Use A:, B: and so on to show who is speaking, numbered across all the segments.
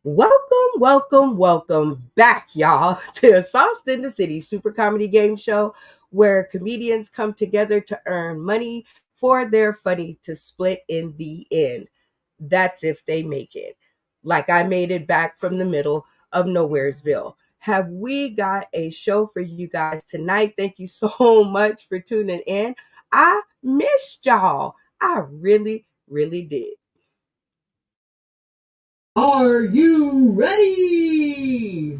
A: Welcome back, y'all, to Sauced in the City Super Comedy Game Show, where comedians come together to earn money for their funny to split in the end. That's if they make it. Like I made it back from the middle of Nowheresville. Have we got a show for you guys tonight? Thank you so much for tuning in. I missed y'all. I really did.
B: Are you ready?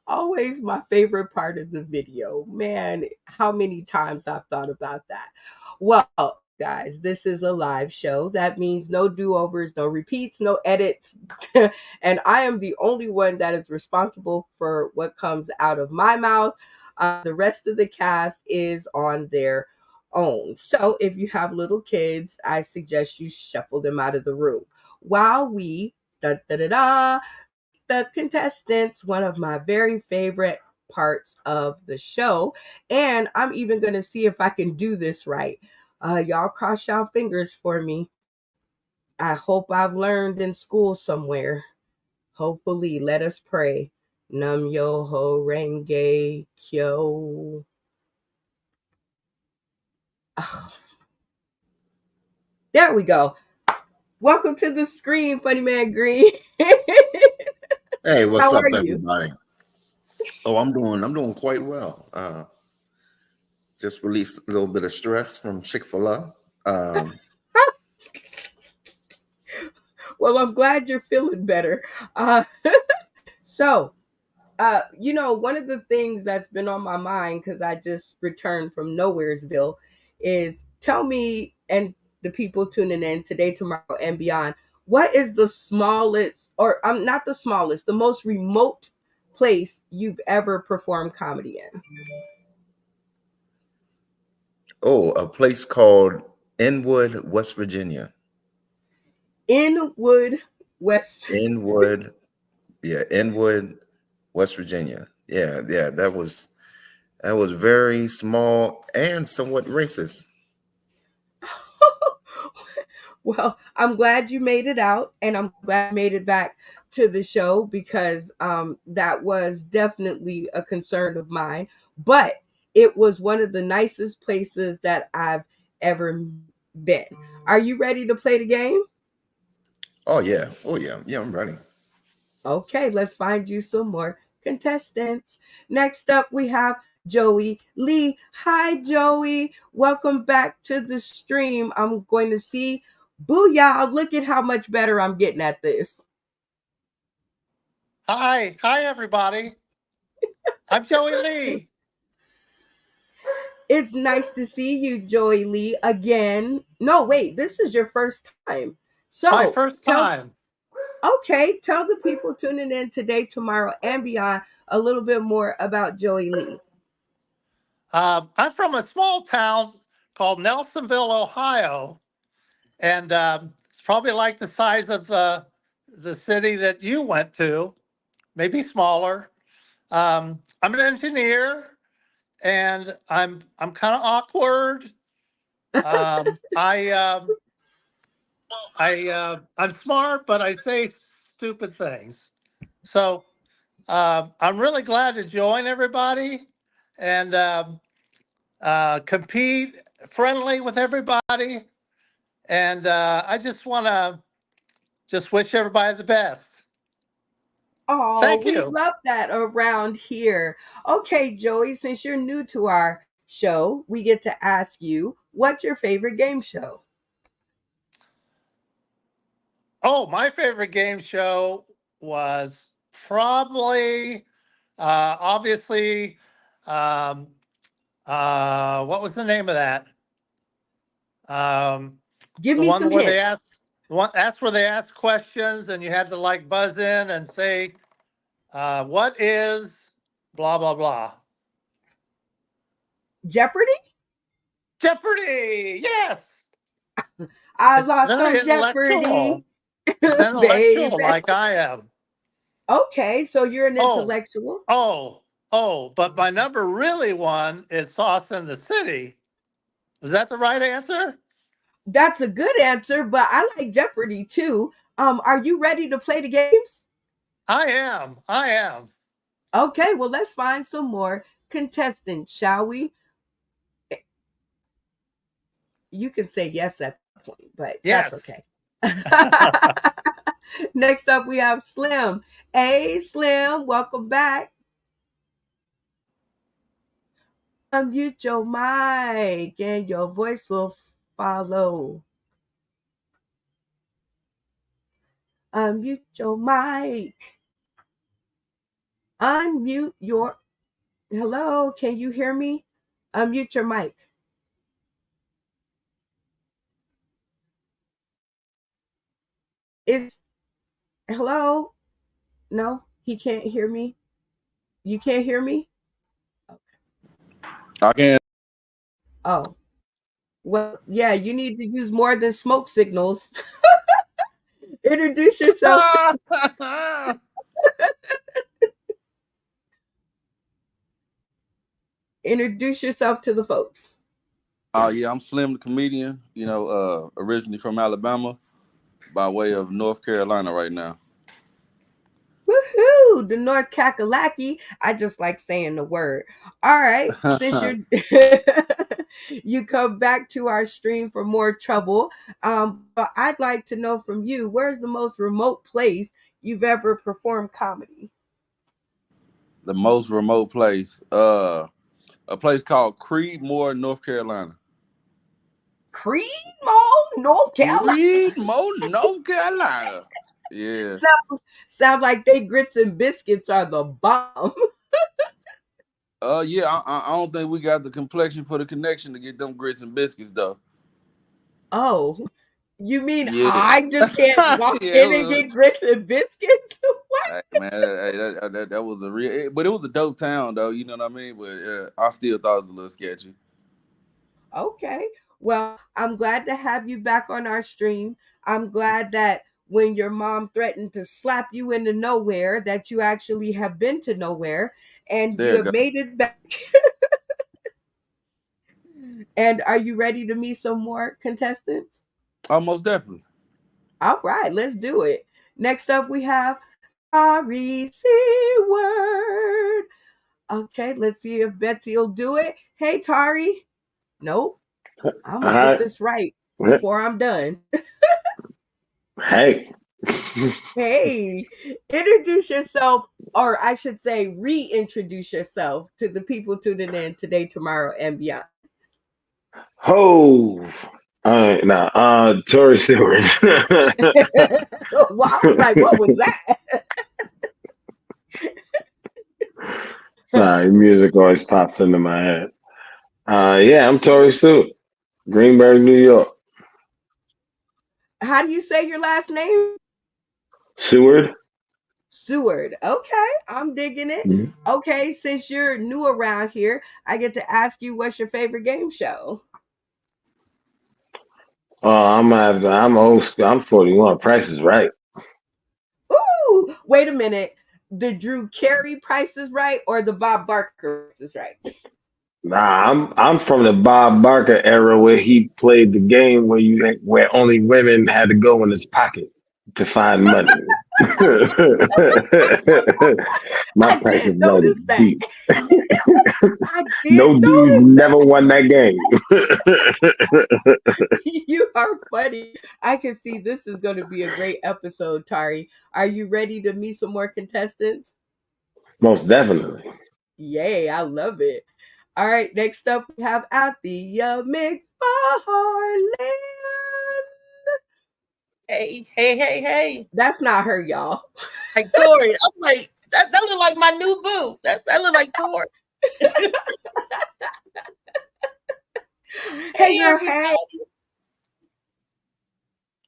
A: Always my favorite part of the video. Man, how many times I've thought about that. Well, guys, this is a live show. That means no do overs, no repeats, no edits. And I am the only one that is responsible for what comes out of my mouth. The rest of the cast is on their own. So if you have little kids, I suggest you shuffle them out of the room while we da da da da the contestants, one of my very favorite parts of the show. And I'm even going to see if I can do this right. Y'all cross y'all fingers for me. I hope I've learned in school somewhere. Hopefully, let us pray. Nam yo ho renge kyo. Ah, there we go. Welcome to the screen, Funny Man Green.
C: Hey, what's
A: How
C: up,
A: are you?
C: everybody? Oh, I'm doing quite well. Just released a little bit of stress from Chick-fil-A. Um,
A: Well, I'm glad you're feeling better. So, one of the things that's been on my mind because I just returned from Nowheresville is tell me and the people tuning in today, tomorrow, and beyond, what is the smallest, or I'm not the smallest, the most remote place you've ever performed comedy in?
C: a place called Inwood, West Virginia.
A: Inwood, West.
C: Inwood, yeah, Inwood, West Virginia. Yeah, that was very small and somewhat racist.
A: Well, I'm glad you made it out, and I'm glad you made it back to the show because that was definitely a concern of mine. But it was one of the nicest places that I've ever been. Are you ready to play the game?
C: Oh yeah, I'm ready.
A: Okay, let's find you some more contestants. Next up, we have Joey Lee. Hi, Joey. Welcome back to the stream. I'm going to see. Booyah. Look at how much better I'm getting at this.
D: Hi, everybody. I'm Joey Lee.
A: It's nice to see you, Joey Lee, again. No, wait, this is your first time.
D: My
A: So
D: first
A: tell
D: time.
A: tell the people tuning in today, tomorrow, and beyond a little bit more about Joey Lee.
D: I'm from a small town called Nelsonville, Ohio, and it's probably like the size of the city that you went to, maybe smaller. I'm an engineer, and I'm kind of awkward. Um, I I'm smart, but I say stupid things. So I'm really glad to join everybody and compete friendly with everybody. And I just want to just wish everybody the best.
A: Oh,
D: Thank
A: we
D: you.
A: love that around here. Okay, Joey, since you're new to our show, we get to ask you, what's your favorite game show?
D: Oh, my favorite game show was probably, obviously, um, what was the name of that? Um,
A: Give
D: the
A: me
D: one
A: some
D: where they
A: hints.
D: asked, that's where they asked questions and you had to like buzz in and say, what is blah, blah, blah.
A: Jeopardy?
D: Jeopardy! Yes!
A: I
D: It's
A: lost
D: very
A: on
D: intellectual.
A: Jeopardy,
D: It's
A: baby.
D: intellectual like I am.
A: Okay, so you're an
D: Oh,
A: intellectual.
D: but my number really one is Sauce in the City. Is that the right answer?
A: That's a good answer, but I like Jeopardy too. Are you ready to play the games?
D: I am. I am.
A: Okay, well, let's find some more contestants, shall we? You can say yes at that point, but that's
D: Yes.
A: okay. Next up, we have Slim. Hey, Slim, welcome back. Unmute your mic and your voice will follow. Unmute your mic. Unmute your. Hello, can you hear me? Unmute your mic. Is hello? No, he can't hear me. You can't hear me?
E: I can.
A: Oh, well, yeah, you need to use more than smoke signals. Introduce yourself. Introduce yourself to the folks.
E: Yeah, I'm Slim the comedian. Originally from Alabama, by way of North Carolina right now.
A: Woohoo! The North Kakalaki. I just like saying the word. All right. Since you're you come back to our stream for more trouble. But I'd like to know from you, where's the most remote place you've ever performed comedy?
E: The most remote place, a place called Creedmoor, North Carolina.
A: Creedmoor, North Carolina.
E: Creedmoor, North Carolina. Yeah.
A: Sound like they grits and biscuits are the bomb.
E: Yeah. I don't think we got the complexion for the connection to get them grits and biscuits though.
A: Oh, you mean
E: Yeah.
A: I just can't walk in and get grits and biscuits? What?
E: Hey, man, that was a real, but it was a dope town though. You know what I mean? But I still thought it was a little sketchy.
A: Okay. Well, I'm glad to have you back on our stream. I'm glad that when your mom threatened to slap you into nowhere, that you actually have been to nowhere and
E: There
A: you
E: you
A: have
E: go.
A: made it back. And are you ready to meet some more contestants?
E: Almost definitely.
A: All right, let's do it. Next up, we have Tari Seward. Okay, let's see if Betsy will do it. Hey, Tari. Nope. I'm going to get this right before I'm done.
F: Hey.
A: Hey, introduce yourself, or I should say, reintroduce yourself to the people tuning in today, tomorrow, and beyond.
F: Hove. Tori Seward.
A: Well, I was like, what was that?
F: Sorry, music always pops into my head. Yeah, I'm Tori Seward, Greenburgh, New York.
A: How do you say your last name?
F: Seward.
A: Seward. Okay, I'm digging it.
F: Mm-hmm.
A: Okay, since you're new around here, I get to ask you, what's your favorite game show?
F: I'm old school. I'm 41. Price is Right.
A: Ooh, wait a minute. The Drew Carey Price is Right or the Bob Barker Price is Right?
F: Nah, I'm from the Bob Barker era where he played the game where only women had to go in his pocket to find money. My Price is Right is deep.
A: I
F: No
A: did
F: dudes
A: notice
F: never won that game.
A: that. You are funny. I can see this is going to be a great episode, Tari. Are you ready to meet some more contestants?
F: Most definitely.
A: Yay, I love it. All right, next up we have Althea McFarlane.
G: Hey.
A: That's not her, y'all.
G: Like Tori. I'm like, that look like my new boo. That look like Tori.
A: Hey,
G: Hey,
A: girl, hey.
G: everybody.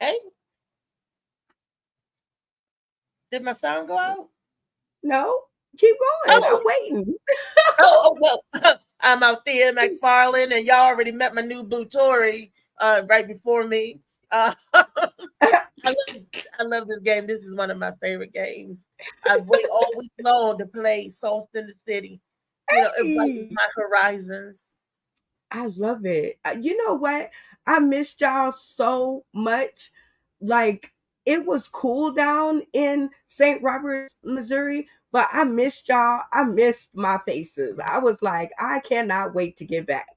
G: Hey. Did my sound go out?
A: No, keep going. I'm
G: Oh,
A: waiting.
G: well, I'm Althea McFarlane, and y'all already met my new boo Tori right before me. I love this game. This is one of my favorite games. I wait all week long to play Sauce in the City. You know, it brightens
A: Hey,
G: my horizons.
A: I love it. You know what? I missed y'all so much. Like, it was cool down in St. Roberts, Missouri, but I missed y'all. I missed my faces. I was like, I cannot wait to get back.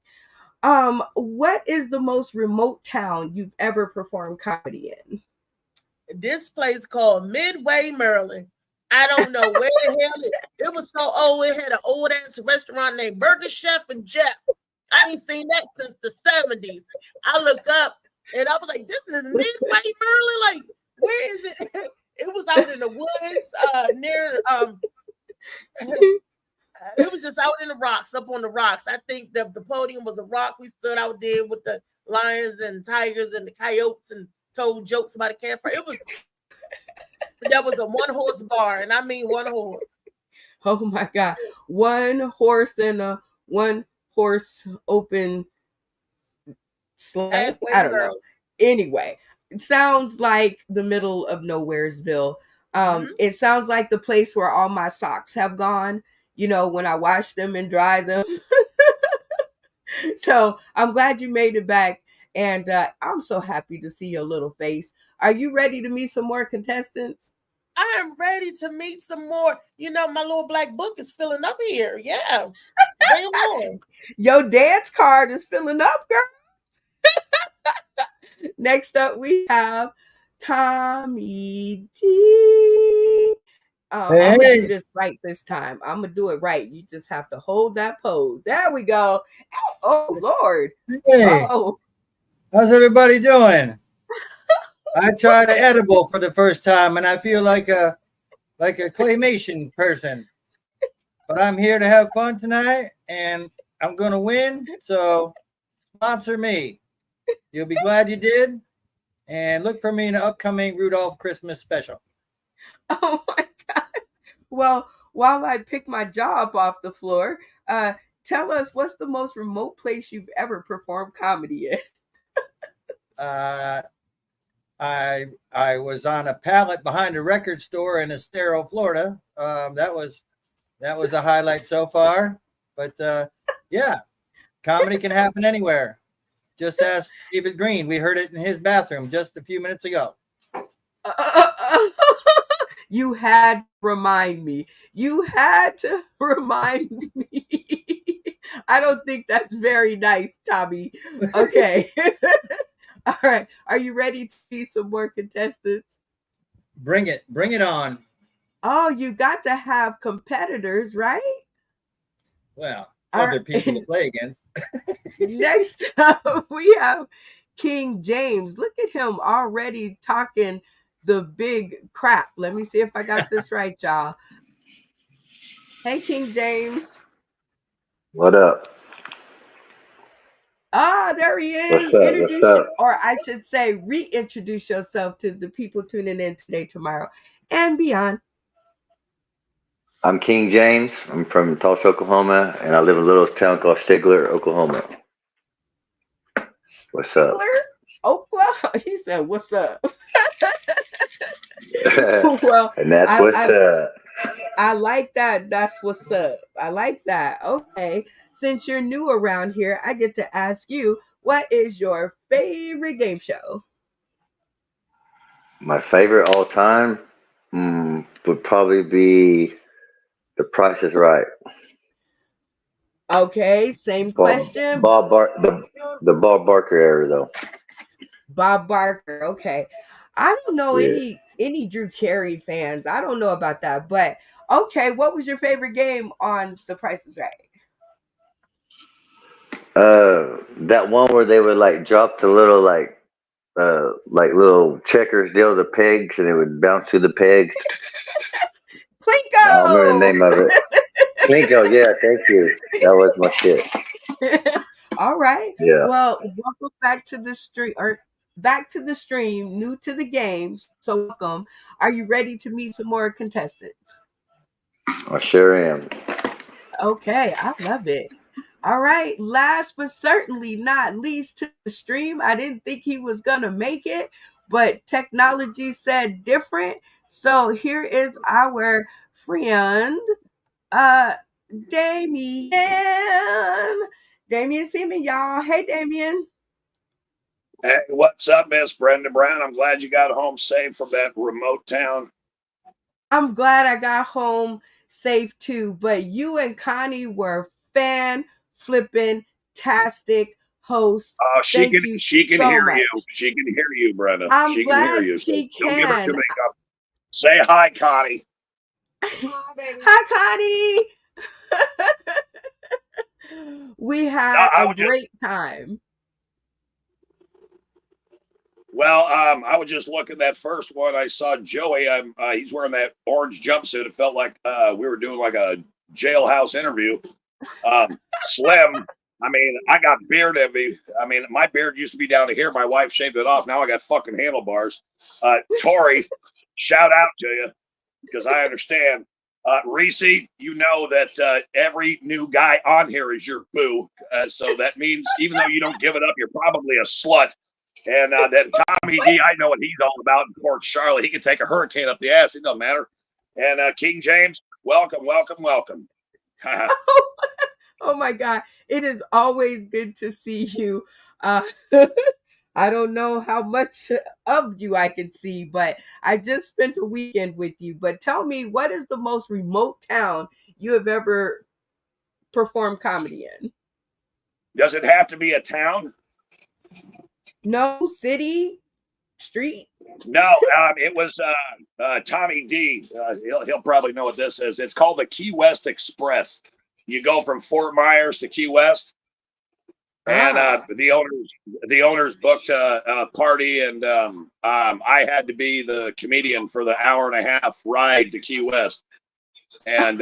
A: What is the most remote town you've ever performed comedy in?
G: This place called Midway, Maryland. I don't know where the hell it was so old. It had an old ass restaurant named Burger Chef and Jeff. I ain't seen that since the 70s. I look up and I was like, this is Midway, Maryland. Like, where is it? It was out in the woods near it was just out in the rocks, up on the rocks. I think the podium was a rock. We stood out there with the lions and tigers and the coyotes and told jokes about a campfire. That was a one horse bar, and I mean one horse.
A: Oh my God. One horse and a one horse open sleigh.
G: Halfway
A: I
G: to
A: don't know.
G: Maryland.
A: Anyway, it sounds like the middle of Nowheresville. It sounds like the place where all my socks have gone, you know, when I wash them and dry them. So I'm glad you made it back. And I'm so happy to see your little face. Are you ready to meet some more contestants?
G: I am ready to meet some more. You know, my little black book is filling up here. Yeah. Bring them on.
A: Your dance card is filling up, girl. Next up, we have Tommy D. I'm gonna do this right this time. I'm gonna do it right. You just have to hold that pose. There we go. Oh Lord.
H: Hey,
A: Oh,
H: how's everybody doing? I tried an edible for the first time, and I feel like a claymation person. But I'm here to have fun tonight, and I'm gonna win. So sponsor me. You'll be glad you did. And look for me in the upcoming Rudolph Christmas special.
A: oh my God. Well, while I pick my jaw up off the floor, tell us what's the most remote place you've ever performed comedy in?
H: I was on a pallet behind a record store in Estero, Florida. That was a highlight so far. But yeah, comedy can happen anywhere. Just ask David Green. We heard it in his bathroom just a few minutes ago.
A: You had to remind me. You had to remind me. I don't think that's very nice, Tommy. Okay. All right. Are you ready to see some more contestants?
H: Bring it on.
A: Oh, you got to have competitors, right?
H: Well,
A: All
H: other
A: right.
H: people to play against.
A: Next up, we have King James. Look at him already talking the big crap. Let me see if I got this right, y'all. Hey, King James.
I: What up?
A: Ah, there he
I: What's
A: is.
I: up? What's
A: Introduce,
I: up?
A: or I should say, reintroduce yourself to the people tuning in today, tomorrow, and beyond.
I: I'm King James. I'm from Tulsa, Oklahoma, and I live in a little town called Stigler, Oklahoma. What's up?
A: Stigler, Oklahoma. He said, "What's up?" Well,
I: And that's what's up.
A: I like that. That's what's up. I like that. Okay. Since you're new around here, I get to ask you, what is your favorite game show?
I: My favorite all time would probably be The Price is Right.
A: Okay, same question.
I: The Bob Barker era though.
A: Bob Barker. Okay. I don't know
I: Yeah.
A: any Drew Carey fans. I don't know about that, but okay, what was your favorite game on The Price is Right?
I: That one where they would like drop the little like little checkers deal the pegs and it would bounce through the pegs. I don't remember the
A: Plinko.
I: name of it. Plinko, yeah, thank you. That was my shit.
A: All right.
I: Yeah.
A: Well, welcome back to the stream or back to the stream, new to the game. So welcome. Are you ready to meet some more contestants?
I: I sure am.
A: Okay, I love it. All right, last but certainly not least to the stream. I didn't think he was gonna make it, but technology said different. So here is our friend, uh, Damien. Damien Seaman, y'all. Hey, Damien.
J: Hey, what's up, Miss Brenda Brown? I'm glad you got home safe from that remote town.
A: I'm glad I got home safe too, but you and Connie were fan flipping tastic hosts.
J: Oh,
A: Thank you
J: she can
A: so
J: hear
A: much.
J: you. She can hear you, Brenda.
A: I'm
J: She can hear
A: glad
J: you. So
A: she
J: don't give her too
A: can.
J: many compliments. Say hi, Connie.
A: Hi, Connie. We had a great time.
J: Well, I was just looking at that first one. I saw Joey. He's wearing that orange jumpsuit. It felt like we were doing like a jailhouse interview. Slim. I mean, I got beard envy. I mean, my beard used to be down to here. My wife shaved it off. Now I got fucking handlebars. Tori, shout out to you because I understand. Reese, you know that every new guy on here is your boo. So that means even though you don't give it up, you're probably a slut. And then Tommy D, I know what he's all about in Port Charlotte. He can take a hurricane up the ass. It doesn't matter. And King James, welcome.
A: Oh my God. It is always good to see you. I don't know how much of you I can see, but I just spent a weekend with you. But tell me, what is the most remote town you have ever performed comedy in?
J: Does it have to be a town?
A: No, city, street.
J: No, it was Tommy D. He'll probably know what this is. It's called the Key West Express. You go from Fort Myers to Key West, and the owners booked a party, and I had to be the comedian for the hour and a half ride to Key West, and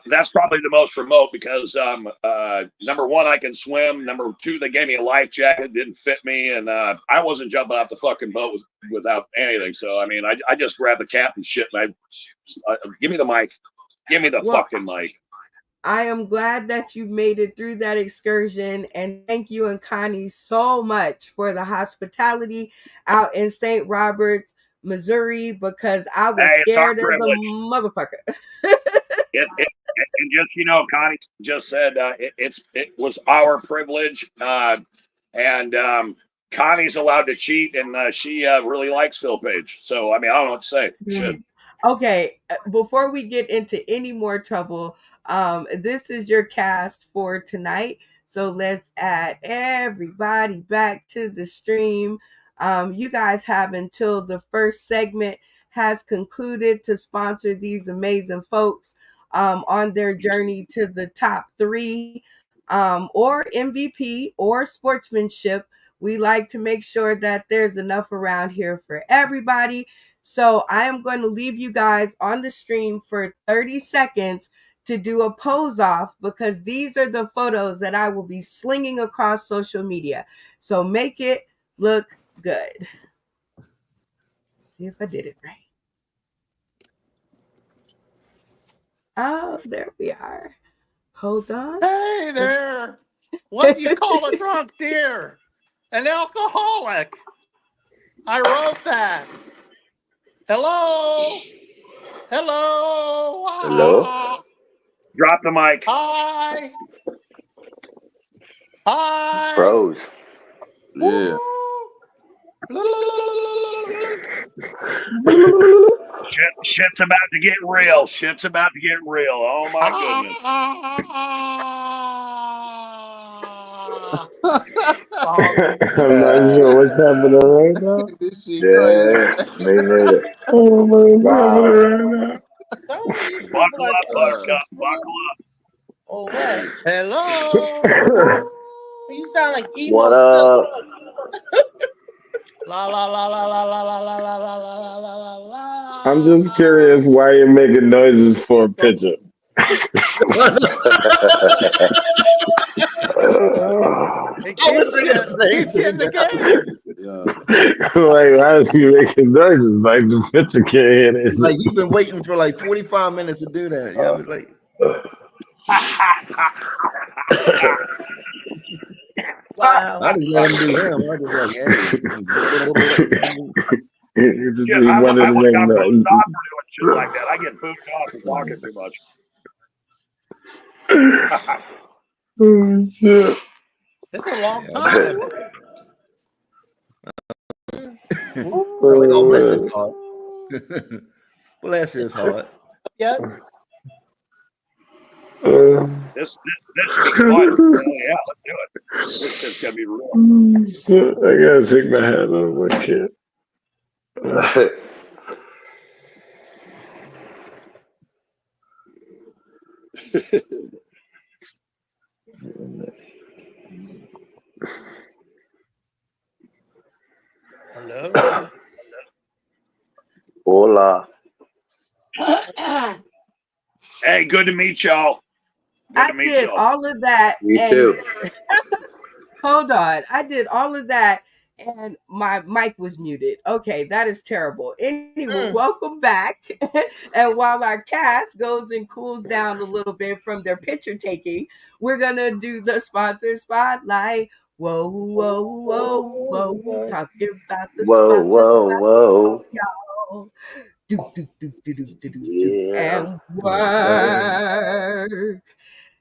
J: that's probably the most remote because number one, I can swim. Number two, they gave me a life jacket, didn't fit me, and I wasn't jumping off the fucking boat without anything. So I mean, I just grabbed the cap and shit, and give me the mic. Give me the fucking mic.
A: I am glad that you made it through that excursion, and thank you and Connie so much for the hospitality out in St. Roberts, Missouri, because I was scared as a motherfucker.
J: And just Connie just said it was our privilege, and Connie's allowed to cheat, and she really likes Phil Page. So I mean, I don't know what to say. Shit.
A: Okay, before we get into any more trouble, this is your cast for tonight. So let's add everybody back to the stream. You guys have until the first segment has concluded to sponsor these amazing folks on their journey to the top 3 or MVP or sportsmanship. We like to make sure that there's enough around here for everybody. So I am going to leave you guys on the stream for 30 seconds to do a pose off because these are the photos that I will be slinging across social media. So make it look good. See if I did it right. Oh, there we are. Hold on.
D: Hey there. What do you call a drunk deer? An alcoholic. I wrote that. Hello.
I: Hello.
J: Drop the mic.
D: Hi.
I: Pros.
E: Yeah.
J: Shit's about to get real. Shit's about to get real. Oh my goodness.
F: I'm not sure what's happening right now.
E: This shit crazy.
F: Yeah, they made it. Oh my God.
G: Some of these people
J: Buckle
G: are
J: up,
G: just
J: Buttercup. Buckle up.
G: or what?
D: Hello.
G: You sound like emo.
I: What up?
D: La la la la la la la la la la la la la la.
F: I'm just curious why you're making noises for a picture.
D: It keeps you in the game.
E: Yeah.
F: Like, why is he making noises? Like, the picture can't hear this.
C: Like you've been waiting for like 45 minutes to do that. Yeah, I was like,
G: Wow.
C: I just let him do him. I just like, hey.
F: He just
J: Yeah,
F: he
J: I
F: wanted to
J: would
F: make
J: got
F: noise.
J: pooped off for doing shit like that. I get pooped off for talking too much.
F: Oh, shit.
D: It's a long time.
C: Like, oh, bless his heart. Bless his heart.
G: Yep.
J: This should be fun. Hell yeah, let's do it. This shit's gonna be real.
F: Shit, I gotta take my hat off. I can't.
D: Hello.
I: Hola.
J: Hey, good to meet y'all. Good
A: I
J: to meet
A: did
J: y'all.
A: all of that.
I: Me
A: and
I: too.
A: Hold on. I did all of that and my mic was muted. Okay, that is terrible. Anyway, welcome back. And while our cast goes and cools down a little bit from their picture taking, we're going to do the sponsor spotlight. Whoa, whoa, whoa, whoa. Talking about the
I: Whoa,
A: sponsor
I: whoa,
A: spotlight,
I: whoa.
A: y'all. Do, do, do, do, do, do, do,
I: Yeah.
A: and work.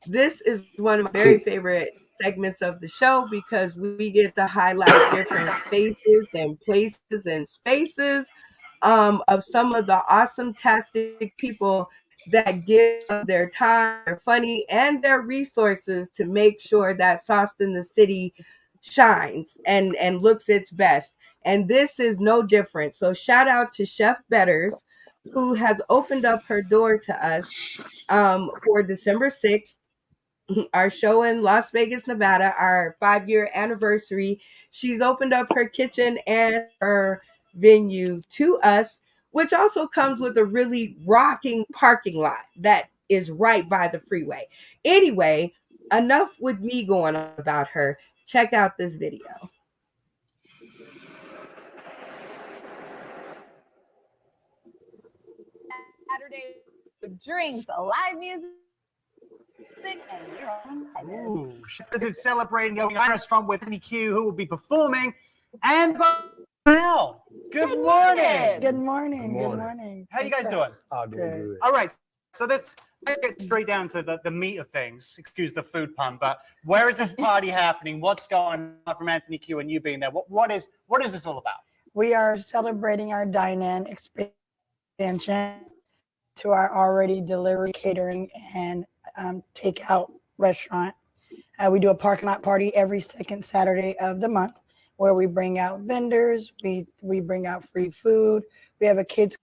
A: This is one of my very favorite segments of the show because we get to highlight different faces and places and spaces of some of the awesome tastic people that give their time, their money, and their resources to make sure that Sauce in the City shines and looks its best. And this is no different. So shout out to Chef Betters, who has opened up her door to us for December 6th, our show in Las Vegas, Nevada, our 5-year anniversary. She's opened up her kitchen and her venue to us, which also comes with a really rocking parking lot that is right by the freeway. Anyway, enough with me going on about her. Check out this video.
K: Saturday drinks, live music, and you're on.
L: Ooh, Shepherds is celebrating going on restaurant with Anthony Q, who will be performing. And now, good morning.
M: Good morning. Good morning.
L: How you guys doing?
M: Oh, doing good.
L: All right. So let's get straight down to the meat of things. Excuse the food pun, but where is this party happening? What's going on from Anthony Q and you being there? What is this all about?
M: We are celebrating our dine-in expansion to our already delivery, catering, and takeout restaurant. We do a parking lot party every second Saturday of the month where we bring out vendors, we bring out free food, we have a kids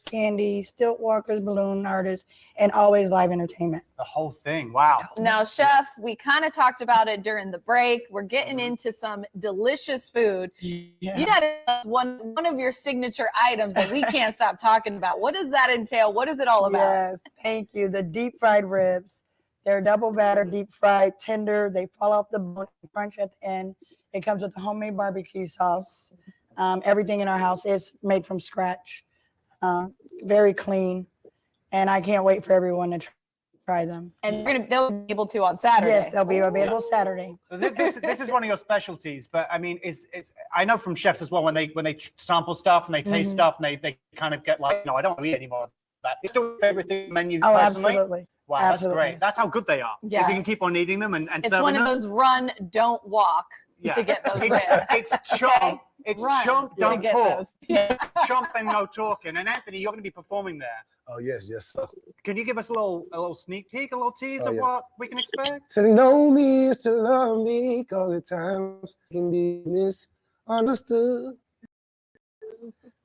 M: candy, stilt walkers, balloon artists, and always live entertainment.
L: The whole thing. Wow.
K: Now, Chef, we kind of talked about it during the break. We're getting into some delicious food.
M: Yeah.
K: You got one of your signature items that we can't stop talking about. What does that entail? What is it all about?
M: Yes, thank you. The deep fried ribs. They're double batter, deep fried, tender. They fall off the bone, crunch at the end. It comes with the homemade barbecue sauce. Everything in our house is made from scratch. Very clean, and I can't wait for everyone to try them.
K: And they'll be able to on Saturday.
M: Yes, they'll be available Saturday.
L: This is one of your specialties, but I mean, it's I know from chefs as well when they sample stuff and they taste stuff and they kind of get like, no, I don't want to eat anymore of that. It's still your favorite thing menu
M: Oh,
L: personally?
M: absolutely.
L: Wow,
M: Absolutely.
L: that's great. That's how good they are. If you can
K: Yes.
L: keep on eating them and
K: It's
L: serving
K: one of
L: them.
K: those run, don't walk
L: Yeah.
K: to get those
L: It's,
K: ribs.
L: it's
K: Okay?
L: chomp. It's
K: Run
L: chomp,
K: to
L: don't
K: get
L: talk.
K: those. Yeah.
L: Chomp and no talking. And Anthony, you're going to be performing there.
N: Oh yes, sir.
L: Can you give us a little sneak peek, a little tease of what we can expect?
N: To know me is to love me, cause at times can be misunderstood.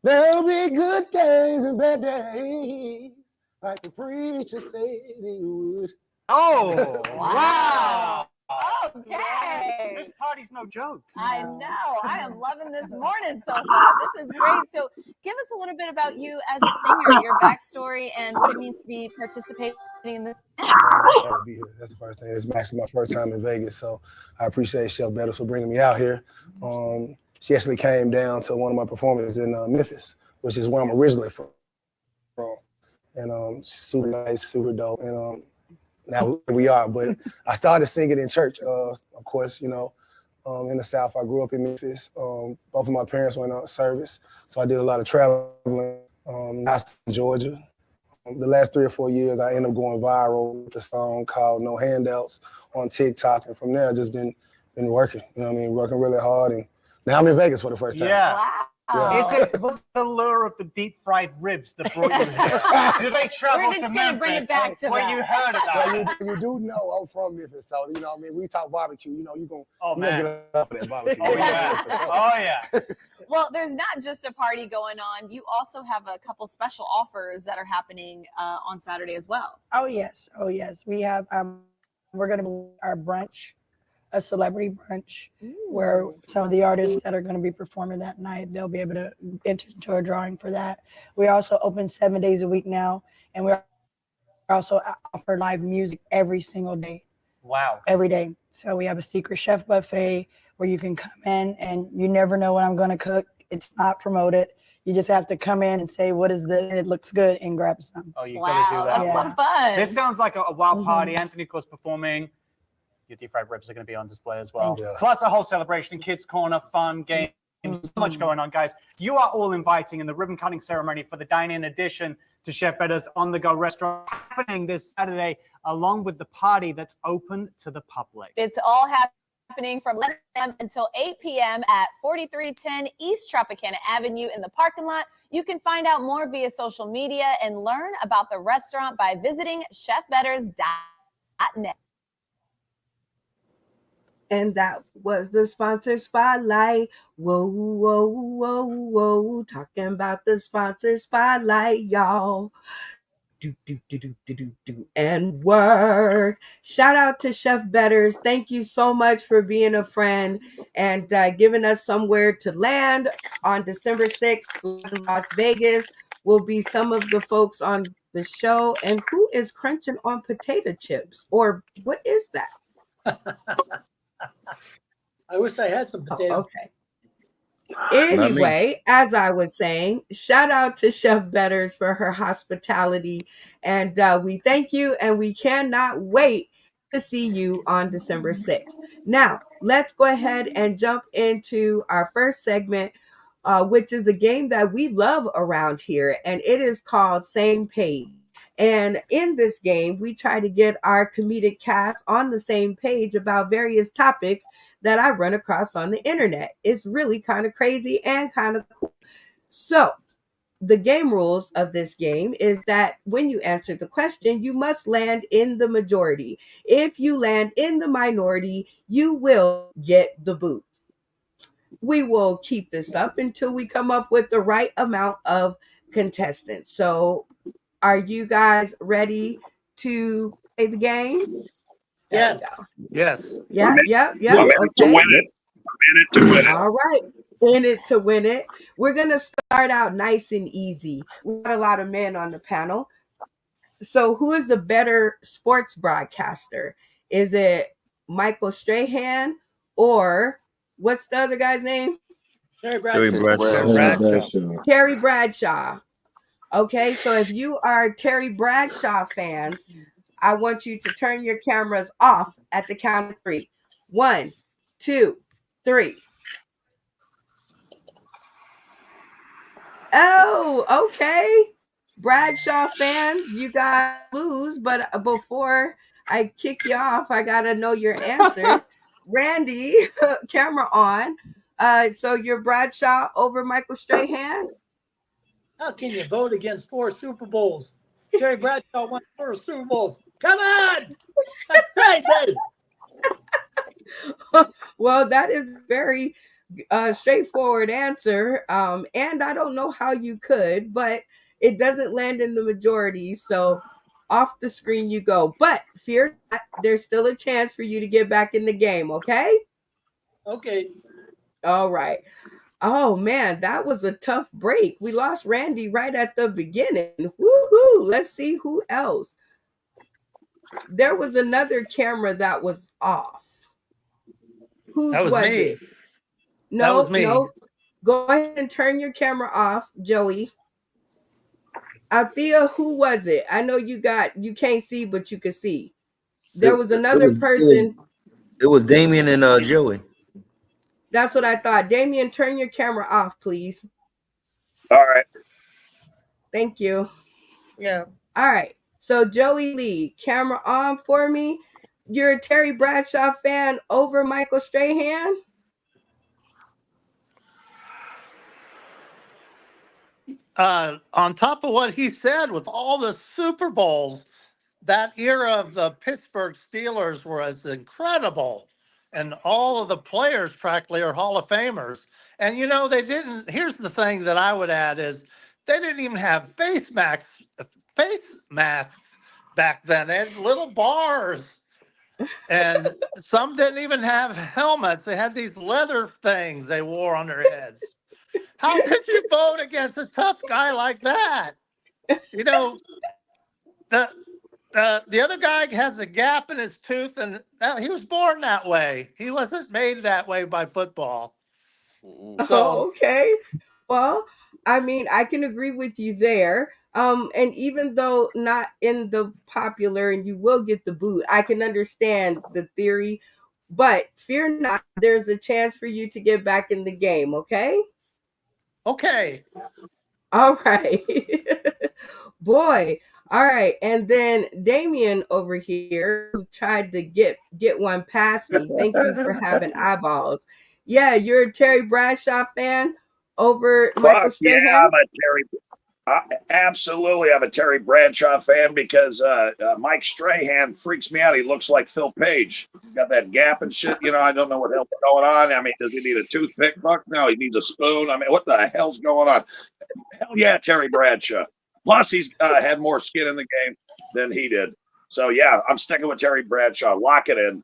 N: There'll be good days and bad days, like the preacher said he would.
L: Oh,
K: wow. Okay.
L: This party's no joke.
K: I know. I am loving this morning so far. This is great. So give us a little bit about you as a singer, your backstory, and what it means to be participating in this.
N: To be here. That's the first thing. It's actually my first time in Vegas, so I appreciate Chef Betters for bringing me out here. She actually came down to one of my performances in Memphis, which is where I'm originally from. And super nice, super dope. And now we are, but I started singing in church, of course, in the South. I grew up in Memphis. Both of my parents went on service, so I did a lot of traveling. I stayed in Georgia. The last 3 or 4 years, I ended up going viral with a song called No Handouts on TikTok, and from there, I've just been working, working really hard, and now I'm in Vegas for the first time.
L: Yeah.
K: Wow.
L: Was the lure of the deep fried ribs that brought you here? Do they travel
K: We're
L: to
K: just gonna bring
L: Memphis?
K: it back to
L: Well,
K: that.
L: you heard of that.
N: Well, you do know I'm from Memphis, so we talk barbecue. You gonna
L: man.
N: get up for that barbecue.
L: Oh yeah. Oh yeah.
K: Well, there's not just a party going on. You also have a couple special offers that are happening on Saturday as well.
M: Oh yes. We have we're gonna do our brunch, a celebrity brunch, where some of the artists that are going to be performing that night, they'll be able to enter into a drawing for that. We also open 7 days a week now, and we also offer live music every single day.
L: Wow.
M: Every day. So we have a secret chef buffet where you can come in and you never know what I'm going to cook. It's not promoted. You just have to come in and say, what is this? It looks good, and grab some.
L: Oh, you got to do that.
K: That's fun.
L: This sounds like a wild party. Anthony, of course, performing. Your deep fried ribs are going to be on display as well.
N: Yeah.
L: Plus a whole celebration, kids corner, fun, games, so much going on, guys. You are all inviting in the ribbon cutting ceremony for the dine-in edition to Chef Betters On The Go restaurant happening this Saturday, along with the party that's open to the public.
K: It's all happening from 11 a.m. until 8 p.m. at 4310 East Tropicana Avenue in the parking lot. You can find out more via social media and learn about the restaurant by visiting chefbetters.net.
A: And that was the sponsor spotlight. Whoa, whoa, whoa, whoa. Talking about the sponsor spotlight, y'all. Do, and work. Shout out to Chef Betters. Thank you so much for being a friend and giving us somewhere to land on December 6th in Las Vegas. Will be some of the folks on the show. And who is crunching on potato chips? Or what is that?
B: I wish I had some potatoes.
A: Okay. Anyway, as I was saying, shout out to Chef Betters for her hospitality. And we thank you, and we cannot wait to see you on December 6th. Now, let's go ahead and jump into our first segment, which is a game that we love around here, and it is called Same Page. And in this game, we try to get our comedic cast on the same page about various topics that I run across on the internet. It's really kind of crazy and kind of cool. So the game rules of this game is that when you answer the question, you must land in the majority. If you land in the minority, you will get the boot. We will keep this up until we come up with the right amount of contestants. So are you guys ready to play the game?
B: Yes.
D: Yes.
A: Yeah.
J: I'm in it to
A: Okay.
J: win it. I'm in it to win it.
A: All right. In it to win it. We're going to start out nice and easy. We've got a lot of men on the panel. So who is the better sports broadcaster? Is it Michael Strahan or what's the other guy's name?
C: Terry Bradshaw.
A: Terry Bradshaw. Okay, so if you are Terry Bradshaw fans, I want you to turn your cameras off at the count of 3. 1, 2, 3. Oh, okay. Bradshaw fans, you guys lose, but before I kick you off, I gotta know your answers. Randy, camera on. So you're Bradshaw over Michael Strahan?
B: How can you vote against 4 Super Bowls? Terry Bradshaw won 4 Super Bowls. Come on! That's crazy!
A: Well, that is very straightforward answer. And I don't know how you could, but it doesn't land in the majority. So off the screen you go. But fear not, there's still a chance for you to get back in the game, okay?
B: Okay.
A: All right. Oh man, that was a tough break. We lost Randy right at the beginning. Woohoo! Let's see who else. There was another camera that was off. Whose
D: That was me.
A: it? No,
D: That was me.
A: no. Go ahead and turn your camera off, Joey. Althea, who was it? I know you can't see, but you could see. There was another person.
O: It was Damien and Joey.
A: That's what I thought. Damien, turn your camera off, please.
J: All right.
A: Thank you.
G: Yeah.
A: All right. So Joey Lee, camera on for me. You're a Terry Bradshaw fan over Michael Strahan?
D: On top of what he said, with all the Super Bowls, that era of the Pittsburgh Steelers was incredible. And all of the players practically are Hall of Famers. And, you know, they didn't, here's the thing that I would add is they didn't even have face masks back then. They had little bars. And some didn't even have helmets. They had these leather things they wore on their heads. How could you vote against a tough guy like that? You know, the other guy has a gap in his tooth, and he was born that way. He wasn't made that way by football.
A: So, okay. Well, I mean, I can agree with you there. And even though not in the popular, and you will get the boot, I can understand the theory. But fear not, there's a chance for you to get back in the game, okay?
D: Okay.
A: All right. Boy. All right. And then Damien over here, who tried to get one past me. Thank you for having eyeballs. Yeah, you're a Terry Bradshaw fan over Michael Strahan?
J: Yeah, I'm a Terry. Absolutely, I'm a Terry Bradshaw fan because Mike Strahan freaks me out. He looks like Phil Page. He's got that gap and shit. You know, I don't know what the hell's going on. I mean, does he need a toothpick? Fuck no, he needs a spoon. I mean, what the hell's going on? Hell yeah, Terry Bradshaw. Plus, he's had more skin in the game than he did. So yeah, I'm sticking with Terry Bradshaw. Lock it in.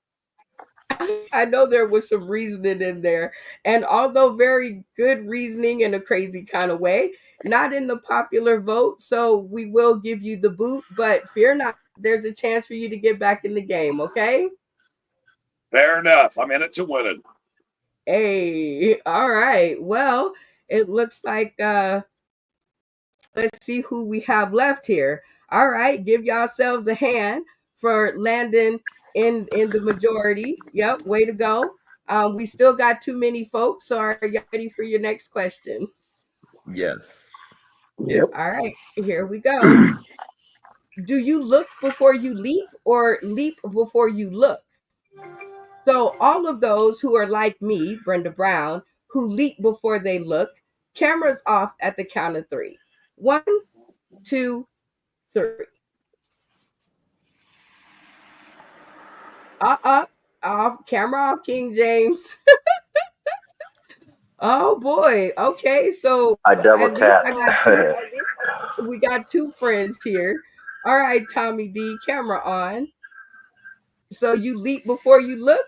A: I know there was some reasoning in there. And although very good reasoning in a crazy kind of way, not in the popular vote. So we will give you the boot, but fear not, there's a chance for you to get back in the game, okay?
J: Fair enough. I'm in it to win it.
A: Hey, all right. Well, it looks like let's see who we have left here. All right, give yourselves a hand for landing in the majority. Yep, way to go. We still got too many folks. So are you ready for your next question?
O: Yes.
A: Yep. All right, here we go. Do you look before you leap or leap before you look? So all of those who are like me, Brenda Brown, who leap before they look, cameras off at the count of 3. 1, 2, 3. Off, camera off, King James. Oh boy. Okay, so
I: I double tap.
A: We got 2 friends here. All right, Tommy D, camera on. So you leap before you look?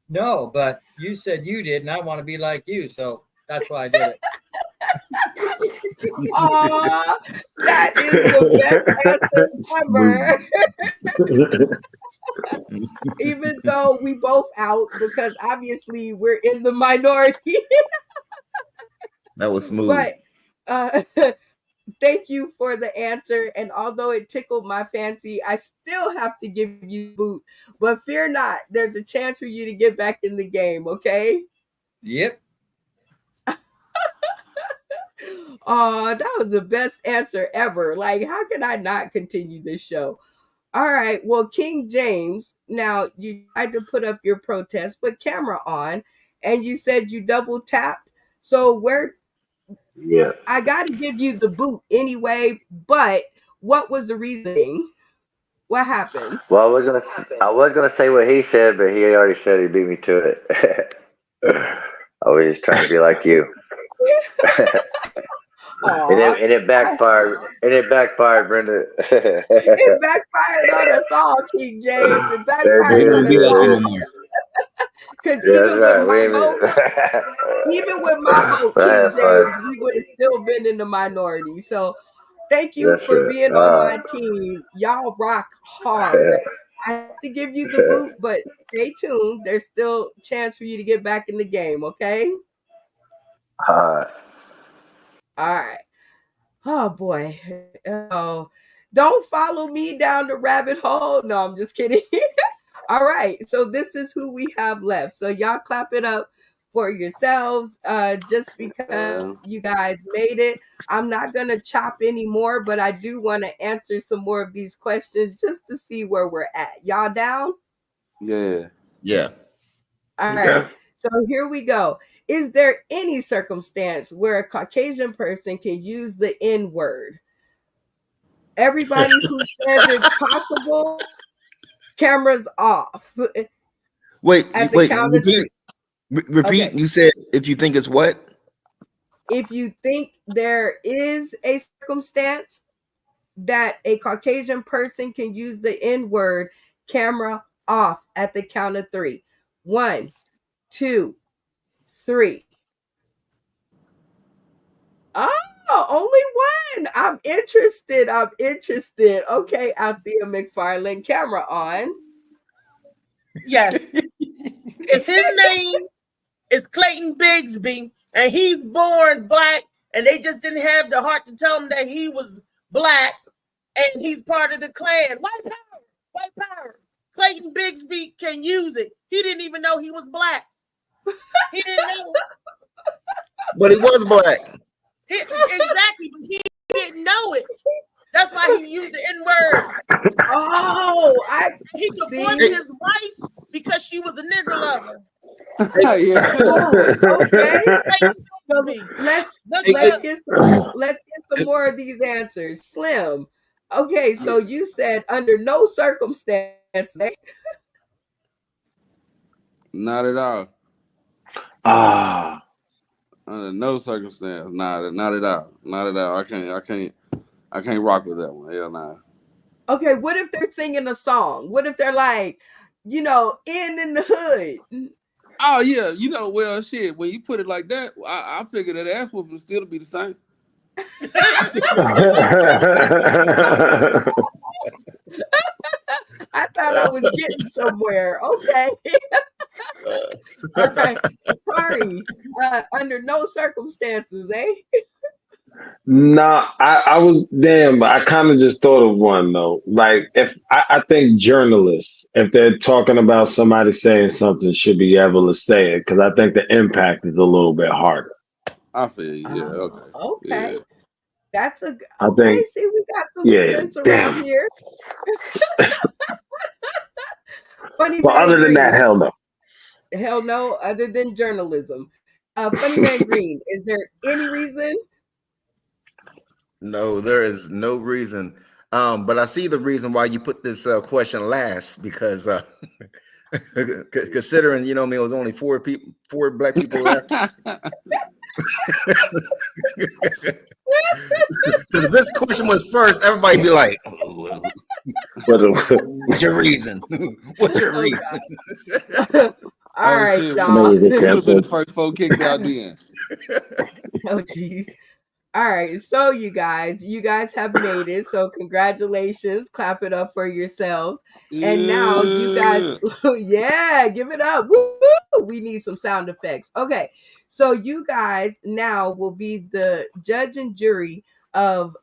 H: No, but you said you did, and I want to be like you, so that's why I did it.
A: Aw, that is the best answer ever. Even though we both out, because obviously we're in the minority.
O: That was smooth.
A: But thank you for the answer. And although it tickled my fancy, I still have to give you boot. But fear not, there's a chance for you to get back in the game, okay?
H: Yep.
A: Oh, that was the best answer ever. Like, how can I not continue this show? All right. Well, King James, now you tried to put up your protest, but camera on, and you said you double tapped. So where
F: Yeah.
A: I got to give you the boot anyway, but what was the reasoning? What happened?
I: Well, I was gonna say what he said, but he already said he beat me to it. I was just trying to be like you. And it backfired. And it backfired, Brenda.
A: It backfired on us all, King James. It
O: We
A: backfired
O: don't
A: on
O: do
A: us
O: that
A: all.
O: anymore.
A: Because
I: Yeah,
A: even
I: that's
A: with
I: right.
A: my vote, even with my vote, King
I: That's
A: James,
I: fine.
A: we would have still been in the minority. So thank you
I: That's
A: for
I: it.
A: being on my team. Y'all rock hard. I have to give you the boot, but stay tuned. There's still a chance for you to get back in the game, okay? All right. Oh boy. Oh, don't follow me down the rabbit hole. No, I'm just kidding. All right. So this is who we have left. So y'all clap it up for yourselves. Just because you guys made it. I'm not gonna chop anymore, but I do want to answer some more of these questions just to see where we're at. Y'all down?
E: Yeah.
O: Yeah.
A: All right. So here we go. Is there any circumstance where a Caucasian person can use the N word? Everybody who says it's possible, cameras off.
O: Wait,
A: At the
O: wait,
A: count of
O: repeat.
A: three.
O: Repeat.
A: Okay.
O: You said if you think it's what?
A: If you think there is a circumstance that a Caucasian person can use the N word, camera off at the count of three. 1, 2, 3. Oh, only one. I'm interested. Okay, Althea McFarland, camera on.
G: Yes. If his name is Clayton Bigsby and he's born black and they just didn't have the heart to tell him that he was black and he's part of the Klan, white power, white power. Clayton Bigsby can use it. He didn't even know he was black. He didn't know.
O: But he was black.
G: Exactly, but he didn't know it. That's why he used the N-word.
A: Oh,
G: he divorced his wife because she was a nigger lover.
E: Yeah.
A: Oh, okay. So let's get some more of these answers. Slim. Okay, so you said under no circumstances.
E: Not at all.
F: Ah.
E: Under no circumstance. Not at all. Not at all. I can't rock with that one. Hell nah.
A: Okay, what if they're singing a song? What if they're like, in the hood?
E: Oh yeah, well shit. When you put it like that, I figure that ass whooping would still be the same.
A: I thought I was getting somewhere. Okay. All right. Sorry. Under no circumstances, eh?
F: Nah, I was damn, but I kind of just thought of one though. Like if I think journalists, if they're talking about somebody saying something, should be able to say it because I think the impact is a little bit harder.
E: I feel you. Yeah. Okay.
A: Okay.
E: Yeah.
A: That's a
F: I
A: okay.
F: think,
A: See, we got some
F: yeah,
A: sense around
F: damn.
A: here. Funny
F: But
A: Man
F: other than
A: Green.
F: that, hell no.
A: Hell no, other than journalism. Funny Man Green, is there any reason?
O: No, there is no reason. But I see the reason why you put this question last because considering it was only four black people left. If this question was first, everybody be like, "What's your reason? What's your reason?"
A: All right,
E: shit.
A: y'all.
E: You would have been the first four kicked out then.
A: Oh, jeez. All right, so you guys have made it. So congratulations. Clap it up for yourselves. And now you guys, yeah, give it up. Woo! We need some sound effects. Okay, so you guys now will be the judge and jury of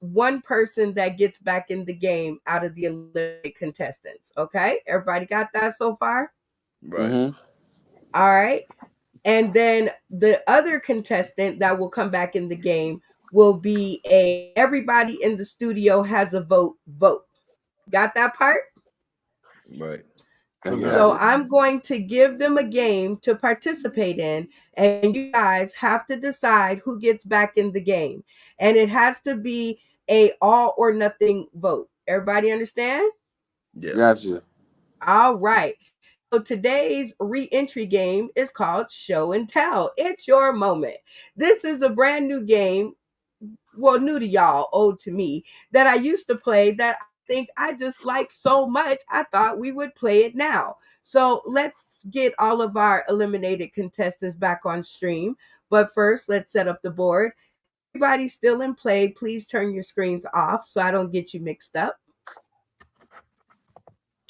A: one person that gets back in the game out of the Olympic contestants. Okay, everybody got that so far?
O: Right.
E: Mm-hmm.
A: All right. And then the other contestant that will come back in the game will be everybody in the studio has a vote. Got that part?
E: Right.
A: So I'm going to give them a game to participate in, and you guys have to decide who gets back in the game. And it has to be a all or nothing vote. Everybody understand?
E: Yeah. Gotcha.
A: All right. So today's re-entry game is called Show and Tell. It's your moment. This is a brand new game, well, new to y'all, old to me, that I used to play that I think I just like so much, I thought we would play it now. So let's get all of our eliminated contestants back on stream. But first, let's set up the board. Everybody's still in play. Please turn your screens off so I don't get you mixed up.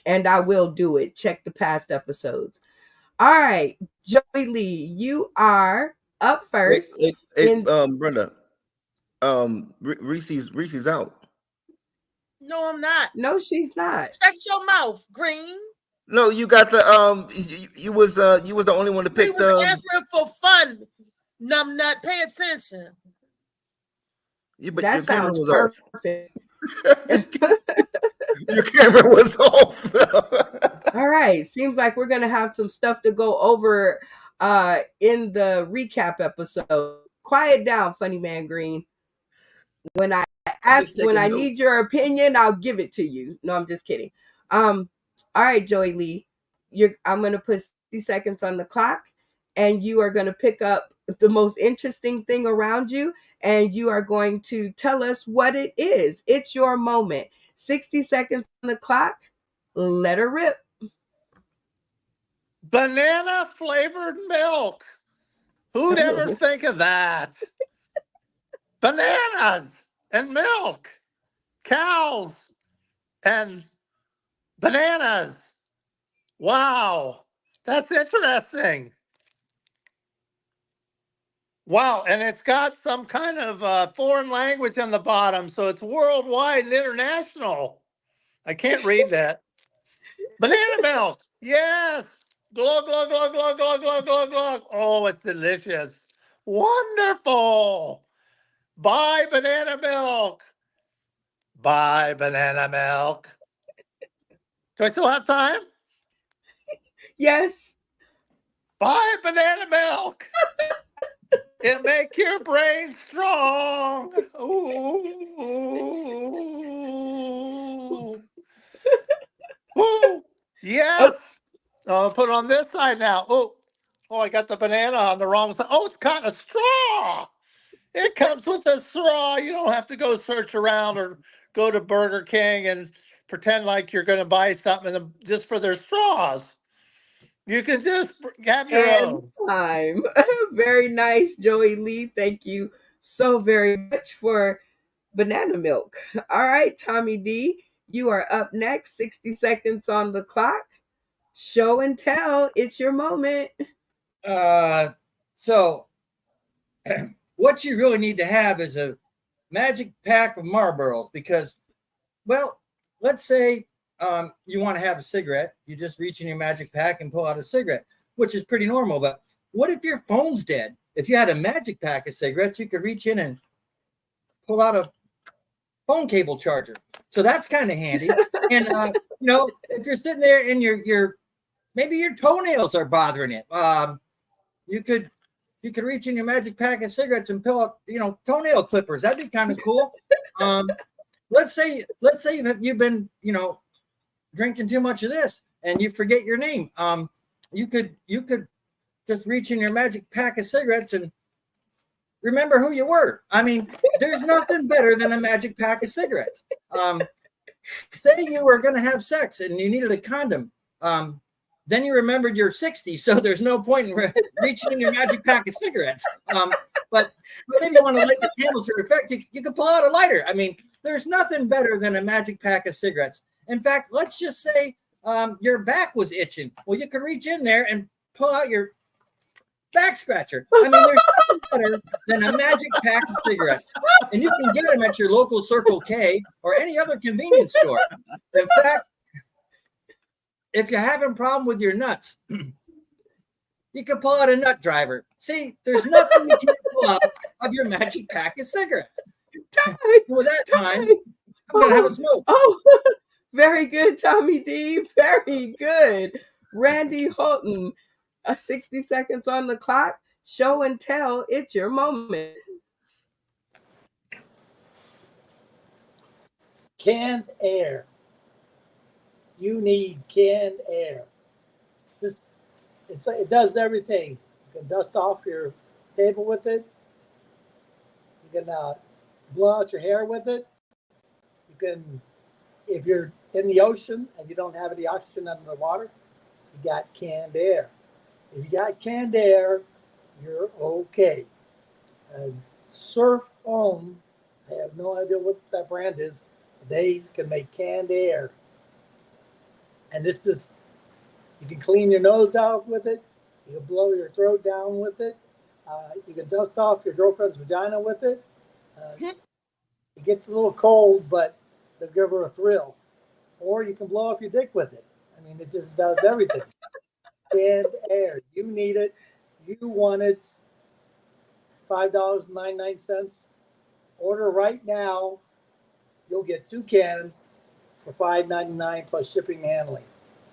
A: And I will do it. Check the past episodes. All right, Joey Lee, you are up first.
O: Brenda. Reese's out.
G: No, I'm not.
A: No, she's not.
G: Shut your mouth, Green.
O: No, you got the you was the only one to pick
G: the answering for fun. Numbnut, pay attention.
O: Yeah, but
A: that sounds perfect.
O: Your camera was off.
A: All right. Seems like we're gonna have some stuff to go over in the recap episode. Quiet down, funny man Green. When I need your opinion, I'll give it to you. No, I'm just kidding. All right, Joey Lee. I'm gonna put 60 seconds on the clock, and you are gonna pick up the most interesting thing around you, and you are going to tell us what it is. It's your moment. 60 seconds on the clock. Let her rip.
D: Banana flavored milk. Who'd ever think of that? Bananas and milk. Cows and bananas. Wow. That's interesting. Wow, and it's got some kind of foreign language on the bottom, so it's worldwide and international. I can't read that. Banana milk, yes. Glug, glug, glug, glug, glug, glug, glug, glug. Oh, it's delicious. Wonderful. Buy banana milk. Buy banana milk. Do I still have time?
A: Yes.
D: Buy banana milk. It make your brain strong. Ooh. Ooh. Yes. I'll put it on this side now. Oh, I got the banana on the wrong side. Oh, it's got a straw. It comes with a straw. You don't have to go search around or go to Burger King and pretend like you're going to buy something just for their straws. You can just have your own.
A: Time. Very nice, Joey Lee. Thank you so very much for banana milk. All right, Tommy D, you are up next. 60 seconds on the clock. Show and tell. It's your moment.
H: So what you really need to have is a magic pack of Marlboros because, well, let's say you want to have a cigarette. You just reach in your magic pack and pull out a cigarette, which is pretty normal. But what if your phone's dead? If you had a magic pack of cigarettes, you could reach in and pull out a phone cable charger. So that's kind of handy. And if you're sitting there and your maybe your toenails are bothering it, you could reach in your magic pack of cigarettes and pull out toenail clippers. That'd be kind of cool. Let's say you've been drinking too much of this and you forget your name. You could just reach in your magic pack of cigarettes and remember who you were. I mean, there's nothing better than a magic pack of cigarettes. Say you were going to have sex and you needed a condom. Then you remembered you're 60, so there's no point in reaching in your magic pack of cigarettes. But maybe you want to light the candles for effect. You can pull out a lighter. I mean, there's nothing better than a magic pack of cigarettes. In fact, let's just say your back was itching. Well, you could reach in there and pull out your back scratcher. I mean, there's nothing better than a magic pack of cigarettes. And you can get them at your local Circle K or any other convenience store. In fact, if you're having a problem with your nuts, you can pull out a nut driver. See, there's nothing you can't pull out of your magic pack of cigarettes. With that time, I'm going to have a smoke.
A: Oh, Very good, Tommy D. Very good. Randy Holton, 60 seconds on the clock. Show and tell. It's your moment.
B: Canned air. You need canned air. It does everything. You can dust off your table with it. You can blow out your hair with it. You can, if you're in the ocean and you don't have any oxygen under the water, you got canned air. If you got canned air, you're okay. Surf Foam, I have no idea what that brand is. They can make canned air. And this is, you can clean your nose out with it. You can blow your throat down with it. You can dust off your girlfriend's vagina with it. It gets a little cold, but they'll give her a thrill. Or you can blow off your dick with it. I mean, it just does everything. Canned air. You need it. You want it. $5.99. Order right now. You'll get 2 cans for $5.99 plus shipping and handling.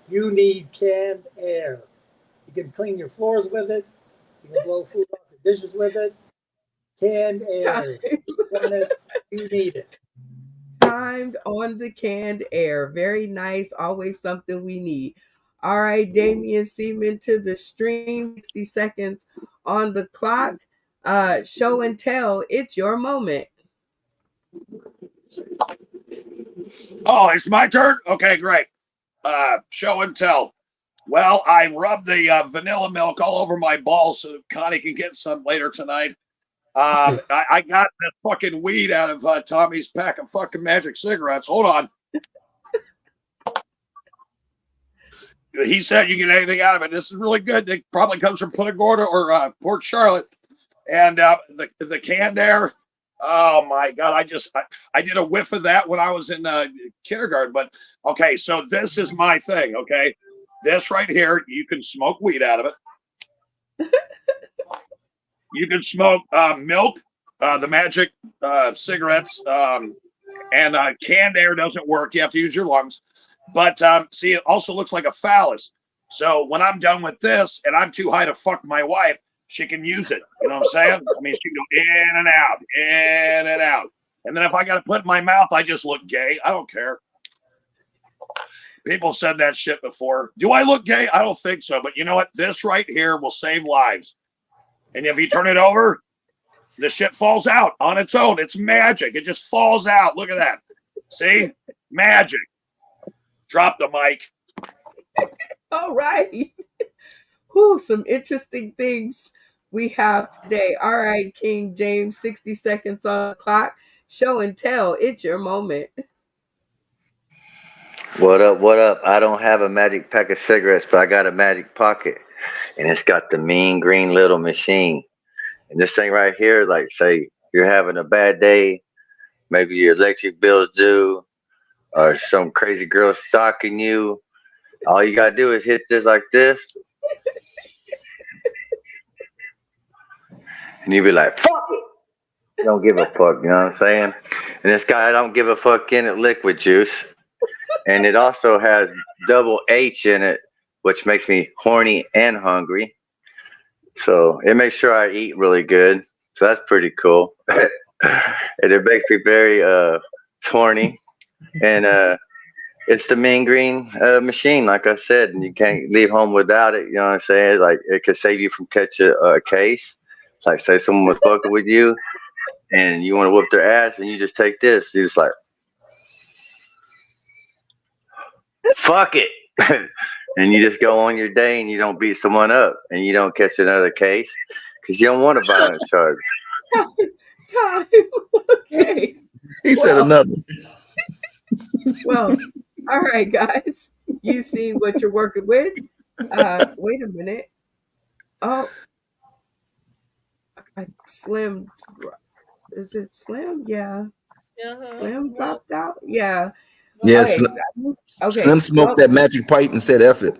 B: You need canned air. You can clean your floors with it. You can blow food off your dishes with it. Canned air. You need it.
A: Timed on the canned air. Very nice. Always something we need. All right, Damian Seaman to the stream. 60 seconds on the clock. Show and tell. It's your moment.
J: Oh, it's my turn? Okay, great. Show and tell. Well, I rubbed the vanilla milk all over my balls so Connie can get some later tonight. I got that fucking weed out of Tommy's pack of fucking magic cigarettes. Hold on. He said you get anything out of it. This is really good. It probably comes from Punta Gorda or Port Charlotte. And the canned air. Oh my God. I did a whiff of that when I was in kindergarten. But okay, so this is my thing. Okay. This right here, you can smoke weed out of it. You can smoke milk, the magic cigarettes, and canned air doesn't work. You have to use your lungs. But see, it also looks like a phallus. So when I'm done with this and I'm too high to fuck my wife, she can use it. You know what I'm saying? I mean, she can go in and out, in and out. And then if I got to put it in my mouth, I just look gay. I don't care. People said that shit before. Do I look gay? I don't think so. But you know what? This right here will save lives. And if you turn it over, the shit falls out on its own. It's magic. It just falls out. Look at that. See? Magic. Drop the mic.
A: All right. Whew, some interesting things we have today. All right, King James, 60 seconds on the clock. Show and tell. It's your moment.
I: What up? What up? I don't have a magic pack of cigarettes, but I got a magic pocket. And it's got the mean green little machine. And this thing right here, like say you're having a bad day, maybe your electric bill's due, or some crazy girl stalking you. All you gotta do is hit this like this. And you be like, fuck it. You don't give a fuck, you know what I'm saying? And this guy, I don't give a fuck in it, liquid juice. And it also has double H in it, which makes me horny and hungry. So it makes sure I eat really good. So that's pretty cool. And it makes me very horny. And it's the mean green machine, like I said, and you can't leave home without it. You know what I'm saying? Like it could save you from catching a case. Like say someone was fucking with you and you want to whoop their ass and you just take this. You just like, fuck it. And you just go on your day and you don't beat someone up and you don't catch another case because you don't want a violent charge.
A: Time. Okay.
O: He said another.
A: Well, all right, guys. You see what you're working with. Wait a minute. Oh, Slim. Is it Slim? Yeah. Slim dropped out? Yeah.
O: Yeah,
A: Okay.
O: Slim smoked that magic pipe and said F it.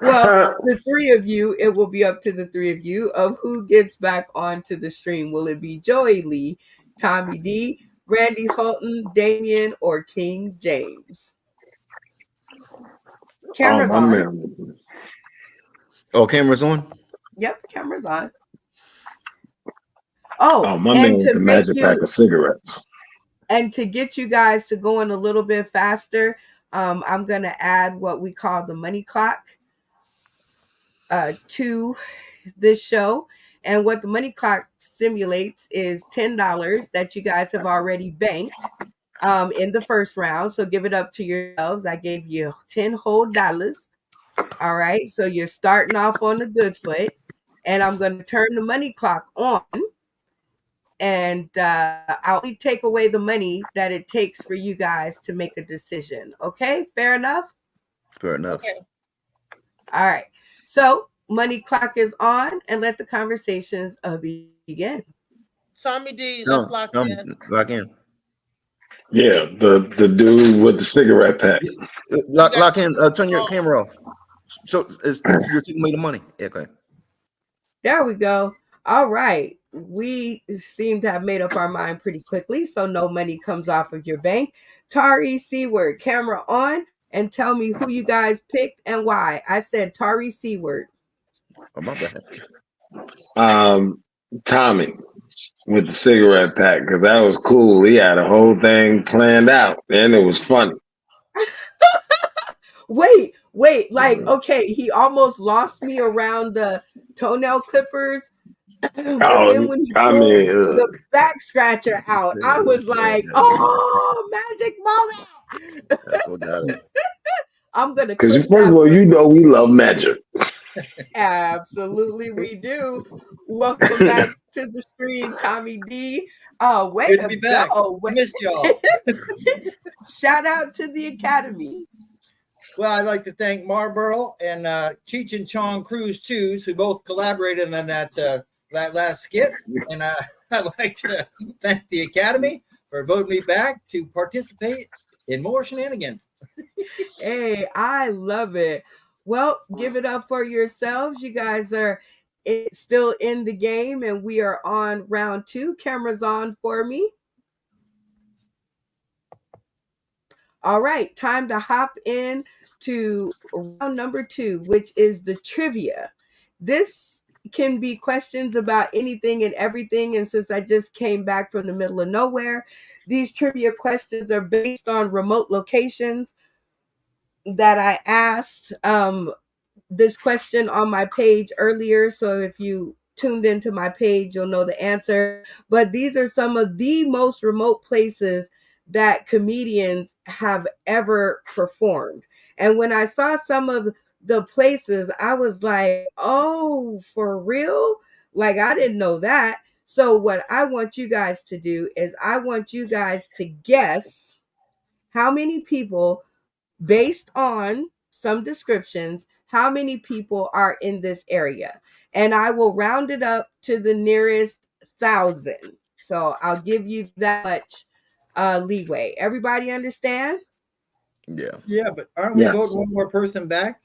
A: Well, the three of you, it will be up to the three of you of who gets back onto the stream. Will it be Joey Lee, Tommy D, Randy Holton, Damien, or King James? Camera's
F: my
A: on.
F: man.
O: Oh, camera's on.
A: Yep, camera's on. Oh,
F: My
A: and
F: man
A: to
F: with the
A: make
F: magic pack of cigarettes.
A: and to get you guys to going a little bit faster, I'm gonna add what we call the money clock to this show. And what the money clock simulates is $10 that you guys have already banked in the first round. So give it up to yourselves. I gave you 10 whole dollars. All right. So you're starting off on a good foot. And I'm going to turn the money clock on. And I'll only take away the money that it takes for you guys to make a decision. Okay. Fair enough?
O: Fair enough.
G: Okay.
A: All right. So money clock is on, and let the conversations begin.
G: Tommy D, let's lock in.
O: Lock in.
F: Yeah, the dude with the cigarette pack.
O: Lock in. Turn your camera off. So you're taking away the money. Okay.
A: There we go. All right. We seem to have made up our mind pretty quickly, so no money comes off of your bank. Tari Seward, camera on, and tell me who you guys picked and why. I said Tari Seward.
O: Oh, my bad.
F: Tommy with the cigarette pack, because that was cool. He had a whole thing planned out, and it was funny.
A: Wait, like, okay, he almost lost me around the toenail clippers. But then when he pulled the back scratcher out, I was like, oh, magic moment.
O: That's what got it.
A: I'm going to
F: Because first of all, you know we love magic.
A: Absolutely, we do. Welcome back to the stream, Tommy D. Way
H: Good
A: to
H: be back.
A: go.
H: I missed y'all.
A: Shout out to the Academy.
H: Well, I'd like to thank Marlboro and Cheech and Chong Cruise Choose, who both collaborated on that last skit. And I'd like to thank the Academy for voting me back to participate in more shenanigans.
A: Hey, I love it. Well, give it up for yourselves. You guys are still in the game, and we are on round 2. Cameras on for me. All right, time to hop in to round number 2, which is the trivia. This can be questions about anything and everything. And since I just came back from the middle of nowhere, these trivia questions are based on remote locations that I asked this question on my page earlier. So if you tuned into my page, you'll know the answer. But these are some of the most remote places that comedians have ever performed. And when I saw some of the places, I was like, oh, for real? Like, I didn't know that. So what I want you guys to do is I want you guys to guess how many people, based on some descriptions, how many people are in this area. And I will round it up to the nearest 1,000. So I'll give you that much leeway. Everybody understand?
O: Yeah.
H: Yeah, but aren't we voting one more person back?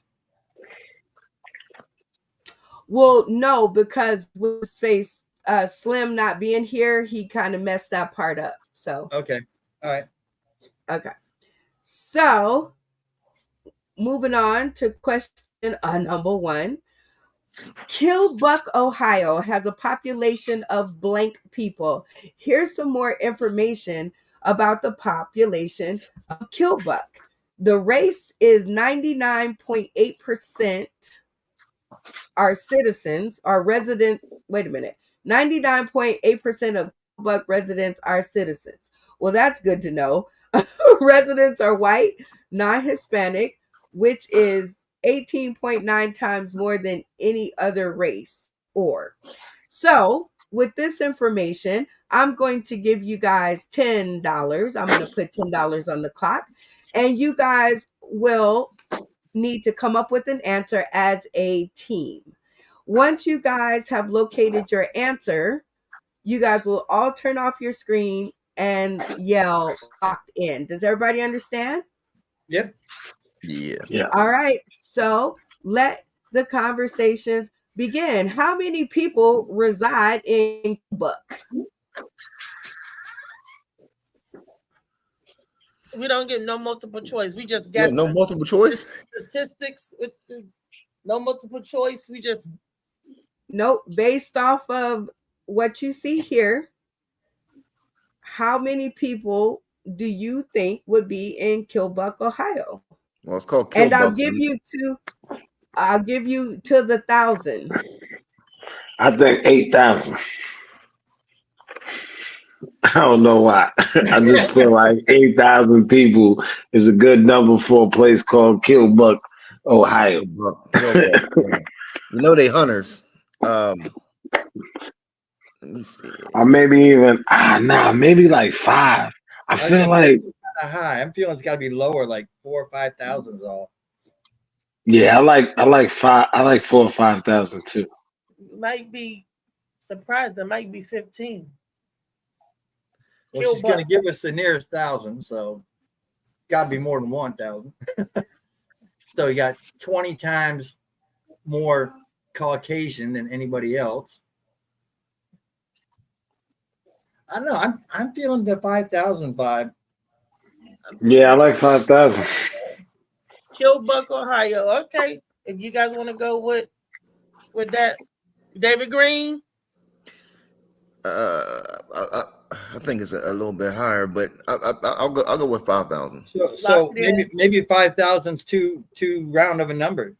A: Well, no, because with his face, Slim not being here, he kind of messed that part up. So
H: okay. All right.
A: Okay. So moving on to question number 1. Killbuck, Ohio has a population of blank people. Here's some more information about the population of Killbuck. The race is 99.8% are citizens, are resident. Wait a minute. 99.8% of Killbuck residents are citizens. Well, that's good to know. Residents are white, non-Hispanic, which is 18.9 times more than any other race. So with this information, I'm going to give you guys $10. I'm going to put $10 on the clock, and you guys will need to come up with an answer as a team. Once you guys have located your answer, you guys will all turn off your screen and yell locked in. Does everybody understand?
H: Yep.
O: Yeah.
A: All right. So let the conversations begin. How many people reside in Killbuck?
G: We don't get no multiple choice. We just
O: Yeah,
G: guess
O: no multiple choice.
G: statistics with no multiple choice. We just
A: Nope. Based off of what you see here, how many people do you think would be in Kilbuck, Ohio?
O: Well, it's called
A: And
O: Kilbuck.
A: I'll give you to the 1,000.
F: I think 8,000. I don't know why. I just feel like 8,000 people is a good number for a place called Kilbuck, Ohio.
O: Kilbuck. You know they hunters. Let me see.
F: Or maybe even maybe like 5. I feel like
H: kind of high. I'm feeling it's got to be lower, like 4,000 or 5,000 is all.
F: yeah, I like 5. I like 4,000 or 5,000 too.
G: might be surprised. It might be 15.
H: Well, she's going to give us the nearest 1,000, so got to be more than 1,000. So you got 20 times more Caucasian than anybody else. I don't know. I'm feeling the 5,000 vibe.
F: Yeah, I like 5,000.
G: Kilbuck, Ohio. Okay, if you guys want to go with that, David Green.
O: I think it's a little bit higher, but I'll go with 5,000.
H: So maybe 5,000's too round of a number.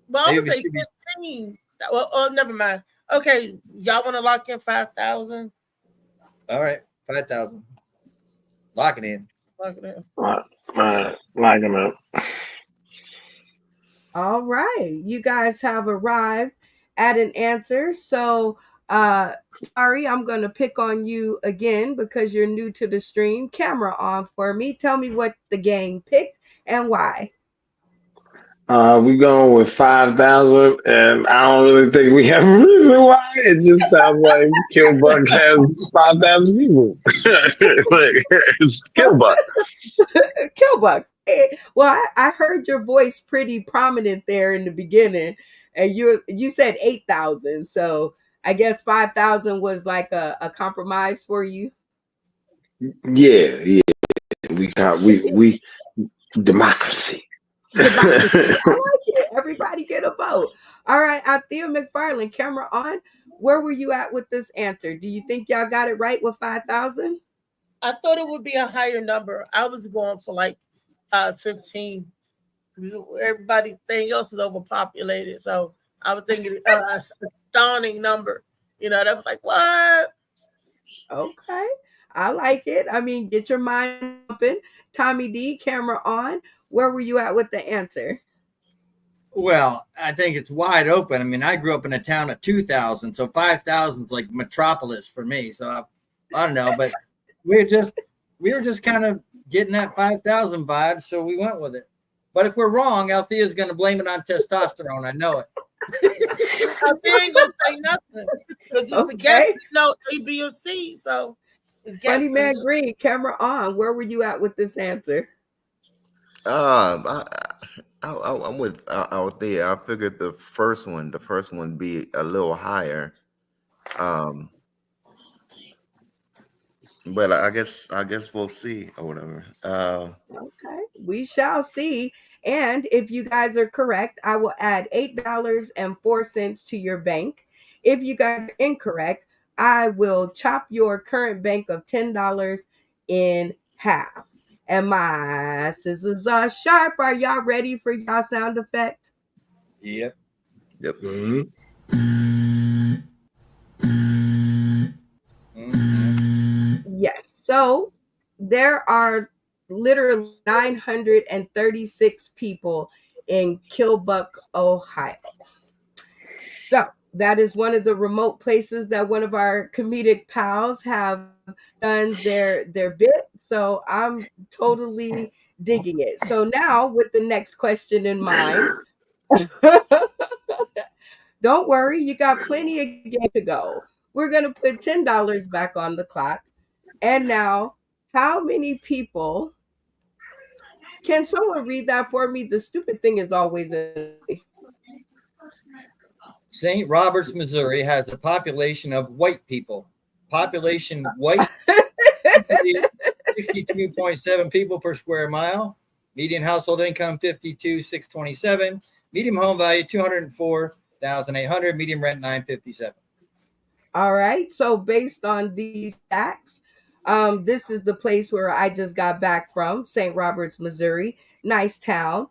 G: Well, I would
H: Maybe
G: say 15. Well, oh, never mind. Okay, y'all want to lock in 5,000?
H: All right, 5,000. Lock it in.
G: Lock it in.
F: Lock them up.
A: All right. You guys have arrived at an answer. So, sorry, I'm going to pick on you again because you're new to the stream. Camera on for me. Tell me what the gang picked and why.
F: We going with 5,000, and I don't really think we have a reason why. It just sounds like Kilbuck has 5,000 people. It's Kilbuck.
A: Kilbuck. Well, I heard your voice pretty prominent there in the beginning, and you said 8,000. So I guess 5,000 was like a compromise for you.
F: Yeah. We democracy.
A: I like it. Everybody get a vote. All right, Althea McFarland, camera on. Where were you at with this answer? Do you think y'all got it right with 5,000?
G: I thought it would be a higher number. I was going for like 15. Everybody thing else is overpopulated, so I was thinking a stunning number. That was like what?
A: Okay, I like it. I mean, get your mind open. Tommy D, camera on. Where were you at with the answer?
H: Well, I think it's wide open. I mean, I grew up in a town of 2,000, so 5,000 is like metropolis for me. So I don't know, but we were just kind of getting that 5,000 vibe, so we went with it. But if we're wrong, Althea's going to blame it on testosterone. I know it.
G: Althea ain't gonna say nothing because it's a guess, A, B, or C. So it's
A: Funny
G: guessing.
A: Man Green, camera on. Where were you at with this answer?
O: I'm with Althea. I figured the first one be a little higher. But I guess we'll see or whatever.
A: Okay, we shall see. And if you guys are correct, I will add $8.04 to your bank. If you guys are incorrect, I will chop your current bank of $10 in half. And my scissors are sharp. Are y'all ready for y'all sound effect?
H: Yep.
A: Yes. So there are literally 936 people in Kilbuck, Ohio. So that is one of the remote places that one of our comedic pals have done their bit. So I'm totally digging it. So now with the next question in mind, don't worry, you got plenty of game to go. We're going to put $10 back on the clock. And now, how many people? Can someone read that for me? The stupid thing is always in.
H: St. Roberts, Missouri has a population of white people. Population white, 62.7 people per square mile. Median household income 52,627. Median home value 204,800. Median rent 957.
A: All right. So based on these facts, this is the place where I just got back from, St. Roberts, Missouri. Nice town.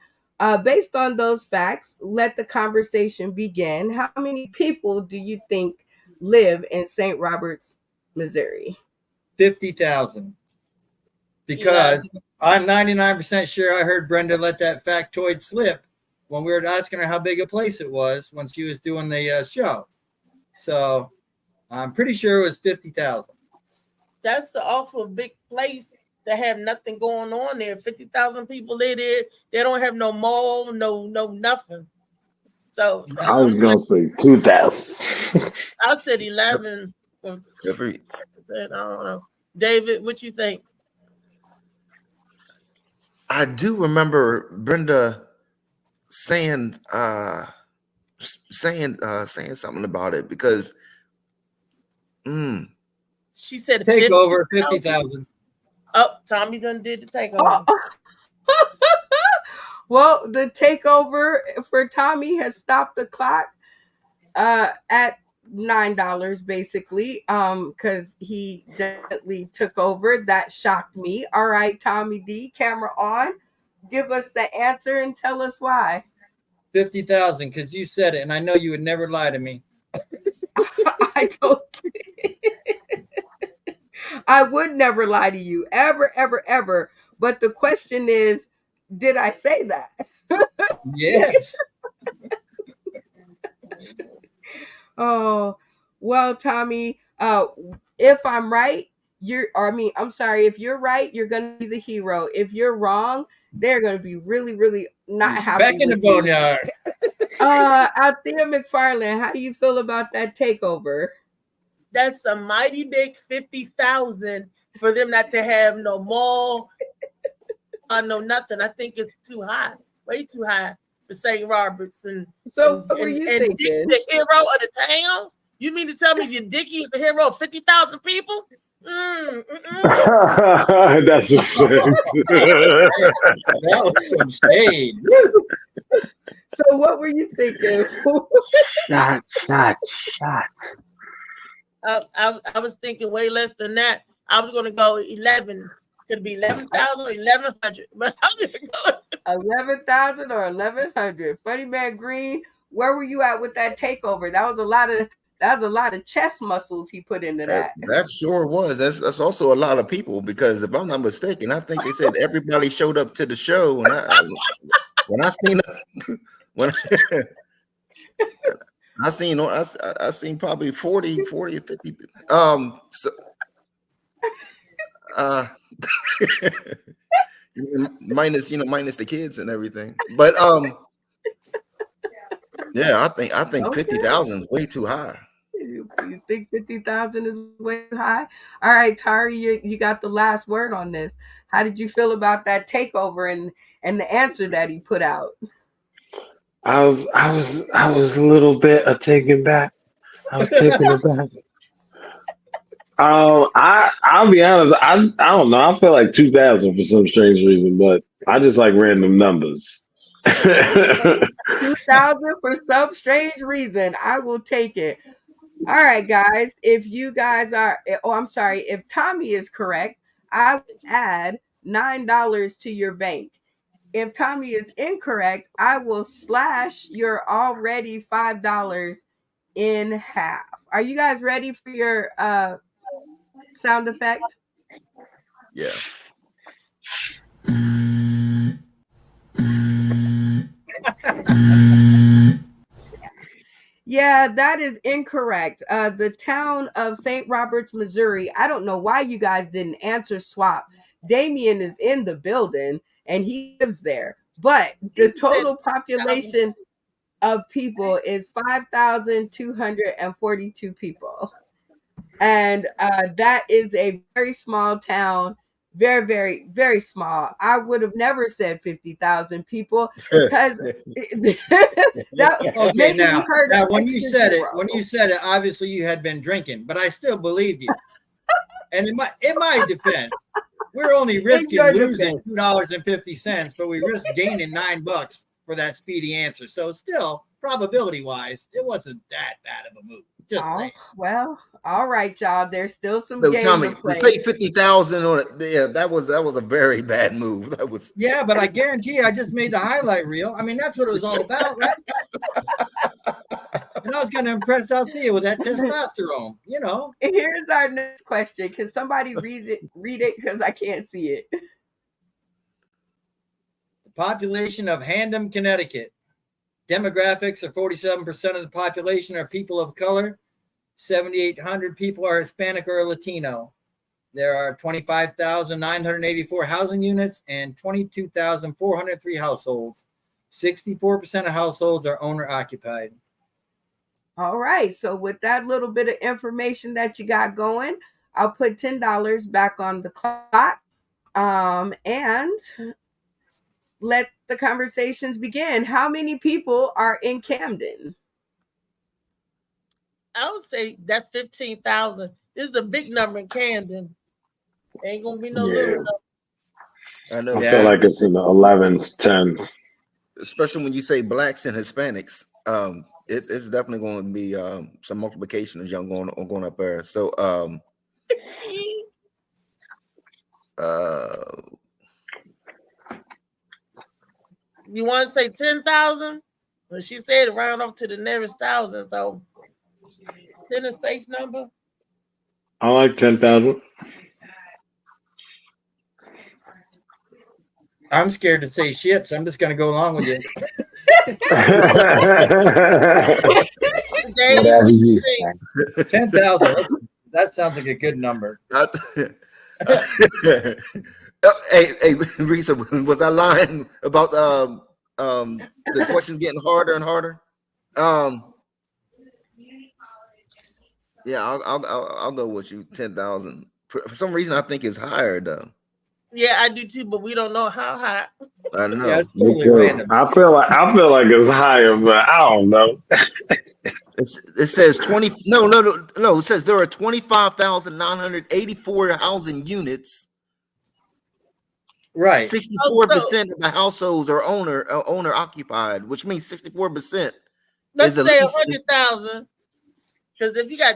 A: Based on those facts, let the conversation begin. How many people do you think live in St. Roberts, Missouri?
H: 50,000. Because I'm 99% sure I heard Brenda let that factoid slip when we were asking her how big a place it was when she was doing the show. So I'm pretty sure it was 50,000.
G: That's an awful big place to have nothing going on there. 50,000 people live there. They don't have no mall, no nothing. So
F: I was gonna say 2,000.
G: I said 11. I don't know. David, what you think?
O: I do remember Brenda saying something about it because
G: she said
H: takeover 50,000.
G: Oh, Tommy done did the takeover.
A: Well, the takeover for Tommy has stopped the clock at $9 basically, because he definitely took over. That shocked me. All right, Tommy D, camera on. Give us the answer and tell us why.
H: 50,000, because you said it, and I know you would never lie to me.
A: I don't. I would never lie to you, ever, ever, ever. But the question is, did I say that?
H: Yes.
A: Oh, well, Tommy, if I'm right, I'm sorry, if you're right, you're going to be the hero. If you're wrong, they're going to be really, really not happy.
H: Back in the boneyard.
A: Althea McFarland, how do you feel about that takeover?
G: That's a mighty big 50,000 for them not to have no mall, no nothing. I think it's too high, way too high for St. Roberts. And
A: so, what were you thinking?
G: Dick, the hero of the town? You mean to tell me that Dickie is the hero of 50,000 people?
F: That's a fact.
H: That was some shade.
A: So, what were you thinking?
F: Shot.
G: I was thinking way less than that. I was going to go 11. Could it be 11,000 or 1,100? But I was going to go
A: 11,000 or 1,100. Funny Man Green, where were you at with that takeover? That was a lot of chest muscles he put into that.
O: That sure was. That's also a lot of people because if I'm not mistaken, I think they said everybody showed up to the show, and when I seen I seen probably 40 or 50. Minus the kids and everything. But yeah, I think
A: Okay.
O: 50,000 is way too high.
A: You think 50,000 is way too high? All right, Tari, you got the last word on this. How did you feel about that takeover and the answer that he put out?
F: I was a little bit taken back. I was taken aback. I'll be honest. I don't know. I feel like 2,000 for some strange reason, but I just like random numbers.
A: 2,000 for some strange reason. I will take it. All right, guys. If you guys are, if Tommy is correct, I would add $9 to your bank. If Tommy is incorrect, I will slash your already $5 in half. Are you guys ready for your sound effect?
O: Yeah.
A: Yeah, that is incorrect. The town of St. Roberts, Missouri. I don't know why you guys didn't answer swap. Damien is in the building and he lives there. But the total population of people is 5,242 people. And that is a very small town. Very, very, very small. I would have never said 50,000 people because
H: okay, now when you said it, obviously you had been drinking, but I still believed you. And in my defense, We're only risking
A: your
H: losing
A: defense.
H: $2.50, but we risk gaining $9 for that speedy answer. So still, probability wise, it wasn't that bad of a move. Just
A: Oh,
H: saying.
A: well, all right, y'all. There's still some
O: No,
A: game
O: Tommy,
A: to
O: to
A: play.
O: say 50,000 on it, yeah, that was a very bad move. That was
H: Yeah, but I guarantee I just made the highlight reel. I mean, that's what it was all about, right? And I was going to impress Althea with that testosterone, you know.
A: Here's our next question. Can somebody read it? Read it because I can't see it.
H: The population of Handham, Connecticut. Demographics are 47% of the population are people of color. 7,800 people are Hispanic or Latino. There are 25,984 housing units and 22,403 households. 64% of households are owner occupied.
A: All right. So with that little bit of information that you got going, I'll put $10 back on the clock. And let the conversations begin. How many people are in Camden?
G: I would say that's 15,000. This is a big number in Camden. Ain't gonna be no little number.
O: I know.
F: I feel like it's in the 11s, 10s.
O: Especially when you say blacks and Hispanics, it's definitely going to be some multiplication as young going up there. So
G: you want to say 10,000? Well, she said round off to the nearest thousand. So 10 is safe number.
F: I like 10,000.
H: I'm scared to say shit, so I'm just going to go along with you.
F: Whatever you say.
H: 10,000. That sounds like a good number.
O: hey, Risa, was I lying about the questions getting harder and harder? Yeah, I'll go with you. 10,000. For some reason, I think it's higher though.
G: Yeah, I do too, but we don't know how high.
O: I don't know.
H: Yeah, it's
F: Me
H: totally
F: too.
H: random.
F: I feel like it's higher, but I don't know.
O: It says 20. No. It says there are 25,984 housing units.
H: Right.
O: 64% of the households are owner occupied, which means 64%.
G: Let's
O: is
G: say
O: at least
G: 100,000. Because if you got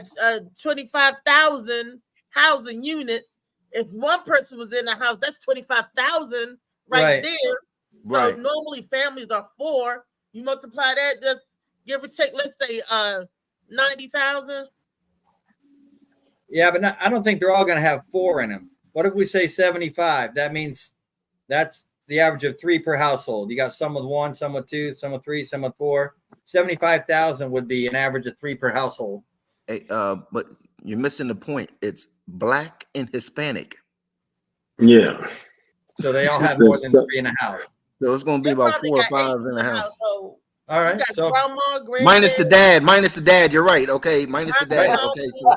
G: 25,000 housing units, if one person was in the house, that's 25,000 right there. So
O: Right.
G: normally families are 4. You multiply that, just give or take, let's say 90,000.
H: Yeah, but I don't think they're all going to have 4 in them. What if we say 75? That means that's the average of 3 per household. You got some with 1, some with 2, some with 3, some with 4. 75,000 would be an average of 3 per household.
O: Hey, but you're missing the point. It's black and Hispanic.
F: Yeah.
H: So they all have more than 3 in a house.
O: So it's going to be about 4 or 5 in the house.
H: All right. So
G: grandma,
O: Minus the dad. Minus the dad. You're right. Okay. Minus the dad. Okay. So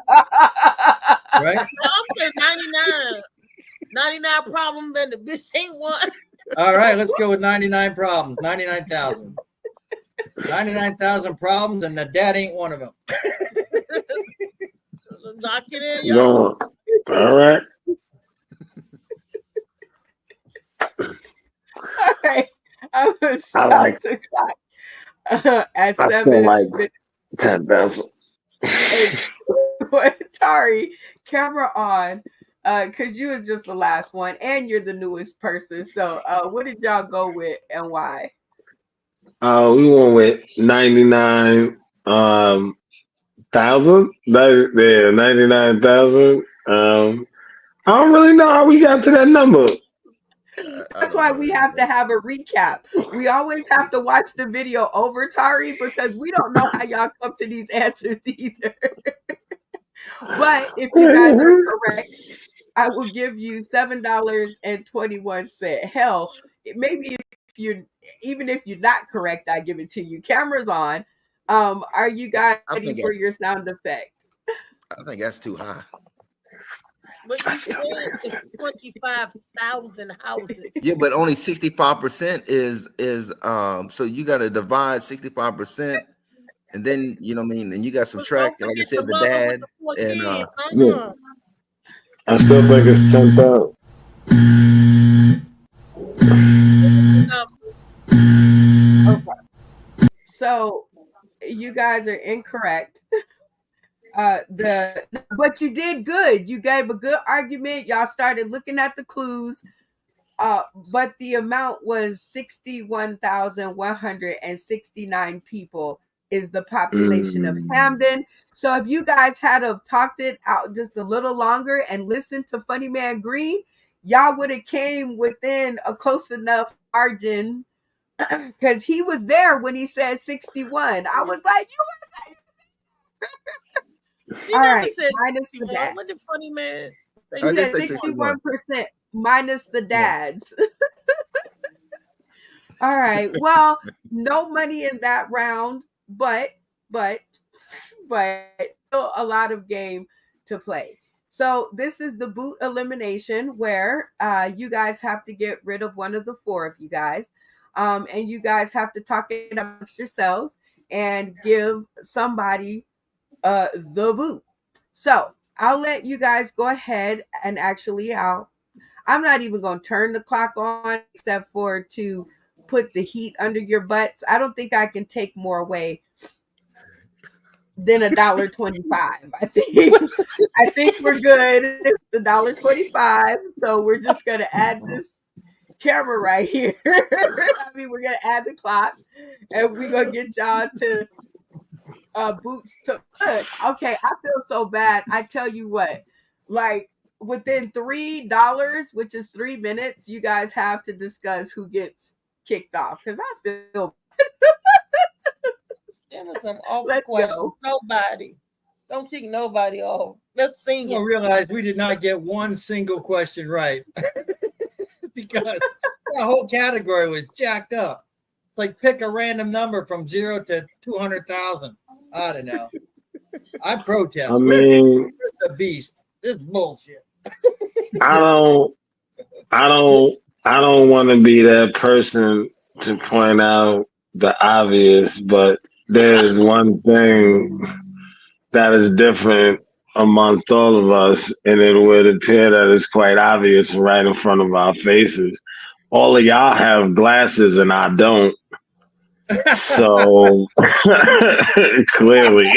H: right.
G: I'm saying 99. 99 problem, and the bitch ain't one.
H: All right, let's go with 99 problems. 99,000. 99,000 problems, and the dad ain't one of them.
G: Lock it in, y'all.
F: No. All right.
A: All right. I'm going to stop
F: like
A: the clock at
F: I
A: 7
F: still like
A: minutes.
F: 10,000.
A: Tari, camera on, because you was just the last one, and you're the newest person. So, what did y'all go with, and why?
F: We went with 99,000. Yeah, 99,000. I don't really know how we got to that number.
A: That's why we have to have a recap. We always have to watch the video over, Tari, because we don't know how y'all come to these answers either. But if you guys are correct, I will give you $7.21. Hell, maybe even if you're not correct, I give it to you. Cameras on. Are you guys ready for your sound effect?
O: I think that's too high.
G: But you said it's 25,000 houses.
O: Yeah, but only 65% is so you got to divide 65%, and then you know what I mean, and you got to subtract, like I said, the dad and
F: Yeah. I still think it's 10,000.
A: Okay. So you guys are incorrect. But you did good. You gave a good argument. Y'all started looking at the clues. But the amount was 61,169 people is the population of Hamden. So if you guys had have talked it out just a little longer and listened to Funny Man Green, y'all would have came within a close enough margin because he was there when he said 61. I was like,
G: He
A: all
G: never
A: right,
G: said
A: minus the
G: 61.
A: dad.
G: What the funny man?
A: He said 61% minus the dads. All right. Well, no money in that round, but still a lot of game to play. So this is the boot elimination where you guys have to get rid of one of the four of you guys. And you guys have to talk it amongst yourselves and give somebody the boot. So I'll let you guys go ahead and actually I'm not even going to turn the clock on except for to put the heat under your butts. I don't think I can take more away than $1.25. I think we're good. It's $1.25. So we're just going to add this camera right here. I mean, we're going to add the clock and we're going to get y'all to boots to foot. Okay, I feel so bad. I tell you what, like within $3, which is 3 minutes, you guys have to discuss who gets kicked off because I feel
G: There was some awful questions. Nobody. Don't kick nobody off. Let's sing it.
H: You'll realize we did not get one single question right because the whole category was jacked up. It's like pick a random number from 0 to 200,000. I don't know. I protest.
F: I mean,
H: Where's the beast. This is bullshit.
F: I don't want to be that person to point out the obvious, but there's one thing that is different amongst all of us, and it would appear that it's quite obvious right in front of our faces. All of y'all have glasses and I don't. So clearly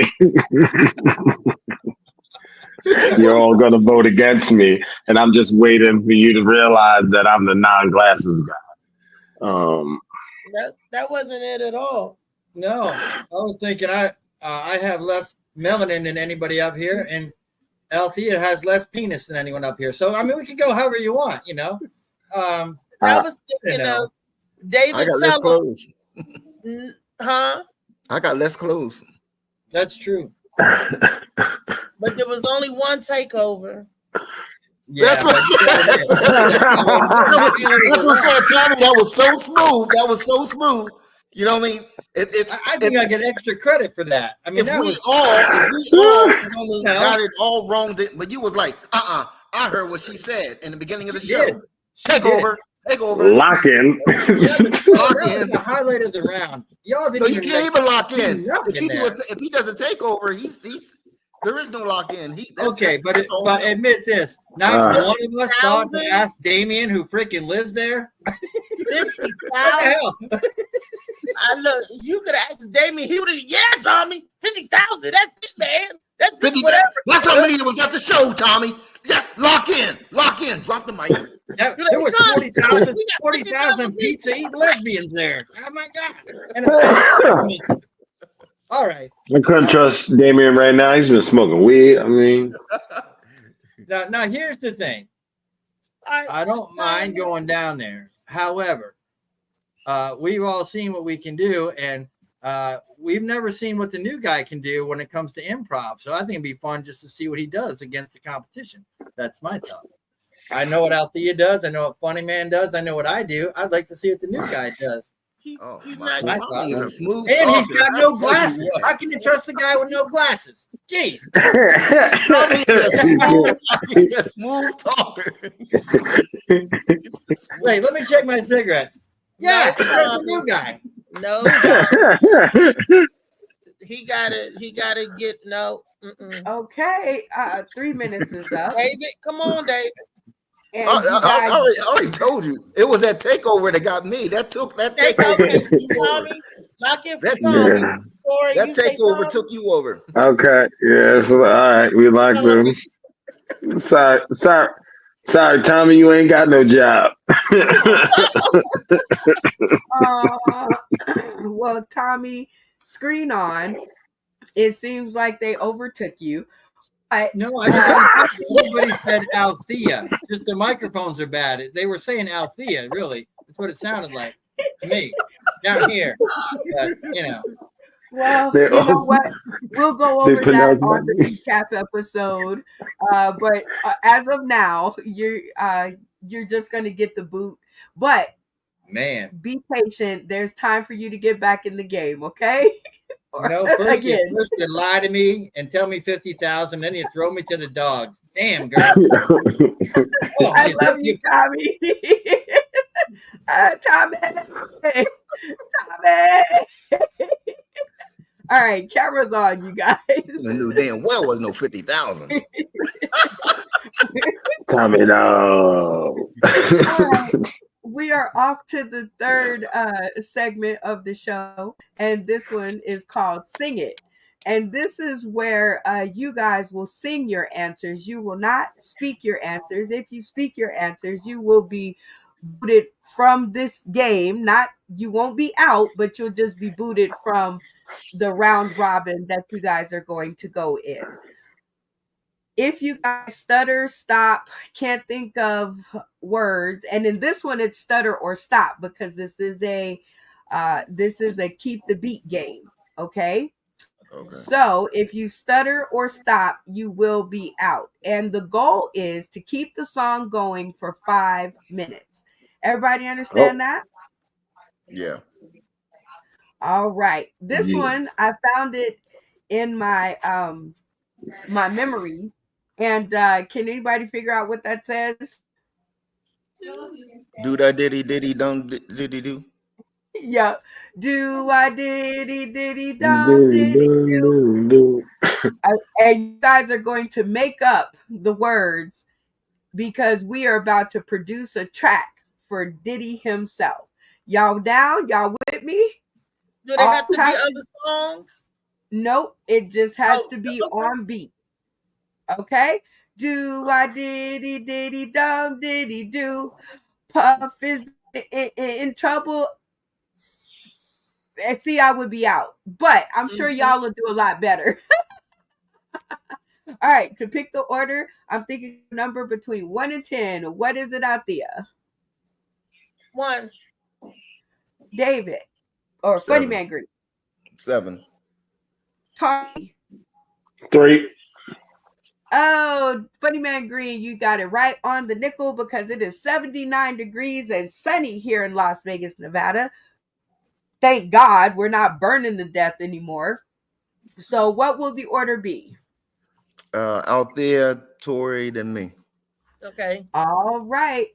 F: you're all gonna vote against me, and I'm just waiting for you to realize that I'm the non-glasses guy.
G: That wasn't it at all.
H: No, I was thinking I have less melanin than anybody up here, and Althea has less penis than anyone up here. So I mean, we can go however you want, you know.
G: I was thinking of David.
O: I got less clothes.
G: Huh?
O: I got less clothes.
H: That's true.
G: But there was only one takeover.
O: Yeah, that's what I'm saying, Tommy. That was so smooth. That was so smooth. You know what I mean?
H: I think I get extra credit for that. I mean,
O: if we all got it all wrong, but you was like, I heard what she said in the beginning of the show. Take over.
F: Lock in.
O: Lock in.
H: The highlight of the round. Y'all
O: No, you can't even lock in. If he doesn't take over, he's there is no lock in.
H: But admit this. Not one of us thought to ask Damien, who freaking lives there.
G: 50,000. I look. You could have asked Damien. He would have. Yeah, Tommy. 50,000. That's it, man. That's
O: 50.
G: Whatever.
O: That's how many was at the show, Tommy. Yeah, lock in. Drop the mic.
H: There was 40,000 pizza eating lesbians there. Oh my god! All right.
F: I couldn't trust Damien right now. He's been smoking weed. I mean,
H: now here's the thing. I don't mind going down there. However, we've all seen what we can do, and we've never seen what the new guy can do when it comes to improv. So I think it'd be fun just to see what he does against the competition. That's my thought. I know what Althea does. I know what Funny Man does. I know what I do. I'd like to see what the new guy does.
G: He's not.
O: He's a smooth
H: and he's
O: talker.
H: got no glasses. How can you trust the guy with no glasses? Jeez.
O: He's a smooth talker.
H: Wait, let me check my cigarettes. Yeah, I can trust the new guy.
G: No. He gotta get no.
A: Okay, 3 minutes is up.
G: David, come on, David.
A: And you guys,
O: I already told you it was that takeover that got me. That
G: Take
O: takeover.
G: okay, Tommy. Lock in for
O: That's
G: Tommy.
F: Yeah.
G: Corey,
O: that
G: you say
O: takeover
G: Tommy?
O: took you over.
F: Okay. Yeah. So, all right. We like them. Sorry, Tommy. You ain't got no job.
A: well, Tommy, screen on. It seems like they overtook you.
H: No, I just everybody said Althea. Just the microphones are bad. They were saying Althea, really. That's what it sounded like to me down here. But
A: Well,
F: They
A: you know
F: also-
A: what? We'll go
F: they
A: over that
F: pronounce my
A: on the
F: name.
A: recap episode. But as of now, you're just gonna get the boot. But
H: man,
A: be patient. There's time for you to get back in the game, okay?
H: first you lie to me and tell me 50,000, then you throw me to the dogs. Damn, girl.
A: I love you, Tommy. Tommy. All right, camera's on, you guys.
O: I knew damn well was no 50,000.
F: Tommy, no.
A: We are off to the third segment of the show, and this one is called Sing It. And this is where you guys will sing your answers. You will not speak your answers. If you speak your answers, you will be booted from this game. You won't be out, but you'll just be booted from the round robin that you guys are going to go in. If you guys stutter, stop, can't think of words, and in this one it's stutter or stop because this is a keep the beat game. Okay. So if you stutter or stop, you will be out. And the goal is to keep the song going for 5 minutes. Everybody understand that?
O: Yeah.
A: All right. This one, I found it in my my memory. And can anybody figure out what that says?
O: Do that diddy dum diddy do.
A: Yeah. Do I diddy dum diddy do. And you guys are going to make up the words because we are about to produce a track for Diddy himself. Y'all down? Y'all with me?
G: Do they have to be other songs?
A: Nope. It just has to be on beat. Okay? Do I diddy dum diddy do. Puff is in trouble. See, I would be out. But I'm sure y'all will do a lot better. All right, to pick the order, I'm thinking a number between 1 and 10. What is it out there?
G: 1.
A: David. Or
O: 7.
A: Funny Man Green.
O: 7.
A: Tommy.
F: 3.
A: Oh, Funny Man Green, you got it right on the nickel because it is 79 degrees and sunny here in Las Vegas, Nevada. Thank God we're not burning to death anymore. So what will the order be?
O: Althea, Tori, then me.
G: Okay.
A: All right.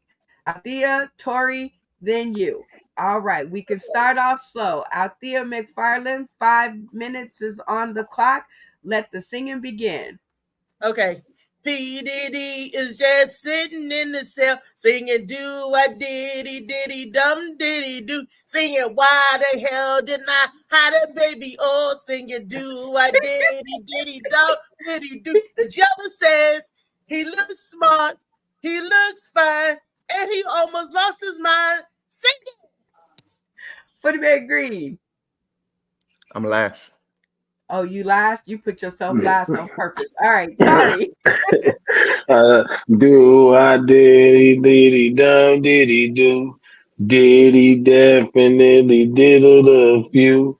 A: Althea, Tori, then you. All right. We can start off slow. Althea McFarland, 5 minutes is on the clock. Let the singing begin.
G: Okay. P. Diddy is just sitting in the cell singing do I diddy dum diddy do, singing why the hell didn't I hide a baby, oh singing do I diddy dum diddy do. The judge says he looks smart, he looks fine, and he almost lost his mind. Sing it.
A: Funny Man Green.
O: I'm last.
A: Oh, you last? You put yourself last on purpose. All right, sorry.
F: Do I diddy dum diddy do. Diddy definitely diddled a few.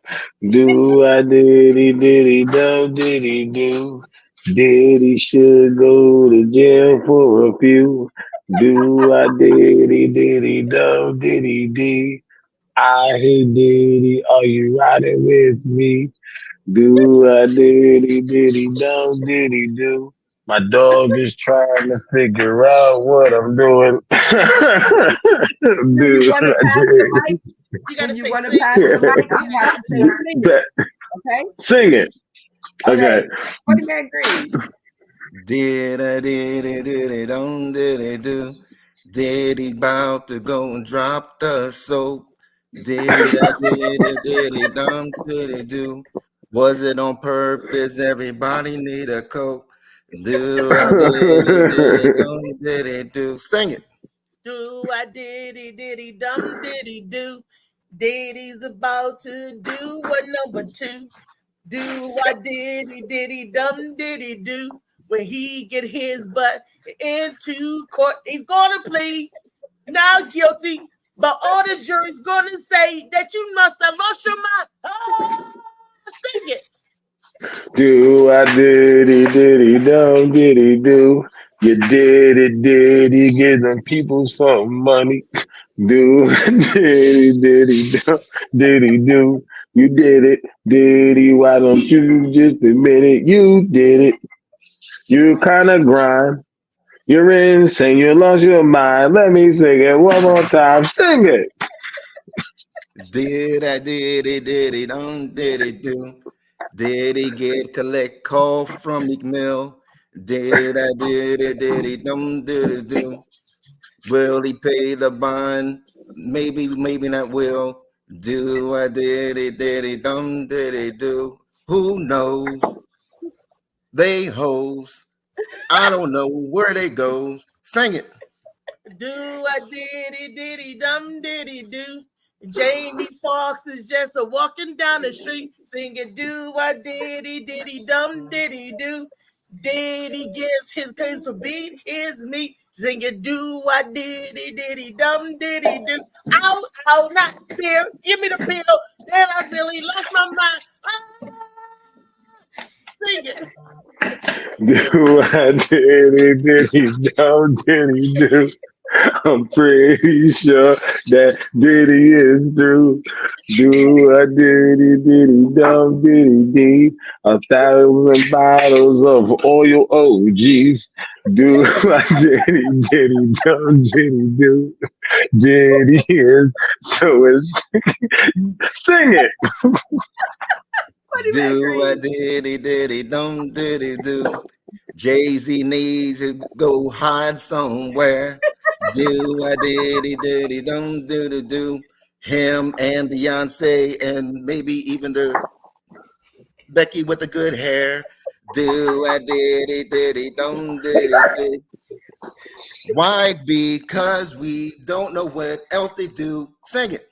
F: Do I diddy dum diddy do. Diddy should go to jail for a few. Do I diddy dum diddy dee. I hate Diddy. Are you riding with me? Do I diddy dum diddy do. My dog is trying to figure out what I'm doing.
A: Do you want to pass the mic?
G: You gotta
A: you
G: say
A: want to
G: sing.
A: pass the mic? You have to say sing it. Okay?
F: Sing it. Okay.
A: Funny Man Green.
O: Did I diddy dum diddy do. Did he about to go and drop the soap? Did he dum did he do? Was it on purpose? Everybody need a coke. Did he do? Sing it.
G: Do I diddy dum diddy do? Diddy's about to do what number two? Do I diddy dum diddy do? When he get his butt into court, he's gonna plead not guilty, but all the jury's gonna say that you must have lost your mind. Ah, sing it.
F: Do I diddy do? You diddy give them people some money. Do diddy do? You did it, diddy. Why don't you just admit it? You did it. You kind of grind. You're insane. You lost your mind. Let me sing it one more time. Sing it.
O: Did he do? Did he get collect call from Meek Mill? Did he do? Will he pay the bond? Maybe not will. Do I did he do? Who knows? They hoes. I don't know where they go. Sing it.
G: Do I diddy dum diddy do? Jamie Foxx is just a walking down the street singing, do I diddy dum diddy do? Diddy gets his case to beat his meat singing, do I diddy dum diddy do? Ow, not here. Give me the pill. Then I really lost my mind. Ah, sing it.
F: Do I diddy do? I'm pretty sure that Diddy is through. Do I diddy dee? 1,000 bottles of oil OGs. Do I diddy do? Diddy is so it's sing it.
O: Do I diddy do? Jay-Z needs to go hide somewhere. Do I diddy do? Him and Beyonce and maybe even the Becky with the good hair. Do I diddy do? Why? Because we don't know what else they do. Sing it.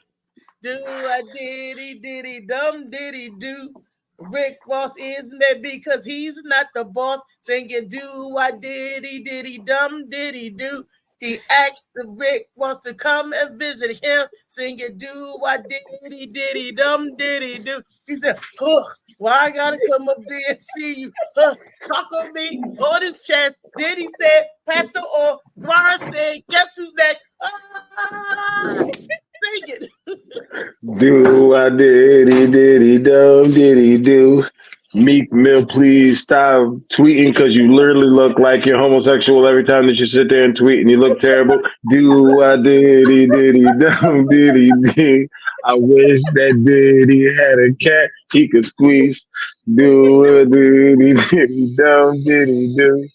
G: Do I diddy dum diddy do? Rick Ross isn't it because he's not the boss? Singing, do I diddy dum diddy do? He asked the Rick Ross to come and visit him, singing, do I diddy dum diddy do? He said, oh, why I gotta come up there and see you? Talk on me on his chest. Then he said, Pastor or Dwyer said, guess who's next? Sing it.
F: Do I diddy do? Meek Mill, please stop tweeting because you literally look like you're homosexual every time that you sit there and tweet and you look terrible. Do I diddy dee? I wish that Diddy had a cat he could squeeze. Do I diddy do?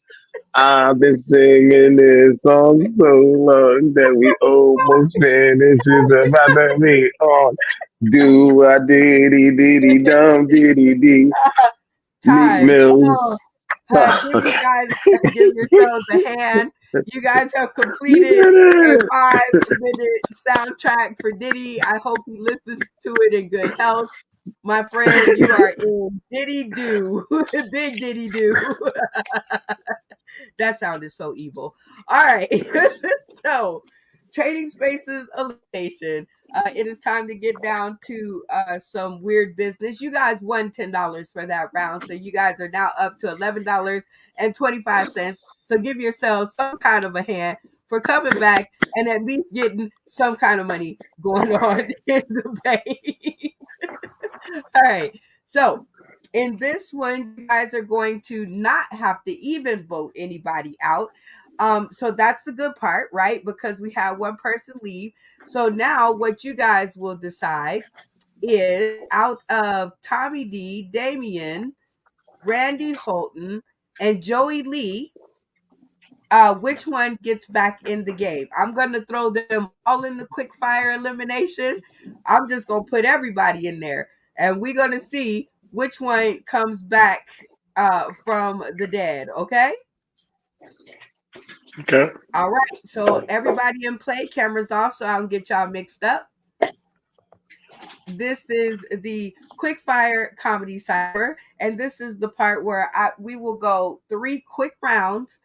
F: I've been singing this song so long that we almost finished. It's about to be on. Do I diddy dee? Meek Mills.
A: Give you guys give yourselves a hand. You guys have completed a 5-minute soundtrack for Diddy. I hope he listens to it in good health. My friend, you are in Diddy Do. Big Diddy Do. That sounded so evil. All right. So, Trading Spaces elimination. It is time to get down to some weird business. You guys won $10 for that round. So you guys are now up to $11.25. So give yourselves some kind of a hand for coming back and at least getting some kind of money going on in the bank. All right. So in this one, you guys are going to not have to even vote anybody out. So that's the good part, right? Because we have one person leave. So now what you guys will decide is out of Tommy D, Damien, Randy Holton, and Joey Lee, which one gets back in the game. I'm going to throw them all in the quick fire elimination. I'm just going to put everybody in there, and we're going to see which one comes back from the dead. Okay.
J: Okay.
A: All right. So everybody in play, cameras off, so I don't get y'all mixed up. This is the quick fire comedy cypher, and this is the part where we will go 3 quick rounds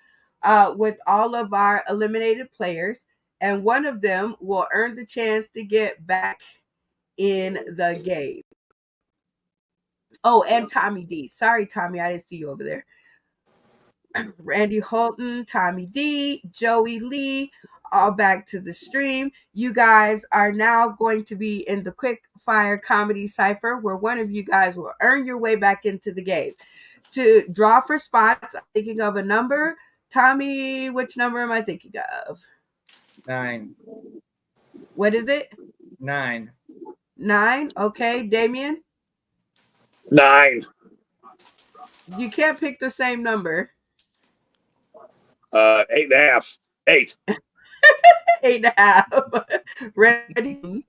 A: with all of our eliminated players, and one of them will earn the chance to get back in the game. Oh, and Tommy D. Sorry, Tommy, I didn't see you over there. Randy Holton, Tommy D, Joey Lee, all back to the stream. You guys are now going to be in the quick fire comedy cypher, where one of you guys will earn your way back into the game. To draw for spots, I'm thinking of a number. Tommy, which number am I thinking of?
H: 9.
A: What is it?
H: 9.
A: 9. Okay, Damien?
J: 9.
A: You can't pick the same number.
J: 8.5. 8.
A: 8.5. Ready?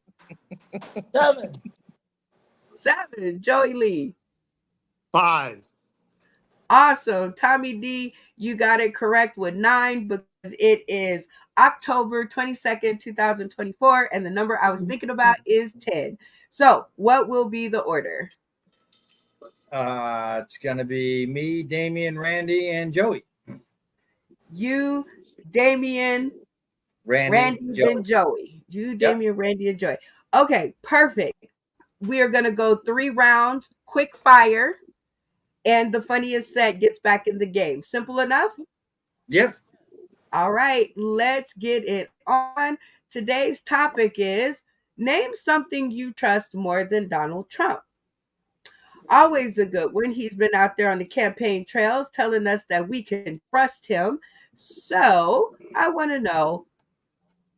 B: 7.
A: 7. Joey Lee.
D: 5.
A: Awesome. Tommy D, you got it correct with 9 because it is October 22nd, 2024, and the number I was thinking about is 10. So what will be the order?
H: It's going to be me, Damien, Randy, and Joey.
A: You, Damien, Randy, and Joey. You, Damien, Randy, and Joey. Okay, perfect. We are going to go 3 rounds, quick fire, and the funniest set gets back in the game. Simple enough?
H: Yep.
A: All right, let's get it on. Today's topic is name something you trust more than Donald Trump. Always a good one. He's been out there on the campaign trails telling us that we can trust him. So I want to know,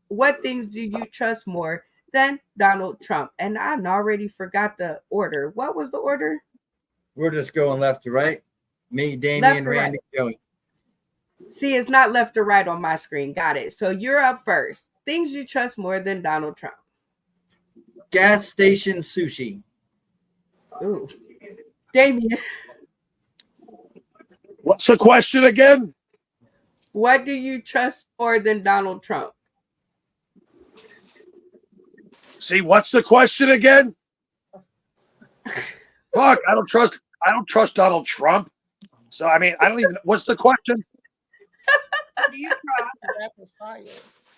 A: what things do you trust more than Donald Trump? And I already forgot the order. What was the order?
H: We're just going left to right. Me, Damien, Randy, Joey.
A: See, it's not left or right on my screen. Got it. So you're up first. Things you trust more than Donald Trump.
H: Gas station sushi.
A: Ooh. Damien.
J: What's the question again?
A: What do you trust more than Donald Trump?
J: See, what's the question again? Fuck, I don't trust Donald Trump. So I mean, I don't even. What's the question?
G: Who do you trust?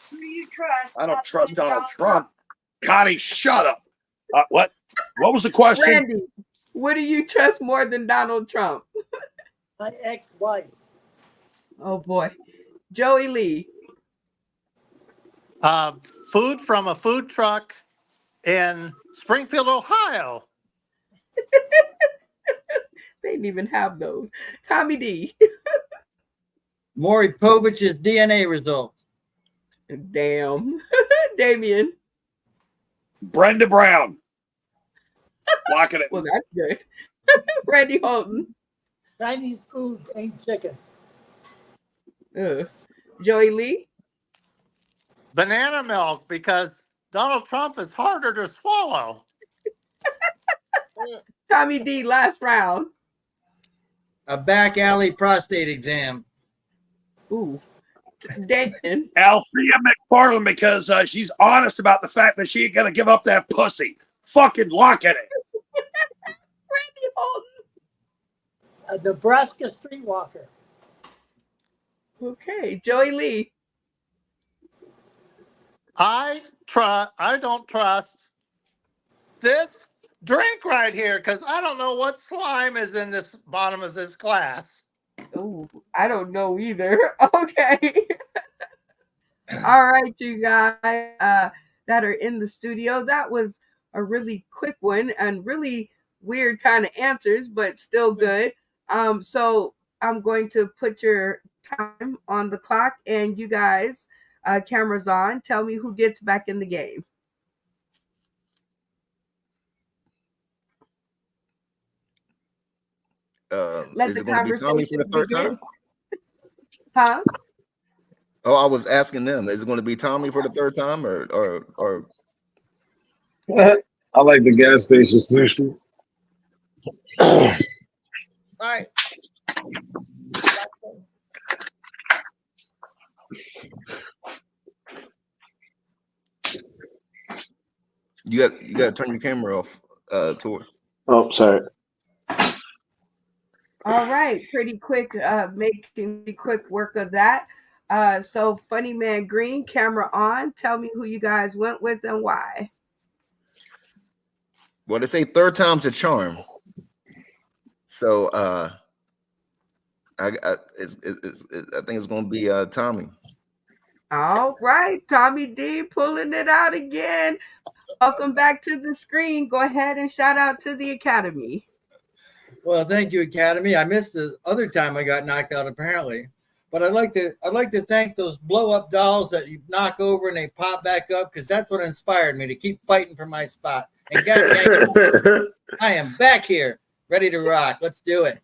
G: Who do you trust?
J: I don't trust Donald Trump. Connie, shut up. What? What was the question?
A: Randy, what do you trust more than Donald Trump?
B: My ex-wife.
A: Oh boy. Joey Lee.
D: Food from a food truck in Springfield, Ohio.
A: They didn't even have those. Tommy D.
H: Maury Povich's DNA results.
A: Damn. Damien.
J: Brenda Brown. Locking it.
A: Well, that's good. Randy Holton.
B: Chinese food ain't chicken.
A: Joey Lee.
D: Banana milk, because Donald Trump is harder to swallow.
A: Tommy D, last round.
H: A back alley prostate exam.
A: Ooh. Damien.
J: Althea McFarland, because she's honest about the fact that she ain't gonna give up that pussy. Fucking lock at it.
A: Randy Holton.
B: A Nebraska streetwalker.
A: Okay. Joey Lee.
D: I don't trust this drink right here, because I don't know what slime is in this bottom of this glass.
A: Oh, I don't know either. Okay. All right, you guys that are in the studio. That was a really quick one and really weird kind of answers, but still good. So I'm going to put your time on the clock, and you guys, cameras on. Tell me who gets back in the game. Let
O: Is
A: the
O: it going to be Tommy for the
A: conversation
O: first
A: begin.
O: time?
A: Huh?
O: Oh, I was asking them, is it going to be Tommy for the third time or
F: I like the gas station sushi.
G: All right.
O: you got to turn your camera off, Tor.
F: Oh, sorry.
A: All right, pretty quick, making pretty quick work of that. So Funny Man Green, camera on. Tell me who you guys went with and why.
O: Well, they say third time's a charm. So I think it's going to be Tommy.
A: All right, Tommy D pulling it out again. Welcome back to the screen. Go ahead and shout out to the Academy.
H: Well, thank you, Academy. I missed the other time I got knocked out, apparently. But I'd like to thank those blow up dolls that you knock over and they pop back up, because that's what inspired me to keep fighting for my spot. And I am back here, ready to rock. Let's do it.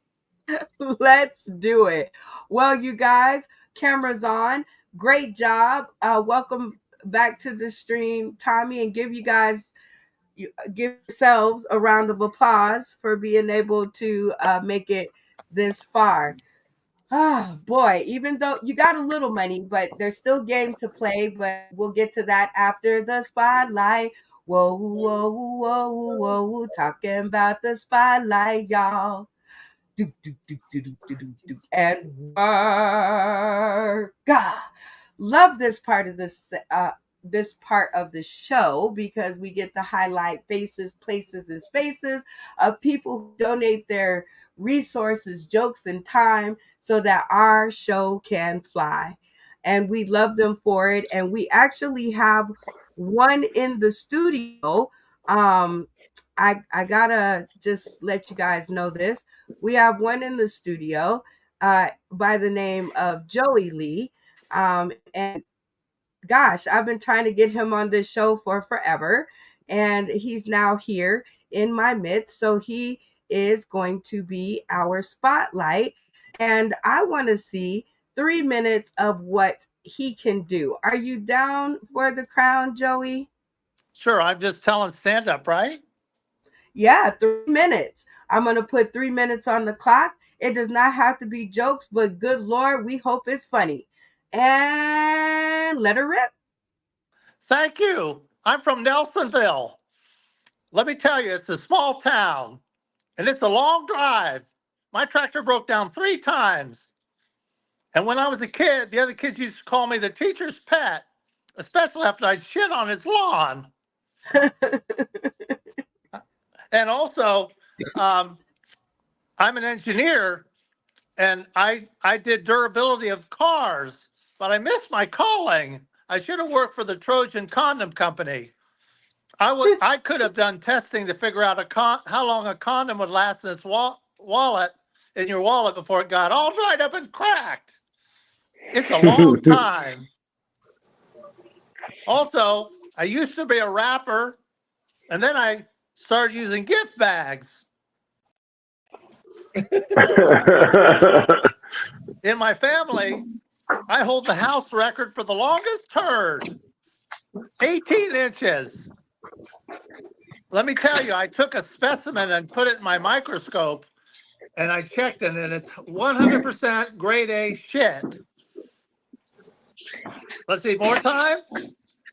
A: Let's do it. Well, you guys, cameras on. Great job. Welcome back to the stream, Tommy, and give yourselves a round of applause for being able to make it this far. Oh boy, even though you got a little money, but there's still game to play, but we'll get to that after the spotlight. Whoa, whoa, whoa, whoa, whoa, talking about the spotlight, y'all. Do, do, do, do, do, do, do, do, and work. Love this part of this part of the show, because we get to highlight faces, places, and spaces of people who donate their resources, jokes, and time so that our show can fly. And we love them for it. And we actually have one in the studio. I gotta just let you guys know this. We have one in the studio by the name of Joey Lee. And gosh, I've been trying to get him on this show for forever, and he's now here in my midst. So he is going to be our spotlight, and I want to see 3 minutes of what he can do. Are you down for the crown, Joey?
D: Sure, I'm just telling stand up, right?
A: Yeah, 3 minutes. I'm going to put 3 minutes on the clock. It does not have to be jokes, but good Lord, we hope it's funny. And let her rip.
D: Thank you. I'm from Nelsonville. Let me tell you, it's a small town and it's a long drive. My tractor broke down 3 times. And when I was a kid, the other kids used to call me the teacher's pet, especially after I'd shit on his lawn. And also, I'm an engineer, and I did durability of cars, but I missed my calling. I should have worked for the Trojan Condom Company. I could have done testing to figure out how long a condom would last in its in your wallet before it got all dried up and cracked. It's a long time. Also, I used to be a rapper, and then I started using gift bags. In my family, I hold the house record for the longest turd, 18 inches. Let me tell you, I took a specimen and put it in my microscope, and I checked it, and it's 100% grade A shit. Let's see, more time?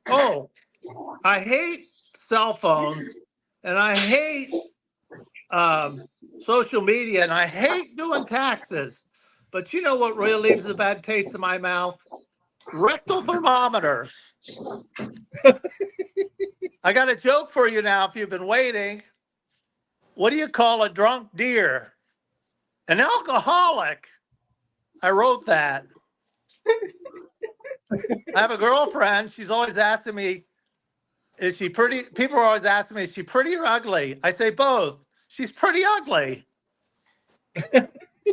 D: Oh, I hate cell phones, and I hate social media, and I hate doing taxes. But you know what really leaves a bad taste in my mouth? Rectal thermometers. I got a joke for you now if you've been waiting. What do you call a drunk deer? An alcoholic. I wrote that. I have a girlfriend. She's always asking me, is she pretty? People are always asking me, is she pretty or ugly? I say both. She's pretty ugly.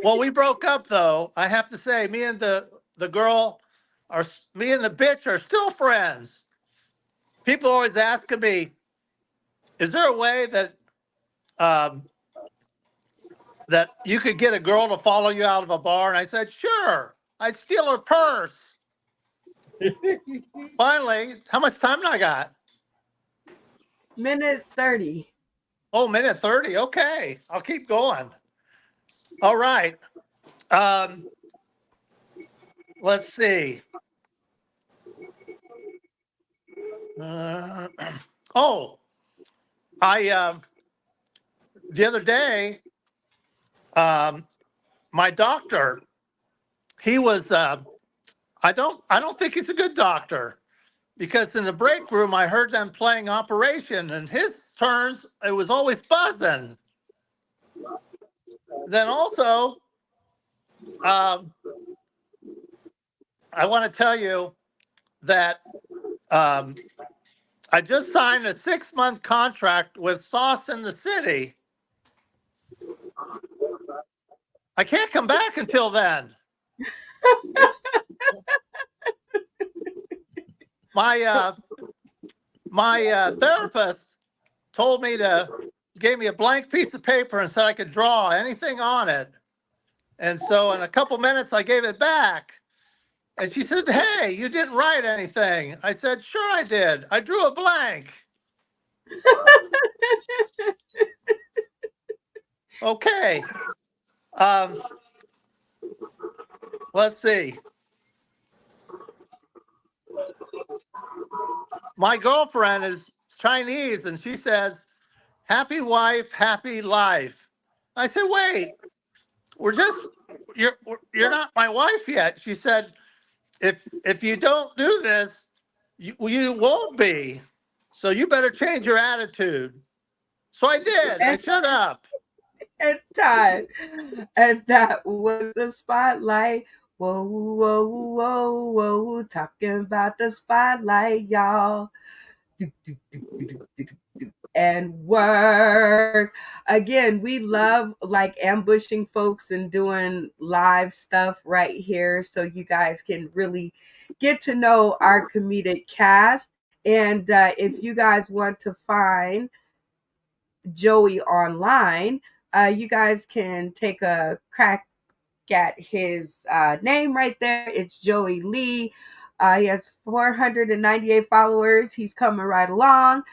D: Well, we broke up though. I have to say, me and the bitch are still friends. People are always asking me, is there a way that that you could get a girl to follow you out of a bar? And I said, sure. I'd steal her purse. Finally, how much time do I got?
A: Minute 30.
D: Oh, minute 30. Okay. I'll keep going. All right. Let's see. Oh, the other day, my doctor, he was, I don't think he's a good doctor, because in the break room, I heard them playing Operation, and his turns, it was always buzzing. Then also, I want to tell you that I just signed a 6-month contract with Sauce in the City. I can't come back until then. My therapist gave me a blank piece of paper and said I could draw anything on it. And so in a couple minutes, I gave it back. And she said, "Hey, you didn't write anything." I said, "Sure I did. I drew a blank." Okay. Let's see. My girlfriend is Chinese, and she says, "Happy wife, happy life." I said, "Wait, you're not my wife yet." She said, if you don't do this, you won't be. So you better change your attitude." So I did. I shut up.
A: And time. And that was the spotlight. Whoa, whoa, whoa, whoa. Talking about the spotlight, y'all. And work. Again, we love like ambushing folks and doing live stuff right here so you guys can really get to know our comedic cast. And if you guys want to find Joey online, you guys can take a crack at his name right there. It's Joey Lee. He has 498 followers. He's coming right along.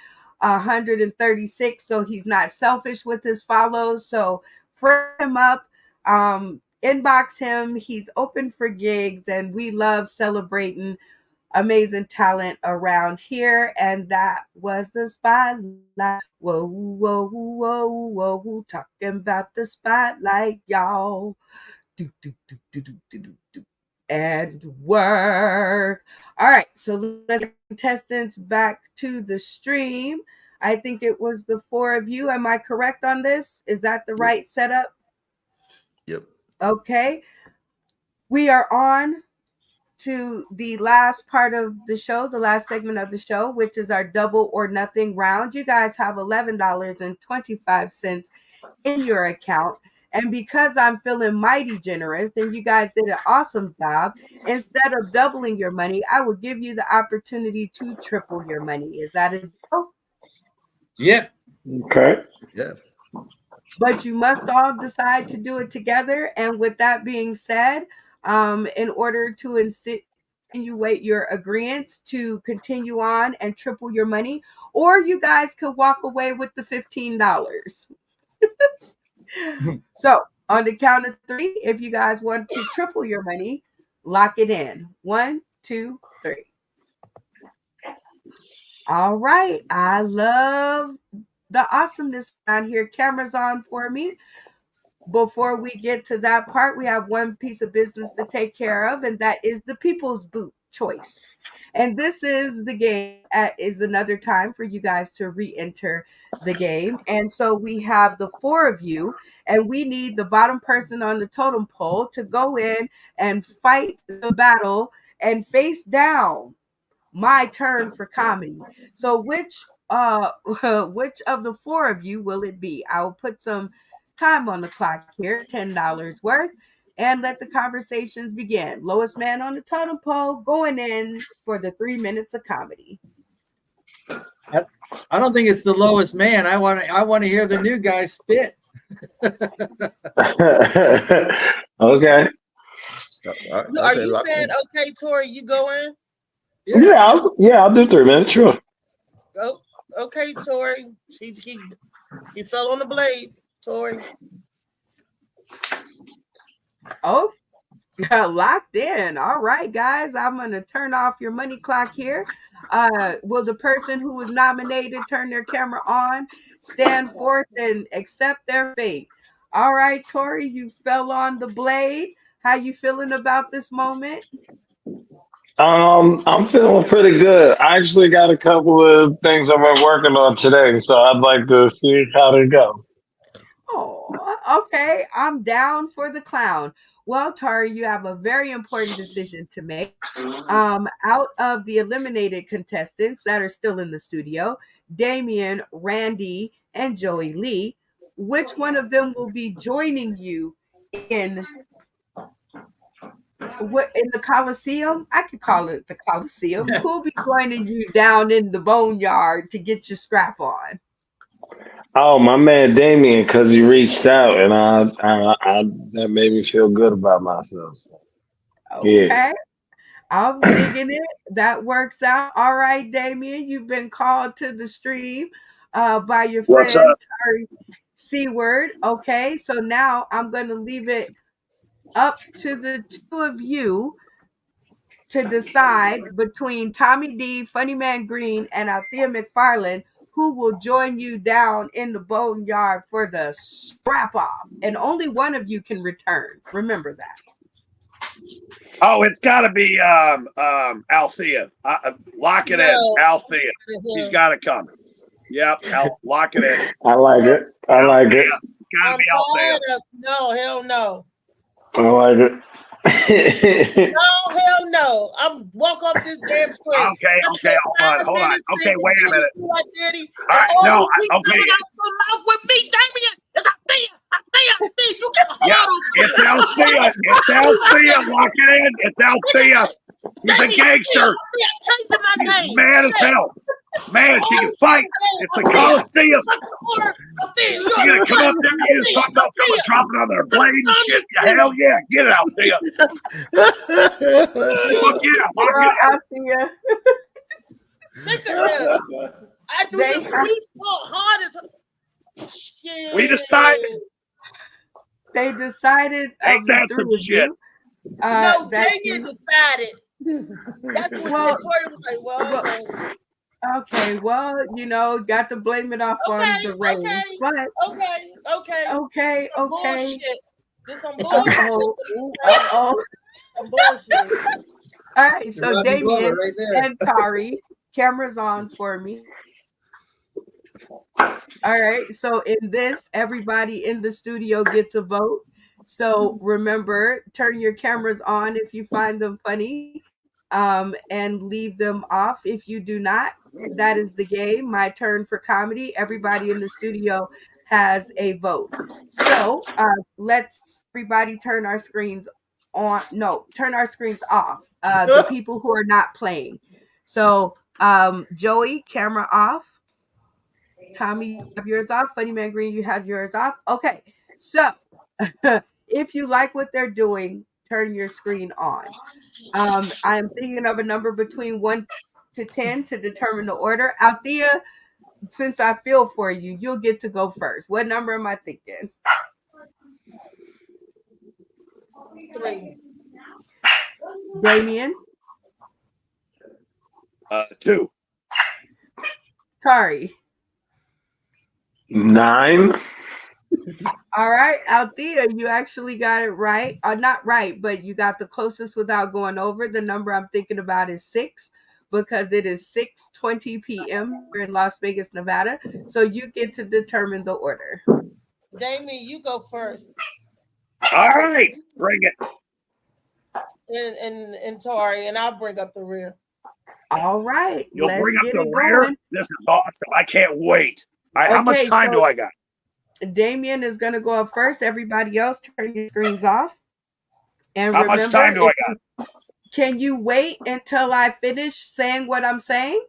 A: 136, so he's not selfish with his follows. So friend him up, inbox him. He's open for gigs, and we love celebrating amazing talent around here. And that was the spotlight. Whoa, whoa, whoa, whoa, talking about the spotlight, y'all. Do, do, do, do, do, do, do, do. And work. All right, so let's get contestants back to the stream. I think it was the 4 of you. Am I correct on this? Is that the right setup?
C: Yep.
A: Okay. We are on to the last part of the show, the last segment of the show, which is our double or nothing round. You guys have $11.25 in your account. And because I'm feeling mighty generous and you guys did an awesome job, instead of doubling your money, I will give you the opportunity to triple your money. Is that a deal?
H: Yep.
F: Okay.
C: Yeah.
A: But you must all decide to do it together. And with that being said, in order to insinuate your agreements to continue on and triple your money, or you guys could walk away with the $15. So on the count of 3, if you guys want to triple your money, lock it in. 1, 2, 3. All right. I love the awesomeness around here. Cameras on for me. Before we get to that part, we have one piece of business to take care of, and that is the People's Boot choice. And this is the game, is another time for you guys to re-enter the game. And so we have the 4 of you, and we need the bottom person on the totem pole to go in and fight the battle and face down my turn for comedy. So which of the 4 of you will it be? I'll put some time on the clock here, $10 worth, and let the conversations begin. Lowest man on the totem pole going in for the 3 minutes of comedy.
H: I don't think it's the lowest man. I want to hear the new guy spit.
F: Okay.
G: Are you saying, okay, Tori, you go in?
F: I'll do 3 minutes. Sure.
G: Oh, okay, Tori. He fell on the blades, Tori.
A: Oh, locked in. All right, guys. I'm going to turn off your money clock here. Will the person who was nominated turn their camera on, stand forth, and accept their fate? All right, Tori, you fell on the blade. How you feeling about this moment?
F: I'm feeling pretty good. I actually got a couple of things I've been working on today, so I'd like to see how they go.
A: Oh, okay. I'm down for the clown. Well, Tari, you have a very important decision to make. Out of the eliminated contestants that are still in the studio, Damien, Randy, and Joey Lee, which one of them will be joining you in the Coliseum? I could call it the Coliseum. Who'll be joining you down in the boneyard to get your scrap on?
F: Oh, my man Damien, because he reached out, and I that made me feel good about myself. Yeah.
A: Okay. I'm digging it. That works out. All right, Damien, you've been called to the stream by your
J: What's
A: friend
J: up?
A: Tari Seward. Okay, so now I'm going to leave it up to the two of you to decide between Tommy D, Funny Man Green, and Althea McFarland who will join you down in the boneyard for the scrap off. And only one of you can return. Remember that.
J: Oh, it's got to be Althea. Lock it in, Althea. He's got to come. Yep, lock it in.
F: I like it. I like it.
J: Gotta be Althea.
G: No, hell no.
F: I like it.
G: No, hell no. I'm walk off this damn screen.
J: Okay, hold on. Okay, wait a minute.
G: All
J: right, no, okay.
G: Mouth with me, Damien. It's Althea. You get
J: Yeah, it's Althea. It's Althea. Lock it in. It's Althea. He's a gangster. He's mad as hell. Man, she can fight. It's the Coliseum. She's gonna come up there and just talk about someone dropping on their blade and shit. Hell yeah, get it out there. Fuck yeah, lock
A: Althea.
G: Sick of him. I do the police so hard as shit.
J: We decided.
A: They decided
J: Ain't that some shit?
G: No, Damien decided. That's what Victoria was like, well,
A: okay, well, got to blame it off on the rain.
G: Okay. Bullshit. This some bullshit. Some bullshit.
A: All right, so
H: Rodney
A: Damien
H: Glover right there.
A: and Tari, cameras on for me. All right, so in this, everybody in the studio gets a vote. So remember, turn your cameras on if you find them funny, and leave them off if you do not. That is the game. My turn for comedy. Everybody in the studio has a vote. So let's everybody turn our screens on. No, turn our screens off. The people who are not playing. So Joey, camera off. Tommy, you have yours off. Funny Man Green, you have yours off. Okay, so if you like what they're doing, turn your screen on. I am thinking of a number between 1 to 10 to determine the order. Althea, since I feel for you, you'll get to go first. What number am I thinking?
G: 3.
A: Damien?
J: 2.
A: Tari?
F: 9.
A: All right, Althea, you actually got it right. Not right, but you got the closest without going over. The number I'm thinking about is 6 because it is 6:20 p.m. here in Las Vegas, Nevada. So you get to determine the order.
G: Damien, you go first.
J: All right, bring it.
G: And Tari, and I'll bring up the rear.
A: All right.
J: You'll
A: let's
J: bring up
A: get
J: the
A: it
J: rear?
A: going.
J: This is awesome. I can't wait. All right, how much
A: Okay,
J: time
A: so
J: do I got?
A: Damien is going to go up first. Everybody else, turn your screens off. And
J: How much time do I got?
A: Can you wait until I finish saying what I'm saying?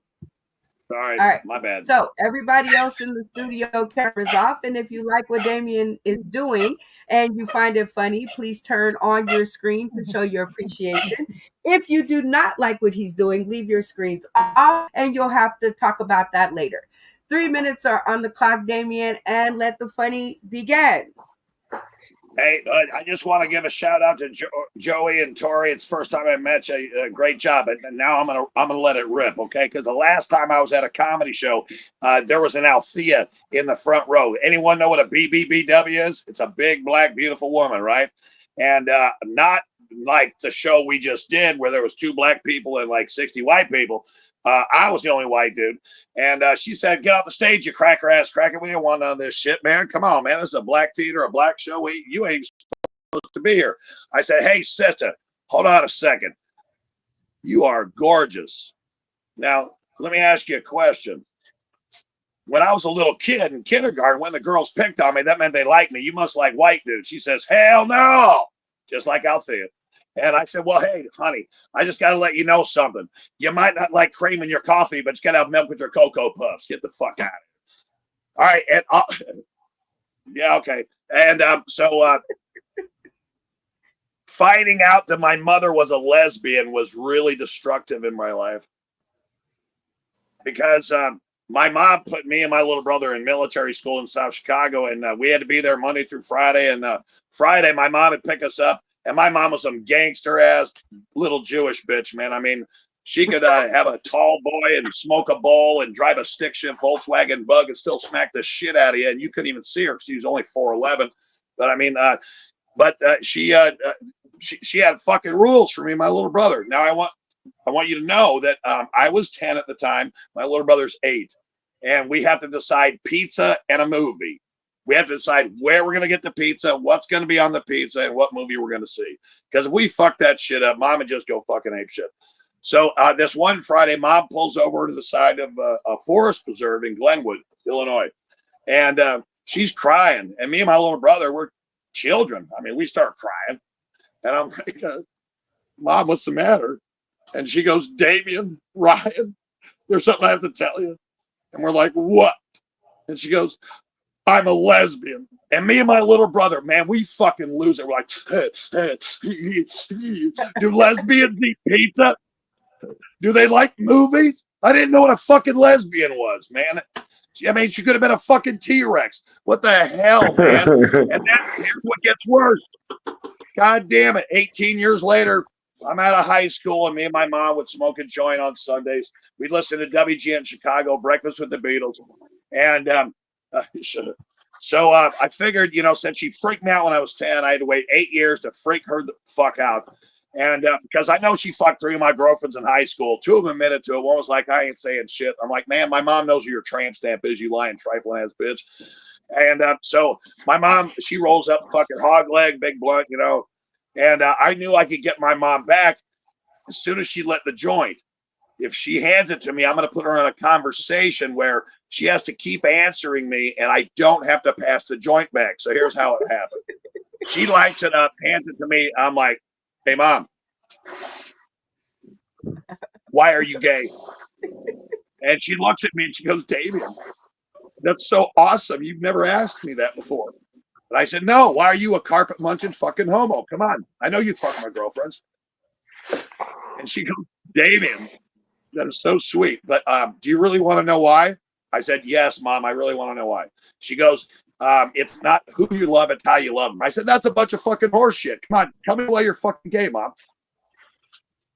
J: All right,
A: All right.
J: my bad.
A: So everybody else in the studio, cameras off. And if you like what Damien is doing and you find it funny, please turn on your screen to show your appreciation. If you do not like what he's doing, leave your screens off and you'll have to talk about that later. 3 minutes are on the clock, Damien, and let the funny begin.
J: Hey, I just want to give a shout out to Joey and Tori. It's the first time I met you. Great job. And now I'm gonna let it rip, okay? Because the last time I was at a comedy show, there was an Althea in the front row. Anyone know what a BBBW is? It's a big, black, beautiful woman, right? And not like the show we just did where there was 2 black people and like 60 white people. I was the only white dude. And she said, get off the stage, you cracker ass cracker. We didn't want none of this shit, man. Come on, man. This is a black theater, a black show. You ain't supposed to be here. I said, hey, sister, hold on a second. You are gorgeous. Now, let me ask you a question. When I was a little kid in kindergarten, when the girls picked on me, that meant they liked me. You must like white dudes. She says, hell no. Just like Althea. And I said, well, hey, honey, I just got to let you know something. You might not like cream in your coffee, but you got to have milk with your Cocoa Puffs. Get the fuck out of here. All right. And yeah, okay. And so finding out that my mother was a lesbian was really destructive in my life. Because my mom put me and my little brother in military school in South Chicago, and we had to be there Monday through Friday. And Friday, my mom would pick us up. And my mom was some gangster ass little Jewish bitch, man. I mean, she could have a tall boy and smoke a bowl and drive a stick shift Volkswagen Bug and still smack the shit out of you. And you couldn't even see her because she was only 4'11". But I mean, she had fucking rules for me and my little brother. Now I want you to know that I was 10 at the time. My little brother's 8. And we have to decide pizza and a movie. We have to decide where we're going to get the pizza, what's going to be on the pizza, and what movie we're going to see. Because if we fuck that shit up, Mom would just go fucking ape shit. So this one Friday, Mom pulls over to the side of a forest preserve in Glenwood, Illinois. And she's crying. And me and my little brother, we're children. I mean, we start crying. And I'm like, Mom, what's the matter? And she goes, Damien, Ryan, there's something I have to tell you. And we're like, what? And she goes, I'm a lesbian. And me and my little brother, man, we fucking lose it. We're like, do lesbians eat pizza? Do they like movies? I didn't know what a fucking lesbian was, man. I mean, she could have been a fucking T-Rex. What the hell, man? And here's what gets worse. God damn it. 18 years later, I'm out of high school, and me and my mom would smoke a joint on Sundays. We'd listen to WGN Chicago, Breakfast with the Beatles. And so I figured, since she freaked me out when I was 10, I had to wait 8 years to freak her the fuck out. And because I know she fucked 3 of my girlfriends in high school. 2 of them admitted to it. One was like, I ain't saying shit. I'm like, man, my mom knows who your tramp stamp is, you lying, trifling ass bitch. And so my mom, she rolls up fucking hog leg, big blunt, and I knew I could get my mom back as soon as she lit the joint. If she hands it to me, I'm going to put her in a conversation where she has to keep answering me and I don't have to pass the joint back. So here's how it happened. She lights it up, hands it to me. I'm like, hey, Mom, why are you gay? And she looks at me and she goes, Damien, that's so awesome. You've never asked me that before. And I said, no, why are you a carpet munching fucking homo? Come on. I know you fuck my girlfriends. And she goes, Damien, that is so sweet. But do you really want to know why? I said, yes, Mom, I really want to know why. She goes, it's not who you love, it's how you love them. I said, that's a bunch of fucking horse shit. Come on, tell me why you're fucking gay, Mom.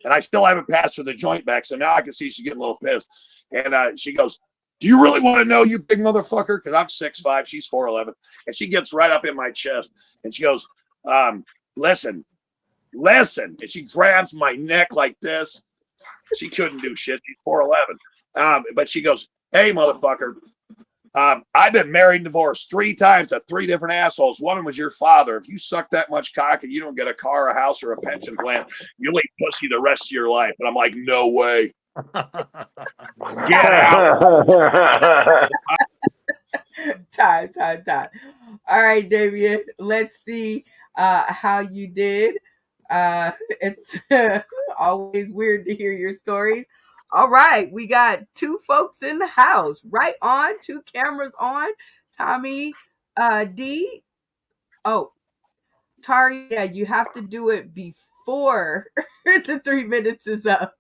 J: And I still haven't passed her the joint back, so now I can see she's getting a little pissed. And she goes, do you really want to know, you big motherfucker? Because I'm 6'5", she's 4'11". And she gets right up in my chest. And she goes, listen. And she grabs my neck like this. She couldn't do shit. She's 4'11". But she goes, hey, motherfucker, I've been married and divorced 3 times to 3 different assholes. One of them was your father. If you suck that much cock and you don't get a car, a house, or a pension plan, you'll eat pussy the rest of your life. And I'm like, no way. Get out.
A: Time. All right, Damien, let's see how you did. It's always weird to hear your stories. All right, we got two folks in the house. Right on, two cameras on. Tommy D. Oh, Tari, yeah, you have to do it before the 3 minutes is up.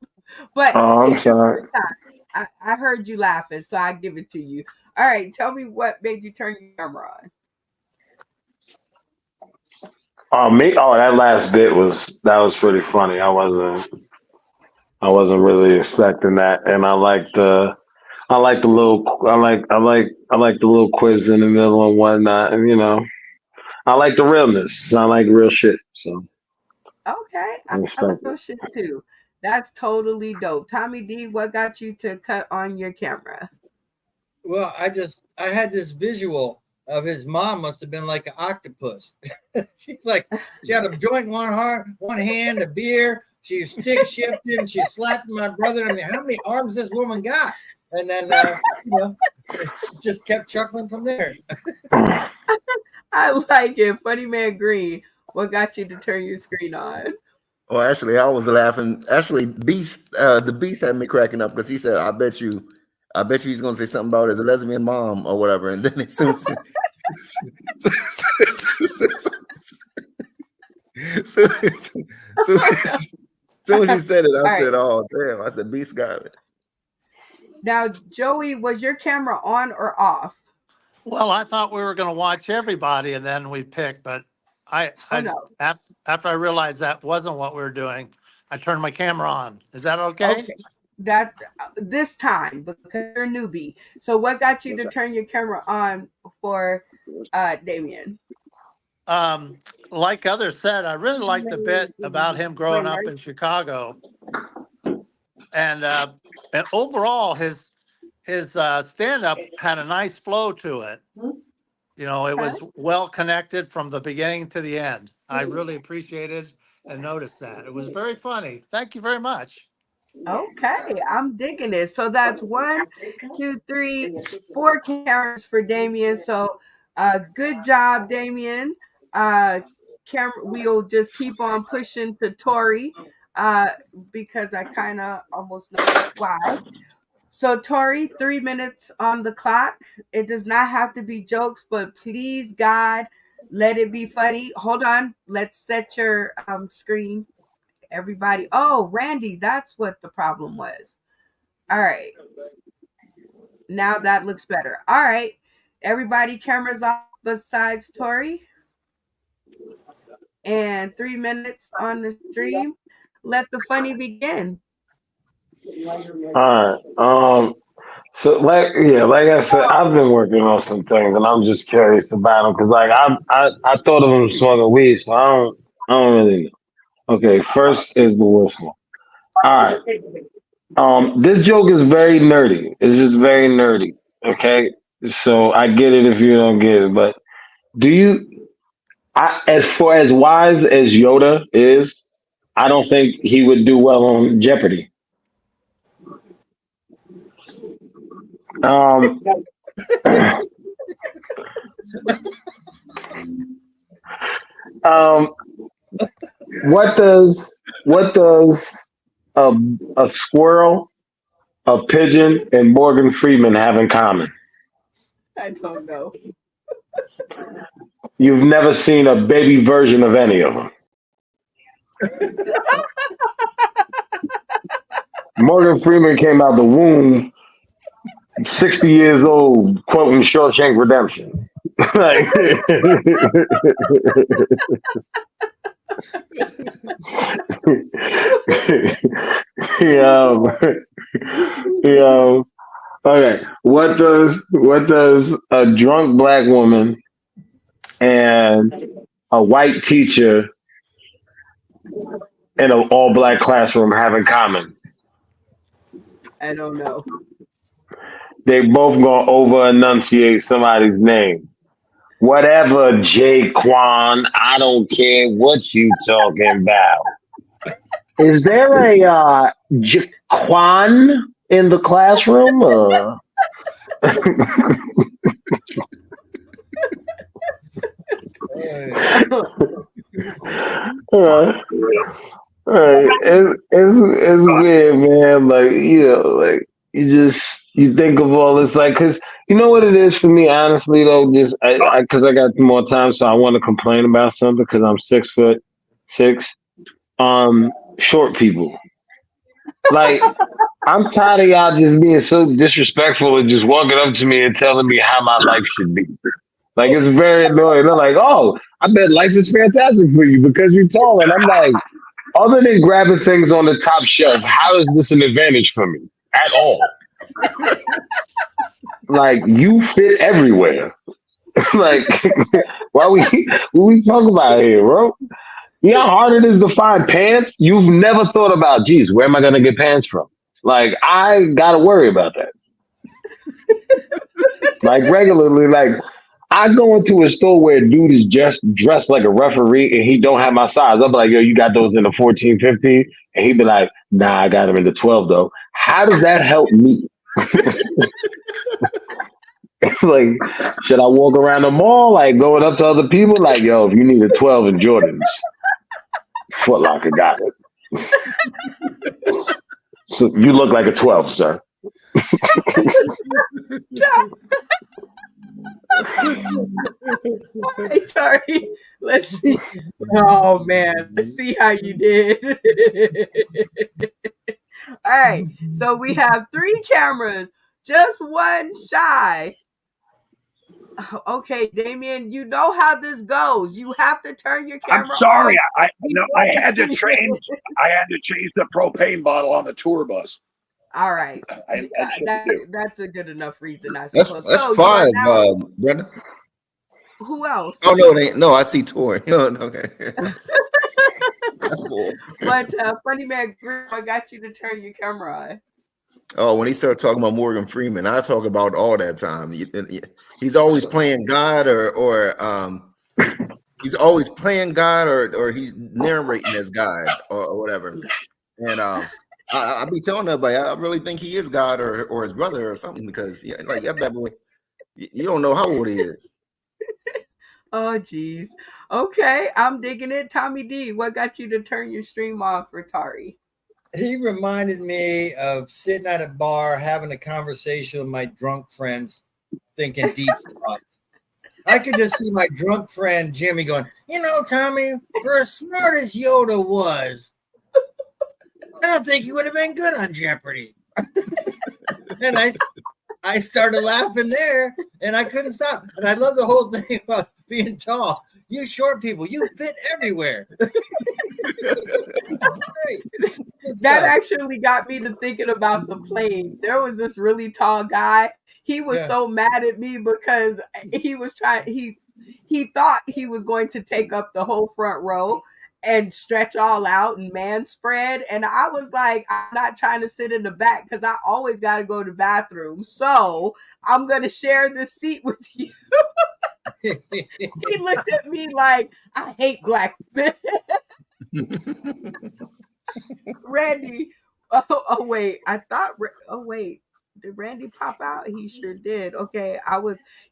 A: But
F: Oh, I'm
A: it's your
F: sorry.
A: first time. I heard you laughing, so I give it to you. All right, tell me what made you turn your camera on.
F: That last bit was pretty funny. I wasn't really expecting that, and I like the little I like the little quiz in the middle and whatnot, and I like the realness. I like real shit. So
A: Okay,
F: I
A: I like
F: respect it.
A: those shit too. That's totally dope. Tommy D, what got you to cut on your camera?
H: Well, I had this visual of his mom must have been like an octopus. She's like, she had a joint in one hand, a beer. She stick shifting. She slapped my brother in the. How many arms this woman got? And then just kept chuckling from there.
A: I like it. Funny Man Green, what got you to turn your screen on?
C: Well, actually, I was laughing. Actually, the Beast had me cracking up because he said, I bet you he's gonna say something about his lesbian mom or whatever." And then as soon as he said it, I said, "Oh damn!" I said, "Beast got it."
A: Now, Joey, was your camera on or off?
D: Well, I thought we were going to watch everybody and then we picked, but after I realized that wasn't what we were doing, I turned my camera on. Is that okay?
A: Okay. That this time because you're a newbie. So what got you to turn your camera on for Damien?
D: Like others said, I really liked the bit about him growing up in Chicago, and overall his stand-up had a nice flow to it. You know, it was well connected from the beginning to the end. I really appreciated and noticed that. It was very funny. Thank you very much.
A: Okay, I'm digging it. So that's 1, 2, 3, 4 cameras for Damien. So good job, Damien. We'll just keep on pushing to Tori because I kind of almost know why. So Tori, 3 minutes on the clock. It does not have to be jokes, but please, God, let it be funny. Hold on. Let's set your screen. Everybody. Oh, Randy, that's what the problem was. All right. Now that looks better. All right. Everybody, cameras off besides Tori. And 3 minutes on the stream. Let the funny begin.
F: All right. So like I said, I've been working on some things, and I'm just curious about them because like I thought of them smoking weed, so I don't really know. Okay, first is the whistle. All right. This joke is very nerdy. It's just very nerdy. Okay, so I get it if you don't get it, but as far as wise as Yoda is, I don't think he would do well on Jeopardy. What does a squirrel, a pigeon, and Morgan Freeman have in common?
A: I don't know.
F: You've never seen a baby version of any of them. Morgan Freeman came out the womb 60 years old, quoting Shawshank Redemption. Like, okay. What does a drunk black woman and a white teacher in an all black classroom have in common?
A: I don't know.
F: They both gonna over enunciate somebody's name. Whatever, Jaquan. I don't care what you talking about. Is there a Jaquan in the classroom? Right. It's weird, man. Like, like you think of all this, like, cause you know what it is for me, honestly though, just cause I got more time, so I want to complain about something because I'm 6'6". Short people. Like, I'm tired of y'all just being so disrespectful and just walking up to me and telling me how my life should be. Like, it's very annoying. They're like, "Oh, I bet life is fantastic for you because you're tall." And I'm like, other than grabbing things on the top shelf, how is this an advantage for me at all? Like, you fit everywhere. Like, what we talk about here, bro? You know how hard it is to find pants? You've never thought about, geez, where am I gonna get pants from? Like, I gotta worry about that. Like, regularly, like, I go into a store where a dude is just dressed like a referee and he don't have my size. I'll be like, yo, you got those in the 14, 15? And he'd be like, nah, I got them in the 12 though. How does that help me? Like, should I walk around the mall, like going up to other people, like, yo, if you need a 12 in Jordans, Foot Locker got it. So you look like a 12, sir.
A: All right, Tari, let's see. Oh man, let's see how you did. All right, so we have 3 cameras, just one shy. Okay, Damien, you know how this goes. You have to turn your camera
J: I'm sorry.
A: on.
J: I had to change. I had to change the propane bottle on the tour bus.
A: All right,
J: I had shit to do.
A: that's a good enough reason, I
O: That's
A: suppose.
O: that's
A: So you are
O: 5,
A: now.
O: Brenda.
A: Who else?
O: Oh no, it ain't. No, I see Tori. No, okay. That's 4.
A: But funny man, I got you to turn your camera on.
O: Oh, when he started talking about Morgan Freeman, I talk about all that time. He's always playing God, or he's always playing God, or he's narrating as God, or whatever. And I be telling everybody, I really think he is God, or his brother, or something, because like that bad boy, you don't know how old he is.
A: Oh, geez. Okay, I'm digging it. Tommy D, what got you to turn your stream off for Tari?
H: He reminded me of sitting at a bar having a conversation with my drunk friends, thinking deep thoughts. I could just see my drunk friend Jimmy going, you know, Tommy, for as smart as Yoda was, I don't think he would have been good on Jeopardy. And I started laughing there, and I couldn't stop. And I love the whole thing about being tall. You short people, you fit everywhere.
A: That actually got me to thinking about the plane. There was this really tall guy. He was so mad at me because he was he thought he was going to take up the whole front row and stretch all out and man spread. And I was like, I'm not trying to sit in the back because I always got to go to the bathroom. So I'm going to share this seat with you. He looked at me like, I hate black men. Randy, oh wait, did Randy pop out? He sure did. Okay,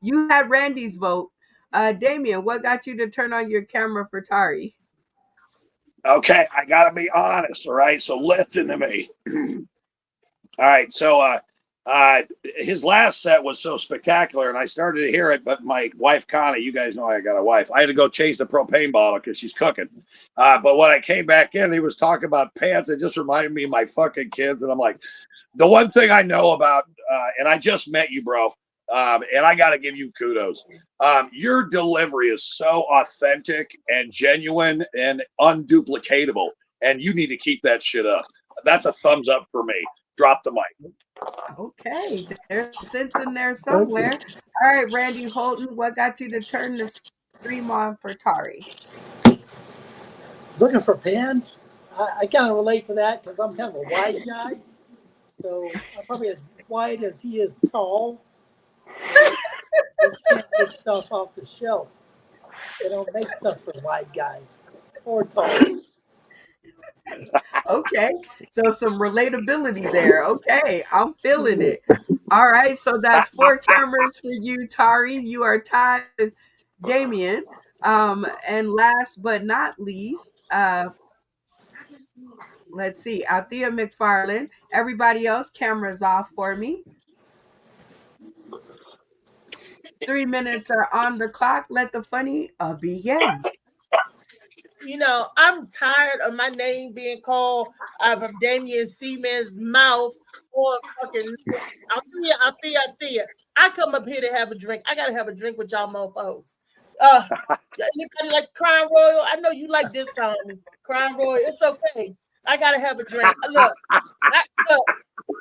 A: you had Randy's vote. Damien, what got you to turn on your camera for Tari?
J: Okay, I gotta be honest, all right? So listen to me. All right, so his last set was so spectacular, and I started to hear it, but my wife Connie, you guys know I got a wife. I had to go change the propane bottle because she's cooking. But when I came back in, he was talking about pants. It just reminded me of my fucking kids, and I'm like, the one thing I know about, and I just met you, bro, and I got to give you kudos. Your delivery is so authentic and genuine and unduplicatable, and you need to keep that shit up. That's a thumbs up for me. Drop the mic.
A: Okay, there's sense in there somewhere. All right, Randy Holton, what got you to turn the stream on for Tari?
B: Looking for pants? I kind of relate to that because I'm kind of a wide guy. So I'm probably as wide as he is tall. Just can't get stuff off the shelf. They don't make stuff for wide guys or tall.
A: Okay, so some relatability there. Okay, I'm feeling it. All right, so that's 4 cameras for you, Tari. You are tied with Damien. And last but not least, Let's see. Althea McFarland. Everybody else, cameras off for me. 3 minutes are on the clock. Let the funny begin.
G: You know, I'm tired of my name being called out of Damian Seaman's mouth or fucking Althea. I come up here to have a drink. I gotta have a drink with y'all mofos. Anybody like Crime Royal? I know you like this, Tommy. Crime Royal, it's okay. I gotta have a drink. Look,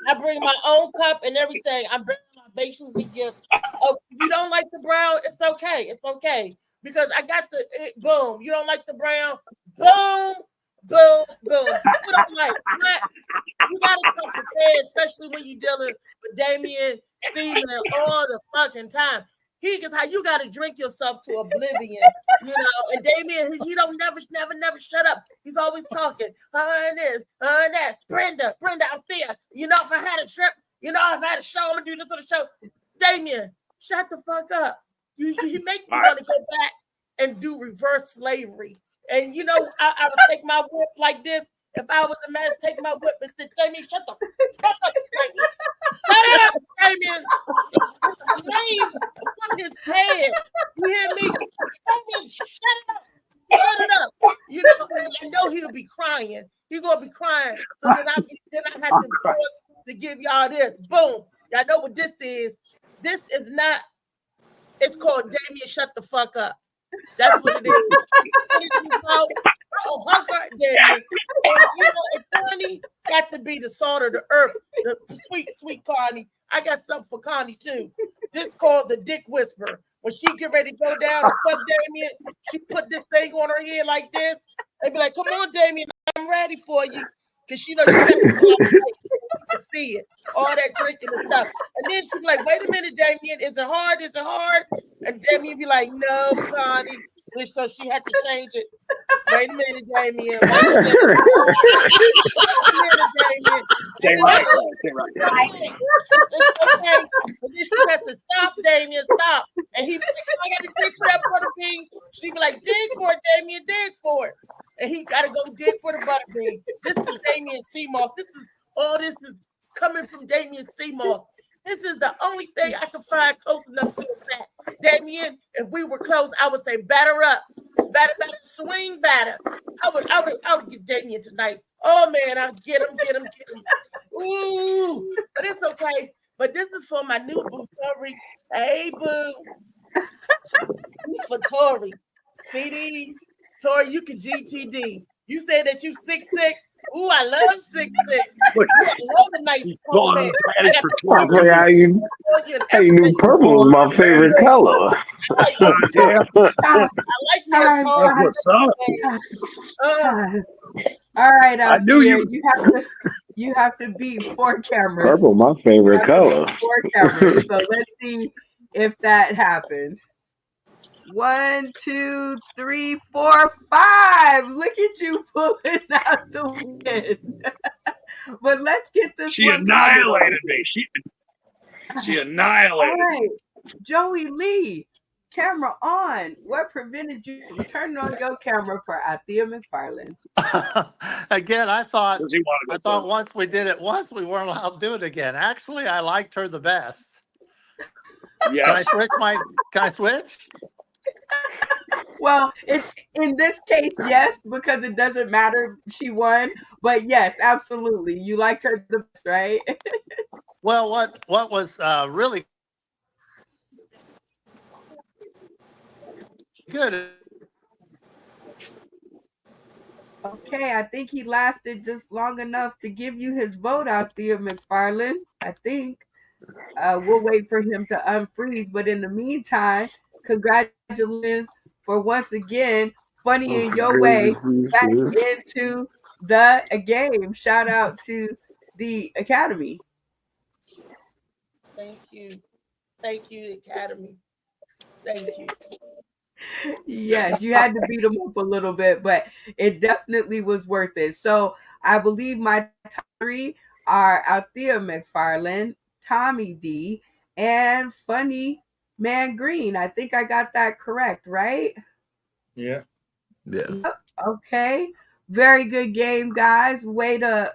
G: I bring my own cup and everything. I bring libations and gifts. Oh, if you don't like the brown, it's okay. It's okay. Because I got boom. You don't like the brown? Boom, boom, boom. You don't like that? You gotta come prepared, especially when you're dealing with Damian Seaman all the fucking time. Is how you gotta drink yourself to oblivion, you know. And Damian, he don't never shut up. He's always talking. And this, and that. Brenda out there. You know, if I had a trip, you know, if I had a show, I'm gonna do this on the show. Damian, shut the fuck up. You make me want to go back and do reverse slavery. And you know, I would take my whip like this. If I was a man, take my whip and say, Damian, shut the fuck up, Damian. Shut up, Damian. It's name on his head. You hear me? Damian, shut up. Shut it up. You know, and I know he'll be crying. He's gonna be crying. So then I have to force to give y'all this. Boom. Y'all know what this is. This is not. It's called Damian Shut the Fuck Up. That's what it is. Oh, Damian. You know, and Connie got to be the salt of the earth, the sweet Connie. I got something for Connie too. This called the Dick Whisperer. When she get ready to go down and fuck Damian, she put this thing on her head like this. They be like, "Come on, Damian, I'm ready for you," because she knows she got to see it, all that drinking and stuff. And then she be like, "Wait a minute, Damian, is it hard? Is it hard?" And Damian be like, "No, Connie." So she had to change it. Wait a minute, Damian. Wait a minute, Damian.
J: Stay right.
G: It's okay. But then she has to stop, Damian, stop. And he, I got to dig for that butterbean. She be like, dig for it, Damian, dig for it. And he got to go dig for the butterbean. This is Damian Seamoss. This is coming from Damian Seamoss. This is the only thing I can find close enough to that. Damian, if we were close, I would say batter up. Batter, swing batter. I would get Damian tonight. Oh man, I'll get him. Ooh, but it's okay. But this is for my new boo, Tori. Hey boo. This for Tori. See these? Tori, you can GTD. You said that you 6'6". Ooh, I love 6'6". I love a nice tall man.
F: Hey, new purple is my favorite color.
G: I like that tall.
A: All right,
F: I knew
A: you have to beat 4 cameras.
F: Purple, my favorite color.
A: 4 cameras. So let's see if that happened. 1, 2, 3, 4, 5. Look at you pulling out the win. But let's get this.
J: She annihilated me. She annihilated
A: me. All right, Joey Lee, camera on. What prevented you from turning on your camera for Althea McFarland?
D: Again, I thought once we did it once, we weren't allowed to do it again. Actually, I liked her the best.
J: Yes.
D: Can I switch?
A: Well, in this case, yes, because it doesn't matter. She won, but yes, absolutely, you liked her the best, right?
D: Well, what was really good.
A: Okay, I think he lasted just long enough to give you his vote, Althea McFarland. I think we'll wait for him to unfreeze, but in the meantime, congratulations for once again funny in your way back into the game. Shout out to the Academy.
G: Thank you, Academy. Thank you.
A: Yes, you had to beat them up a little bit, but it definitely was worth it. So I believe my top 3 are Althea McFarland, Tommy D, and Funny Man Green. I think I got that correct, right?
H: Yeah.
A: Yep. Okay. Very good game, guys. Way to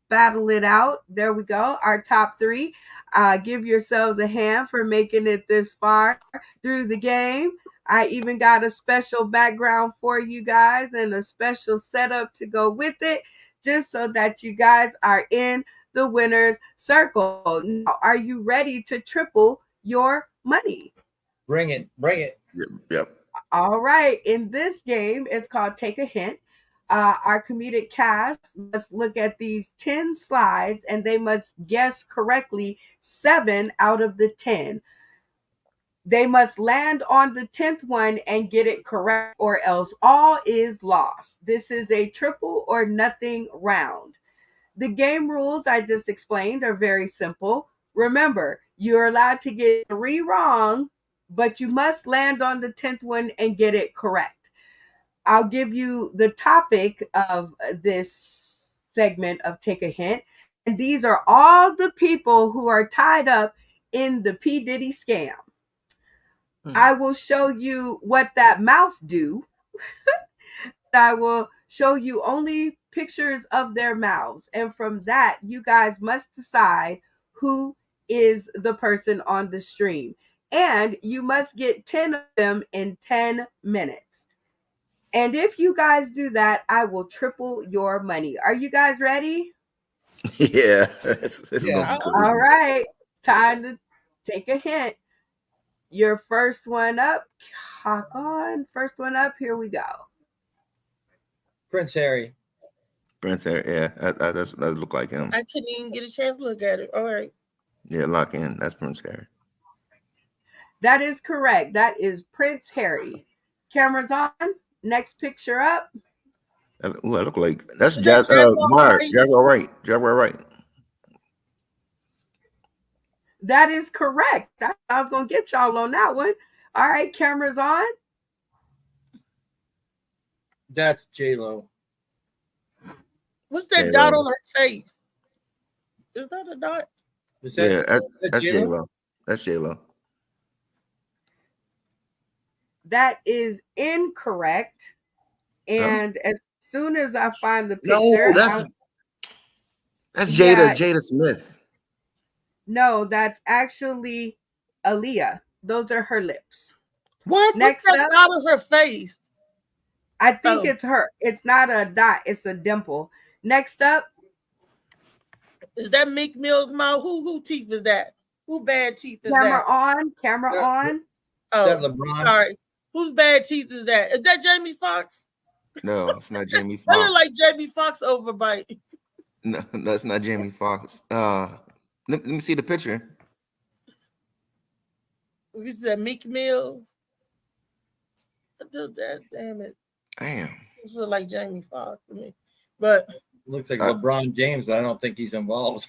A: battle it out. There we go. Our top three. Give yourselves a hand for making it this far through the game. I even got a special background for you guys and a special setup to go with it, just so that you guys are in the winner's circle. Now, are you ready to triple your money?
H: Bring it. Bring it.
C: Yep.
A: All right. In this game, it's called Take a Hint. Our comedic cast must look at these 10 slides and they must guess correctly 7 out of the 10. They must land on the 10th one and get it correct, or else all is lost. This is a triple or nothing round. The game rules I just explained are very simple. Remember, you're allowed to get 3 wrong, but you must land on the 10th one and get it correct. I'll give you the topic of this segment of Take a Hint. And these are all the people who are tied up in the P. Diddy scam. I will show you what that mouth do. I will show you only pictures of their mouths. And from that, you guys must decide who is the person on the stream. And you must get 10 of them in 10 minutes. And if you guys do that, I will triple your money. Are you guys ready?
C: Yeah. This is gonna be cool.
A: All right. Time to take a hint. Your first one up. Hop on. First one up. Here we go.
H: Prince Harry.
C: Prince Harry. Yeah, that look like him.
G: I couldn't even get a chance to look at it. All right.
C: Yeah, lock in. That's Prince Harry.
A: That is correct. That is Prince Harry. Cameras on. Next picture up.
C: Ooh, I look like that's Jaguar Wright. Jaguar Wright.
A: That is correct. I was gonna get y'all on that one. All right, cameras on.
H: That's J-Lo.
G: What's that
C: J-Lo.
G: dot on her face? Is that a dot?
C: Yeah, that's J-Lo. That's J-Lo.
A: That is incorrect. And as soon as I find the picture,
C: No, that's Jada Smith.
A: No, that's actually Aaliyah. Those are her lips.
G: What?
A: Next
G: What's that
A: up,
G: dot on her face?
A: I think it's her. It's not a dot. It's a dimple. Next up,
G: is that Meek Mill's mouth? Who teeth is that? Who bad teeth is
A: camera
G: that?
A: on. Camera on.
G: Oh,
H: Is that LeBron?
G: sorry. Whose bad teeth is that? Is that Jamie Foxx?
C: No, it's not Jamie
G: That
C: Foxx.
G: look like Jamie Foxx overbite.
C: No, that's not Jamie Foxx. Let me see the picture.
G: You said Meek Mills. That damn it.
C: Damn.
G: It look like Jamie Foxx to me. But
H: Looks like LeBron James, but I don't think he's involved.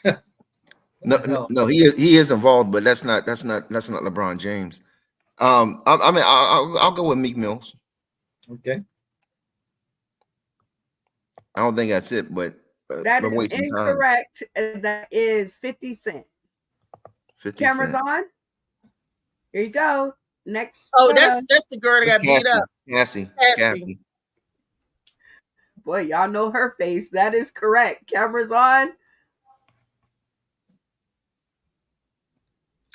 C: No, he is involved, but that's not LeBron James. I'll go with Meek Mills.
H: Okay.
C: I don't think that's it, but
A: That
C: we're
A: is
C: wasting time.
A: incorrect. That is 50 Cent.
C: 50
A: Cameras
C: Cent.
A: on. Here you go. Next.
G: oh,
A: photo.
G: that's the girl that got beat up.
C: Cassie.
A: Boy, y'all know her face. That is correct. Cameras on.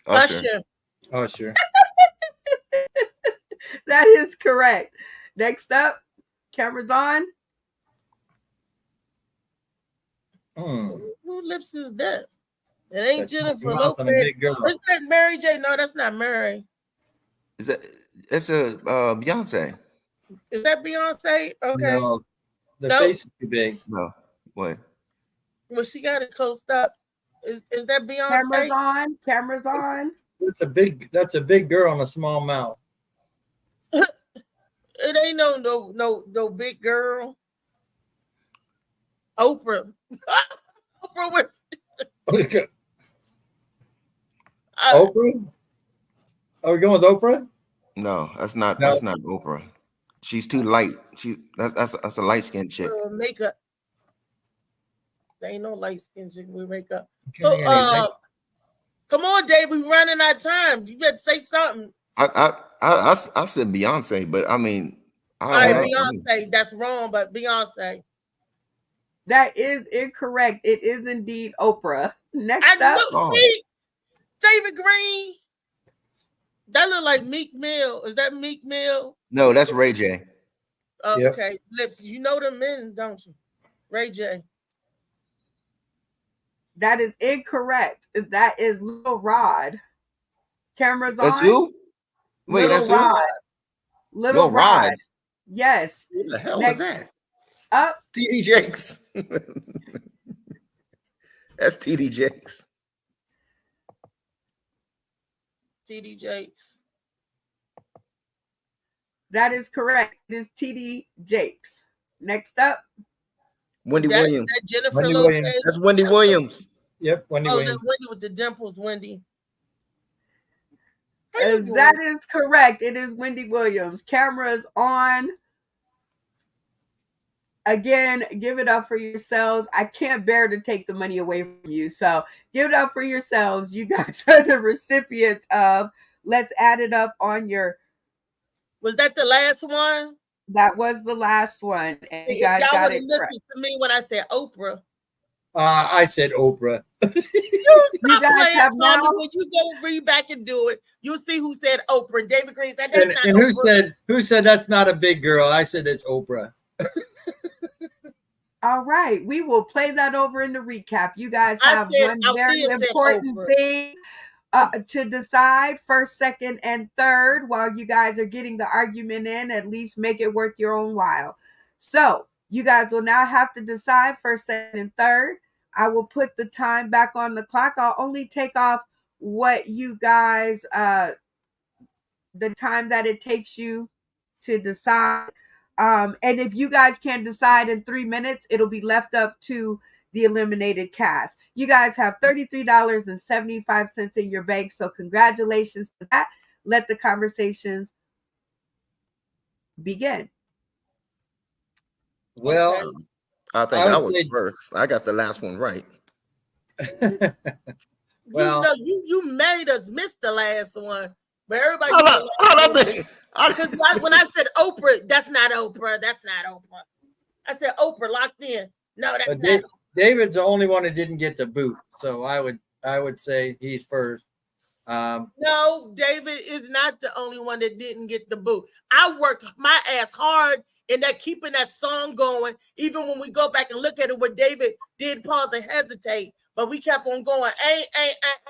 C: Usher.
H: Usher.
A: That is correct. Next up, cameras on.
G: Who lips is that? It ain't
H: That's
G: Jennifer
H: Mouth
G: Lopez.
H: on a big girl.
G: Is that Mary J? No, that's not Mary.
C: Is that it's a Beyonce?
G: Is that Beyonce? Okay.
H: No, the
G: Nope.
H: face is too big.
C: No. What?
G: Well, she got it closed up. Is that Beyonce?
A: Cameras on. Cameras on.
H: That's a big girl and a small mouth.
G: It ain't no big girl. Oprah. Oprah Winfrey.
H: Oprah? Are we going with Oprah?
C: No, that's not
H: No.
C: that's not Oprah. She's too light. That's a light skinned chick.
G: Makeup. There ain't no light skin chick with makeup.
H: Okay,
G: So, come on, Dave. We running out of time. You better say something.
C: I said Beyonce, but I mean
O: I
G: All
O: don't
G: right,
O: know.
G: Beyonce. That's wrong, but Beyonce.
A: That is incorrect. It is indeed Oprah. Next
G: I
A: up.
G: know. See, David Green. That look like Meek Mill. Is that Meek Mill?
O: No, that's Ray J.
G: Okay, Lips. You know them men, don't you? Ray J.
A: That is incorrect. That is Little Rod. Cameras
O: That's
A: on.
O: who? Wait,
A: Little
O: that's
A: Rod.
O: who?
A: Little Rod.
O: Rod.
A: Yes.
O: What the hell
A: Next
O: is that?
A: up.
O: TD Jakes. That's TD Jakes.
G: TD Jakes.
A: That is correct. It is TD Jakes. Next up.
O: Wendy Williams.
G: That Jennifer
H: Wendy
G: Lopez.
H: Williams.
O: That's Wendy Williams.
H: Yep, Wendy
G: Oh,
H: Williams.
G: that Wendy with the dimples, Wendy.
A: That is correct. It is Wendy Williams. Cameras on. Again, give it up for yourselves. I can't bear to take the money away from you. So give it up for yourselves. You guys are the recipients of. Let's add it up on your.
G: Was that the last one?
A: That was the last one. And you
G: If
A: guys
G: y'all
A: got
G: would
A: it
G: have
A: correct.
G: listened to me when I said Oprah.
H: I said Oprah.
G: You stop
A: guys
G: playing,
A: have
G: Tommy.
A: now-
G: When you go read back and do it, you'll see who said Oprah. And David Green said that's not
H: And
G: Oprah.
H: who said that's not a big girl? I said it's Oprah.
A: All right. We will play that over in the recap. You guys
G: I
A: have
G: said
A: one very
G: Althea said
A: important
G: Oprah.
A: thing to decide first, second, and third. While you guys are getting the argument in, at least make it worth your own while. So you guys will now have to decide first, second, and third. I will put the time back on the clock. I'll only take off what you guys, the time that it takes you to decide. And if you guys can't decide in 3 minutes, it'll be left up to the eliminated cast. You guys have $33.75 in your bank. So congratulations to that. Let the conversations begin.
H: Well,
O: I think
H: I
O: I
H: would
O: was
H: say-
O: first. I got the last one right.
H: Well-
G: you know, you made us miss the last one. But everybody because when I said Oprah, that's not Oprah. That's not Oprah. I said Oprah locked in. No, that's
H: But
G: not.
H: David's the only one that didn't get the boot, so I would say he's first.
G: No, David is not the only one that didn't get the boot. I worked my ass hard in that keeping that song going. Even when we go back and look at it, where David did pause and hesitate, but we kept on going.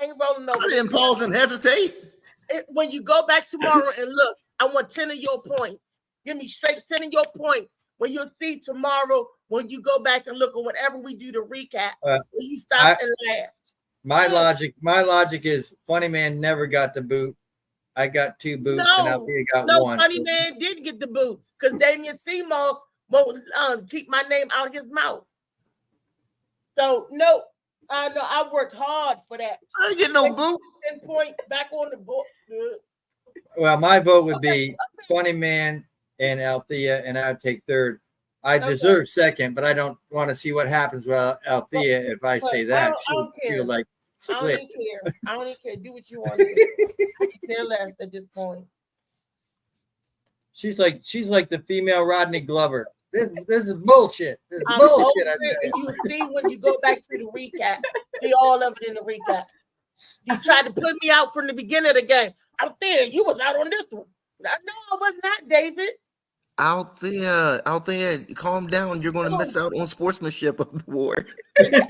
G: Ain't rolling over.
O: I didn't pause and hesitate.
G: When you go back tomorrow and look, I want 10 of your points. Give me straight 10 of your points. When you'll see tomorrow, when you go back and look at whatever we do to recap, when you stop and laugh.
H: My logic is Funny Man never got the boot. I got 2 boots and Althea got one.
G: Funny Man didn't get the boot because Damian Seamoss won't keep my name out of his mouth. So no, I worked hard for that.
O: I didn't get no boot.
G: 10 points back on the board.
H: Well, my vote would be Funny Man and Althea, and I'd take third. I deserve second, but I don't want to see what happens with Althea if I say that.
G: I don't care.
H: Feel like
G: I don't
H: split.
G: even care. I don't even care. Do what you want to do. I can care less at this point.
H: She's like the female Rodney Glover. This is bullshit. This is
G: I'm
H: bullshit.
G: over it, and you see when you go back to the recap, see all of it in the recap. You tried to put me out from the beginning of the game. Out there, you was out on this one. No, I was not, David.
O: Althea, calm down. You're going to miss out on sportsmanship of the war.
H: You get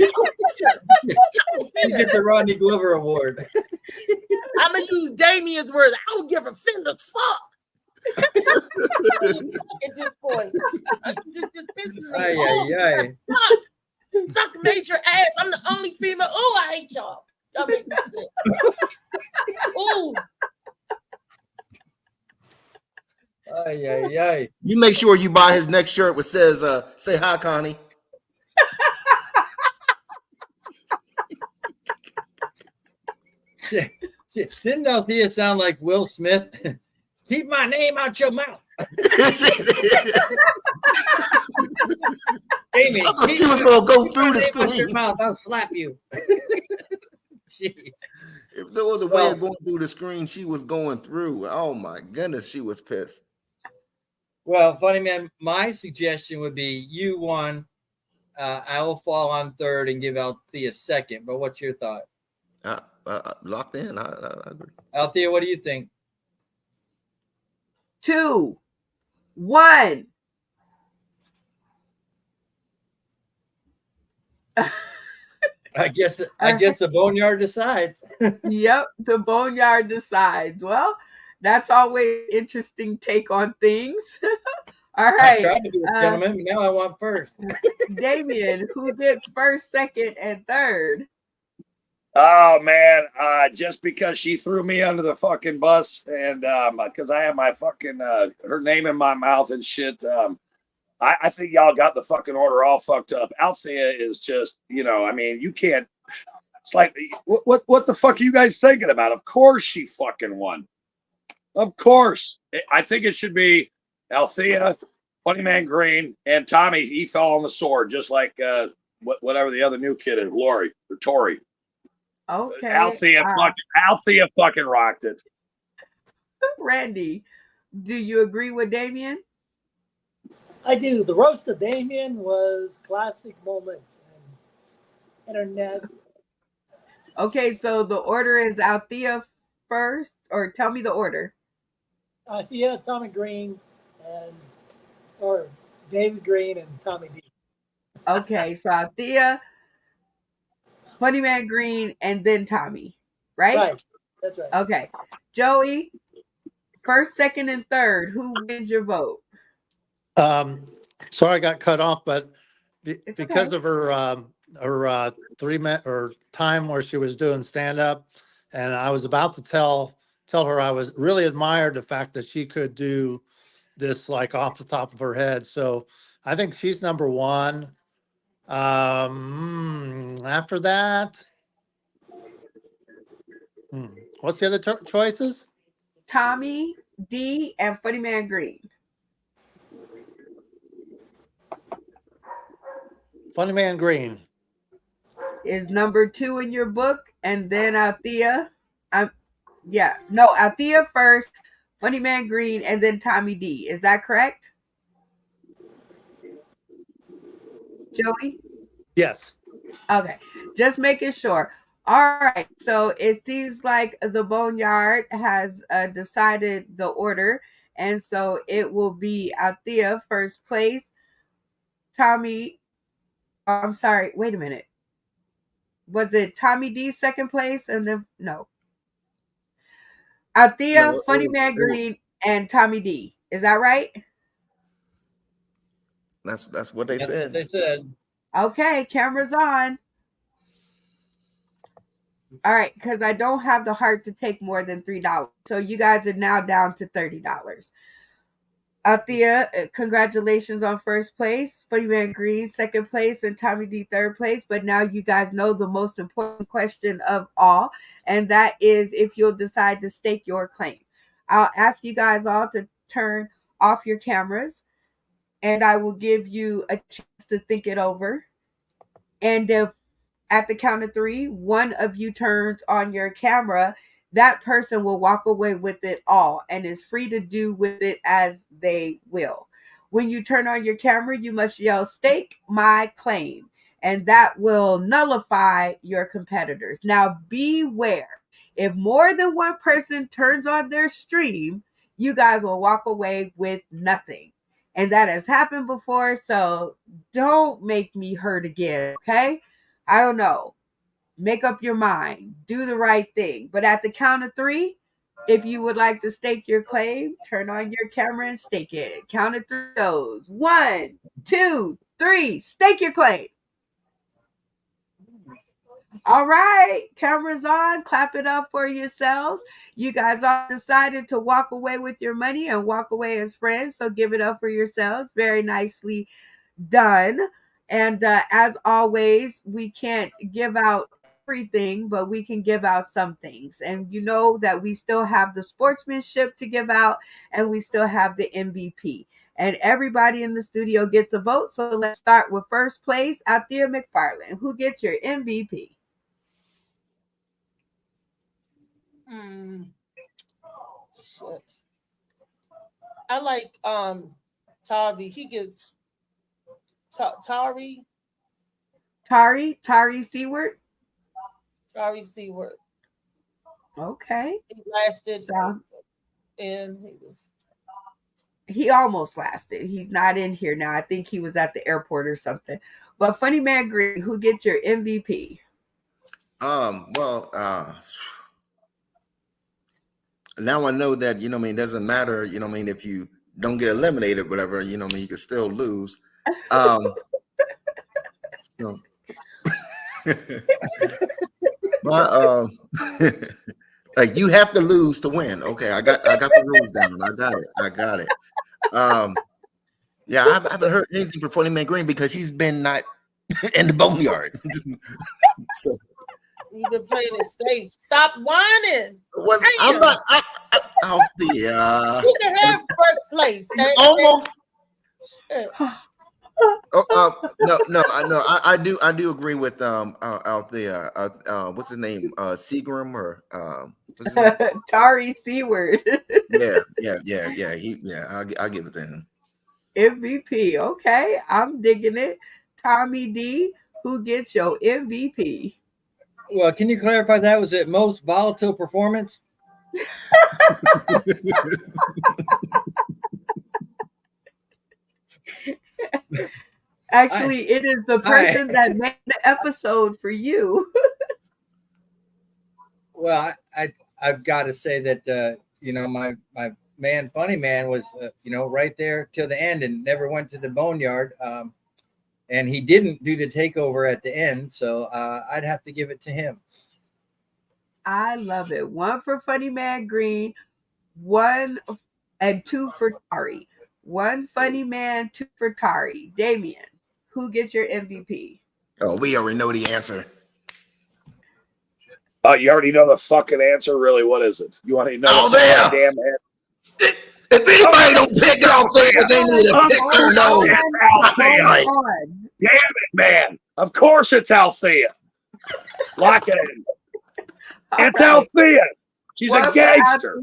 H: the Rodney Glover award.
G: I'm gonna use Damien's words. I don't give a finger's fuck. At this point, just pisses me off. Fuck made your ass. I'm the only female. Oh, I hate y'all. Y'all make me sick. Ooh.
O: You make sure you buy his next shirt which says say hi, Connie.
H: Didn't Althea sound like Will Smith? Keep my name out your mouth. Amy,
O: I thought she was gonna go through the
H: Out your
O: screen.
H: mouth, I'll slap you. Jeez.
O: If there was a way of going through the screen, she was going through. Oh my goodness, she was pissed.
H: Well, funny man, my suggestion would be you won. I will fall on third and give Althea second. But what's your thought?
C: Locked in. I agree.
H: Althea, what do you think?
A: 2, 1.
H: I guess the boneyard decides.
A: Yep, the boneyard decides. Well, that's always an interesting take on things. All
H: I
A: right.
H: tried to be a gentleman, but now I want first.
A: Damien, who gets first, second, and third?
J: Oh man, just because she threw me under the fucking bus and because I have my fucking her name in my mouth and shit. I think y'all got the fucking order all fucked up. Althea is just, I mean, you can't. It's like, what the fuck are you guys thinking about? Of course she fucking won. Of course. I think it should be Althea, Funny Man Green, and Tommy. He fell on the sword, just like whatever the other new kid is, Lori or Tori.
A: Okay.
J: Althea fucking rocked it.
A: Randy, do you agree with Damien?
B: I do. The roast of Damien was classic moment. And internet.
A: Okay, so the order is Althea first, or tell me the order.
B: Althea, Tommy Green, or David Green and Tommy D.
A: Okay, so Althea, Funny Man Green, and then Tommy, right?
B: Right. That's right.
A: Okay. Joey, first, second, and third. Who wins your vote?
D: Sorry I got cut off, but because
A: okay.
D: of her 3 minute or time where she was doing stand up, and I was about to tell her I was really admired the fact that she could do this like off the top of her head. So I think she's number one. After that, what's the other choices?
A: Tommy D and Funny Man Green.
D: Funny Man Green
A: is number 2 in your book, and then Althea. Althea first, Funny Man Green, and then Tommy D. Is that correct? Joey?
D: Yes.
A: Okay, just making sure. All right, so it seems like the Boneyard has decided the order, and so it will be Althea first place, Tommy. I'm sorry, wait a minute. Was it Tommy D second place, and then no? Althea,
C: No,
A: Funny Man Green, and Tommy D. Is that right?
C: That's what they said.
H: They said.
A: Okay, camera's on. All right, because I don't have the heart to take more than $3. So you guys are now down to $30. Althea, congratulations on first place. Funny Man Green, second place, and Tommy D, third place. But now you guys know the most important question of all, and that is if you'll decide to stake your claim. I'll ask you guys all to turn off your cameras, and I will give you a chance to think it over. And if at the count of 3, one of you turns on your camera, that person will walk away with it all and is free to do with it as they will. When you turn on your camera, you must yell, "Stake my claim," and that will nullify your competitors. Now, beware. If more than one person turns on their stream, you guys will walk away with nothing. And that has happened before, so don't make me hurt again, okay? I don't know. Make up your mind. Do the right thing. But at the count of 3, if you would like to stake your claim, turn on your camera and stake it. Count of 3 goes. 1, 2, 3. Stake your claim. All right. Cameras on. Clap it up for yourselves. You guys all decided to walk away with your money and walk away as friends. So give it up for yourselves. Very nicely done. And as always, we can't give out everything, but we can give out some things. And you know that we still have the sportsmanship to give out, and we still have the MVP. And everybody in the studio gets a vote. So let's start with first place, Althea McFarland. Who gets your MVP?
G: Shit. I like Tarvi. He gets Tari
A: Seward.
G: Tari Seward.
A: Okay.
G: He lasted,
A: So
G: and he was.
A: he almost lasted. He's not in here now. I think he was at the airport or something. But Funny Man Green, who gets your MVP?
O: Well, now I know that, you know what I mean, it doesn't matter, you know what I mean, if you don't get eliminated, whatever, you know what I mean, you can still lose. So my like you have to lose to win. Okay, I got the rules down. I got it. Yeah, I haven't heard anything from Funny Man Green because he's been not in the boneyard. So
G: You've been playing it safe. Stop whining.
O: I'm not out there.
G: You can have first place.
O: Almost. No, I do agree with out there. What's his name? Seagram or what's his name?
A: Tari Seward.
O: I'll give it to him.
A: MVP. Okay, I'm digging it. Tommy D, who gets your MVP?
H: Well, can you clarify that? Was it most volatile performance?
A: Actually, it is the person that made the episode for you.
H: Well, I've got to say that you know, my man Funny Man was you know, right there till the end and never went to the boneyard. And he didn't do the takeover at the end, so I'd have to give it to him.
A: I love it. 1 for Funny Man Green, 1 and 2 for Tari. 1 Funny Man, 2 for Tari. Damien, who gets your MVP?
O: Oh, we already know the answer.
J: You already know the fucking answer. Really, what is it? You want to know?
O: Oh, there.
J: Damn it.
O: If anybody don't pick out there, they need to pick their nose.
J: Damn it, man. Of course it's Althea. Lock it in. It's Althea. She's a gangster.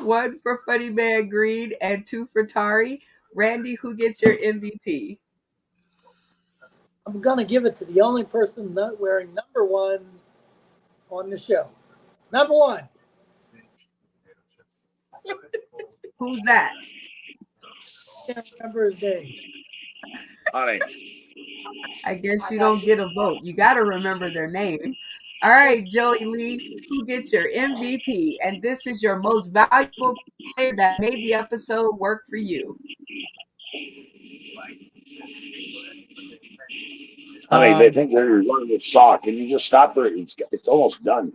A: 1 for Funny Man Green and 2 for Tari. Randy, who gets your MVP?
B: I'm gonna give it to the only person not wearing number 1 on the show. Number 1.
A: Who's that?
B: Can't remember his name.
J: Honey.
A: I guess you don't get a vote. You got to remember their name. All right, Joey Lee, who gets your MVP? And this is your most valuable player that made the episode work for you.
J: Honey, they think they're running with sock. Can you just stop there? It's almost done.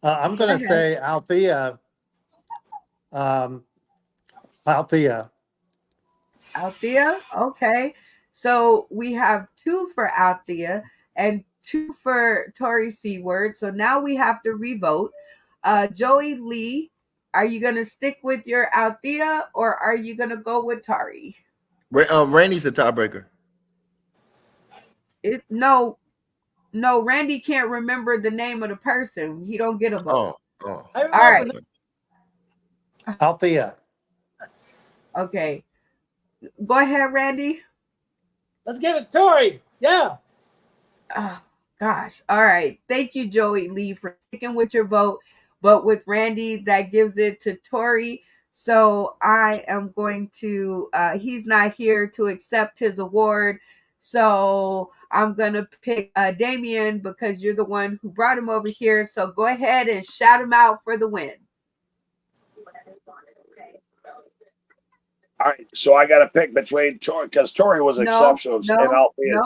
D: I'm going to say Althea. Althea.
A: Althea? Okay. So we have 2 for Althea and 2 for Tari Seward. So now we have to revote. Joey Lee, are you going to stick with your Althea or are you going to go with Tari?
O: Randy's the tiebreaker.
A: No, Randy can't remember the name of the person. He don't get a vote.
O: Oh.
A: All right.
D: Althea.
A: Okay. Go ahead, Randy.
B: Let's give it to Tori. Yeah.
A: Oh, gosh. All right. Thank you, Joey Lee, for sticking with your vote. But with Randy, that gives it to Tori. So I am going to, he's not here to accept his award. So I'm going to pick Damien because you're the one who brought him over here. So go ahead and shout him out for the win.
J: All right, so I got to pick between Tori because Tori was exceptional. And Althea.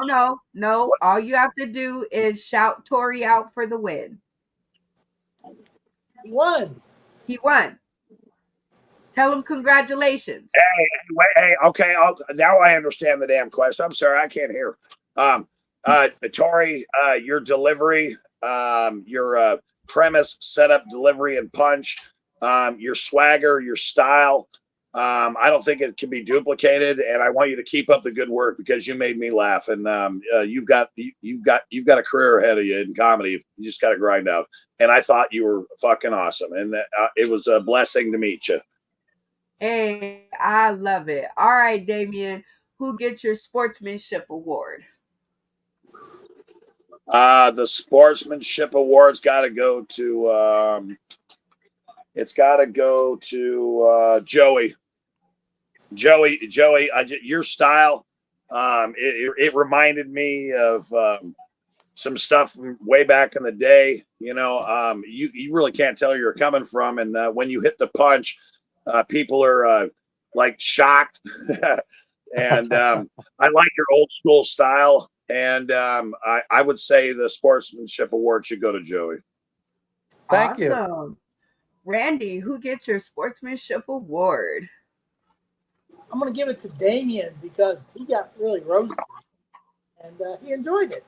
A: No. All you have to do is shout Tori out for the win.
B: He won.
A: Tell him congratulations.
J: Hey, okay. Now I understand the damn question. I'm sorry, I can't hear. Tori, your delivery, your premise, setup, delivery, and punch, your swagger, your style. I don't think it can be duplicated, and I want you to keep up the good work because you made me laugh, and you've got a career ahead of you in comedy. You just got to grind out. And I thought you were fucking awesome, and it was a blessing to meet you.
A: Hey, I love it. All right, Damien, who gets your sportsmanship award?
J: The sportsmanship award's got to go to. It's got to go to Joey. Joey, your style. It reminded me of some stuff way back in the day. You know, you really can't tell where you're coming from, and when you hit the punch, people are like shocked. And I like your old school style. And I would say the sportsmanship award should go to Joey.
D: Thank you.
A: Awesome. Randy, who gets your sportsmanship award?
B: I'm going to give it to Damien because he got really roasted and he enjoyed it.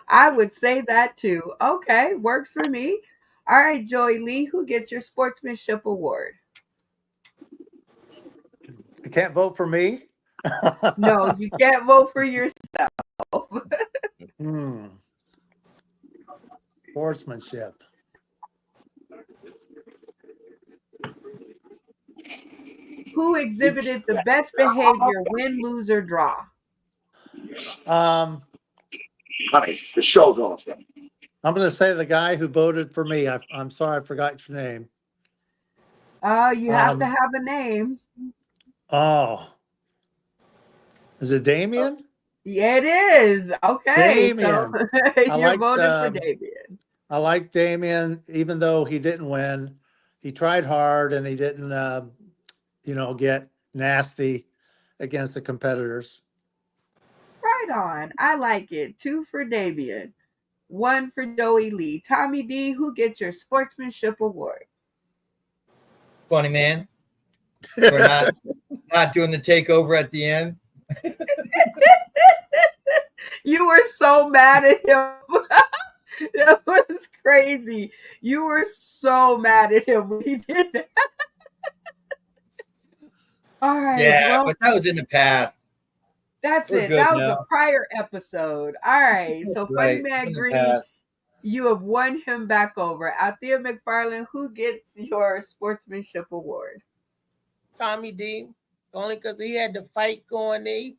A: I would say that too. Okay, works for me. All right, Joey Lee, who gets your sportsmanship award?
D: You can't vote for me?
A: No, you can't vote for yourself.
D: Sportsmanship.
A: Who exhibited the best behavior, win, lose, or draw?
J: Honey, the show's on.
D: I'm going to say the guy who voted for me. I'm sorry, I forgot your name.
A: You have to have a name.
D: Oh. Is it Damien?
A: Yeah, it is. Okay.
D: Damien.
A: So you're voting for Damien.
D: I like Damien, even though he didn't win. He tried hard and he didn't, get nasty against the competitors.
A: Right on. I like it. 2 for Damien. 1 for Joey Lee. Tommy D, who gets your sportsmanship award?
H: Funny man. For not doing the takeover at the end.
A: You were so mad at him. That was crazy. You were so mad at him when he did that. All right.
H: Yeah,
A: well,
H: but that was in the past.
A: That's
H: We're
A: it.
H: good
A: That was
H: now.
A: a prior episode. All right. So Funny
H: Right,
A: Man
H: in the
A: Green,
H: past.
A: you have won him back over. Althea McFarland, who gets your sportsmanship award?
G: Tommy D, only because he had to fight going there. He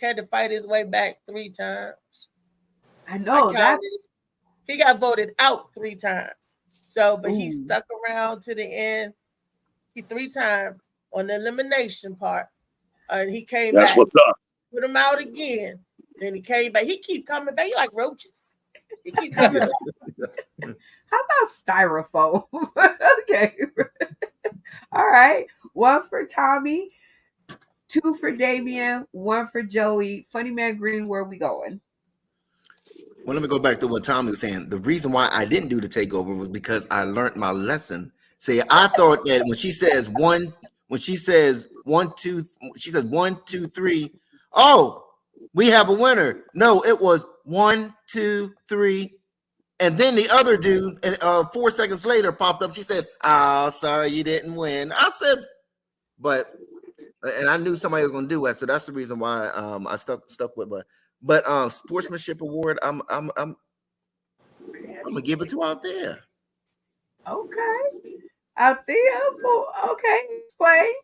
G: had to fight his way back 3 times.
A: I know that.
G: He got voted out 3 times. So, but he
A: Ooh.
G: stuck around to the end. He 3 times on the elimination part. And he came
J: That's
G: back.
J: what's up.
G: Put him out again. Then he came back. He keep coming back. He like roaches. He keep coming back.
A: How about styrofoam? Okay. All right. 1 for Tommy, 2 for Damien, 1 for Joey. Funny Man Green, where are we going?
O: Well, let me go back to what Tommy was saying. The reason why I didn't do the takeover was because I learned my lesson. See, I thought that when she says 1, 2, 3. Oh, we have a winner. No, it was 1, 2, 3. And then the other dude, 4 seconds later, popped up. She said, "Oh, sorry, you didn't win." I said, and I knew somebody was going to do that, so that's the reason why I stuck with it. But sportsmanship award, I'm gonna give it to Althea.
A: Okay. Althea, okay, explain.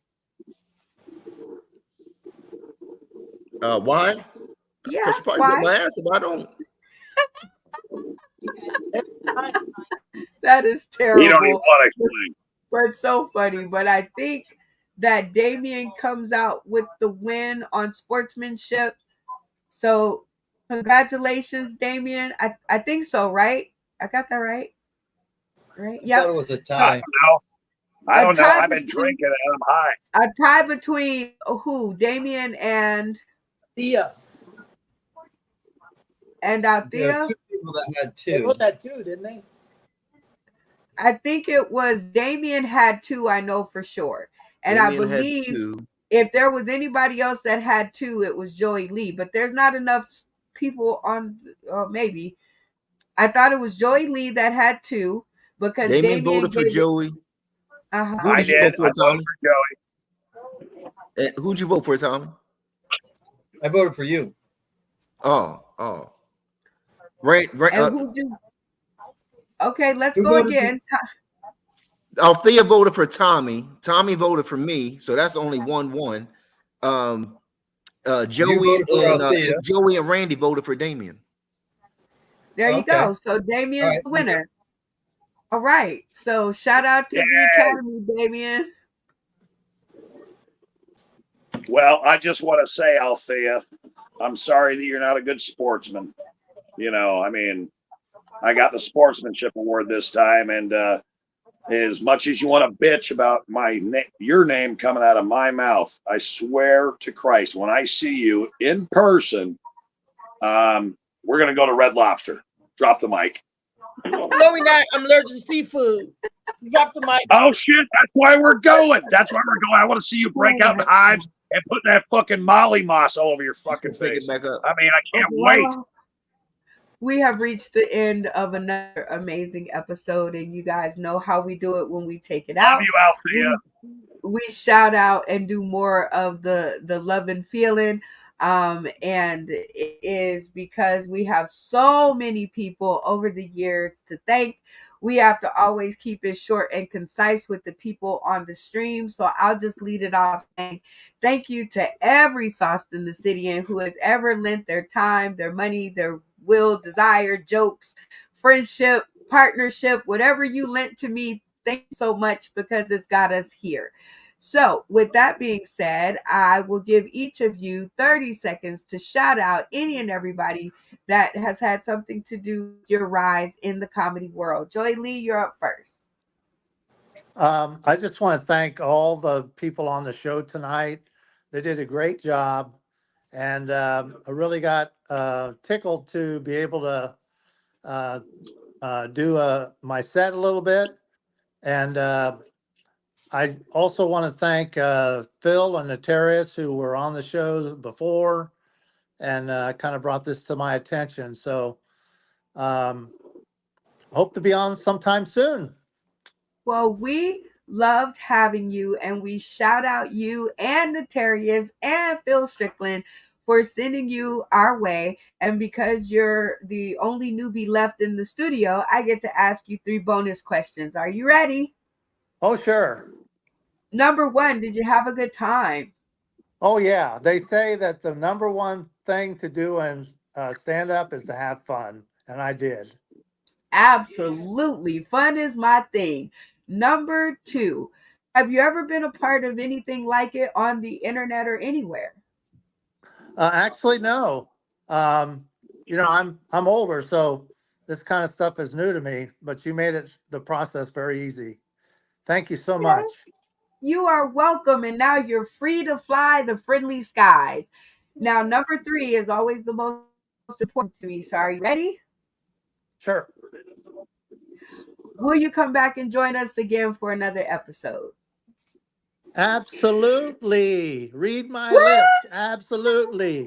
O: Why?
A: Yeah,
O: Because she probably
A: why?
O: whipped my ass if I don't.
A: That is terrible.
J: You don't even want to explain.
A: But it's so funny. But I think that Damien comes out with the win on sportsmanship. So congratulations, Damien. I think so, right? I got that right? Right?
H: I thought it was a tie.
J: I don't know. I've been drinking and I'm high.
A: A tie between who? Damien and
B: Thea.
A: And
H: There
A: Althea?
H: are 2 people that had
B: They
H: 2.
B: wrote that too, didn't they?
A: I think it was Damien had 2, I know for sure. And
O: Damien
A: I
O: had
A: believe
O: 2.
A: if there was anybody else that had 2, it was Joey Lee. But there's not enough people on, maybe. I thought it was Joey Lee that had 2 because
O: Damien voted for
A: gave it-
O: Joey.
A: Uh-huh.
O: Who
J: I
O: did you
J: did.
O: vote
J: I
O: for, Tommy?
J: voted for Joey.
O: Who'd you vote for, Tommy?
H: I voted for you.
O: Oh. Right.
A: And who do? Okay, let's
H: Who
A: go
H: voted
A: again.
C: Althea voted for Tommy. Tommy voted for me, so that's only 1-1.
H: You voted for Althea.
C: Joey and Randy voted for Damien.
A: There you
H: Okay.
A: go. So Damien's
H: All right,
A: the
H: thank you.
A: winner. All right. So shout out to the Academy, Damien.
J: Well, I just want to say, Althea, I'm sorry that you're not a good sportsman. You know, I mean, I got the sportsmanship award this time, and as much as you want to bitch about your name coming out of my mouth, I swear to Christ, when I see you in person, we're gonna go to Red Lobster. Drop the mic.
G: No, we're not. I'm allergic to seafood. Drop the mic.
J: Oh shit! That's why we're going. That's why we're going. I want to see you break out in hives and put that fucking Molly moss all over your fucking face.
C: Back up.
J: I mean, I can't wait.
A: We have reached the end of another amazing episode, and you guys know how we do it when we take it out.
J: Love you, Althea.
A: We shout out and do more of the love and feeling. And it is because we have so many people over the years to thank. We have to always keep it short and concise with the people on the stream. So I'll just lead it off saying thank you to every Sauced in the Cityan who has ever lent their time, their money, their will, desire, jokes, friendship, partnership, whatever you lent to me. Thank you so much because it's got us here. So with that being said, I will give each of you 30 seconds to shout out any and everybody that has had something to do with your rise in the comedy world. Joy Lee, you're up first.
D: I just want to thank all the people on the show tonight. They did a great job. And I really got tickled to be able to do my set a little bit. And I also want to thank Phil and Natarius, who were on the show before and kind of brought this to my attention. So hope to be on sometime soon.
A: Well, we loved having you, and we shout out you and Natarius and Phil Strickland for sending you our way. And because you're the only newbie left in the studio, I get to ask you 3 bonus questions. Are you ready?
D: Oh, sure.
A: Number 1, did you have a good time?
D: Oh, yeah. They say that the number one thing to do in stand up is to have fun. And I did.
A: Absolutely. Fun is my thing. Number 2, have you ever been a part of anything like it on the internet or anywhere?
D: Actually, no. You know, I'm older, so this kind of stuff is new to me, but you made the process very easy. Thank you so much.
A: You are welcome. And now you're free to fly the friendly skies. Now, number 3 is always the most important to me. So are you ready?
D: Sure.
A: Will you come back and join us again for another episode?
D: Absolutely. Read my lips. Absolutely.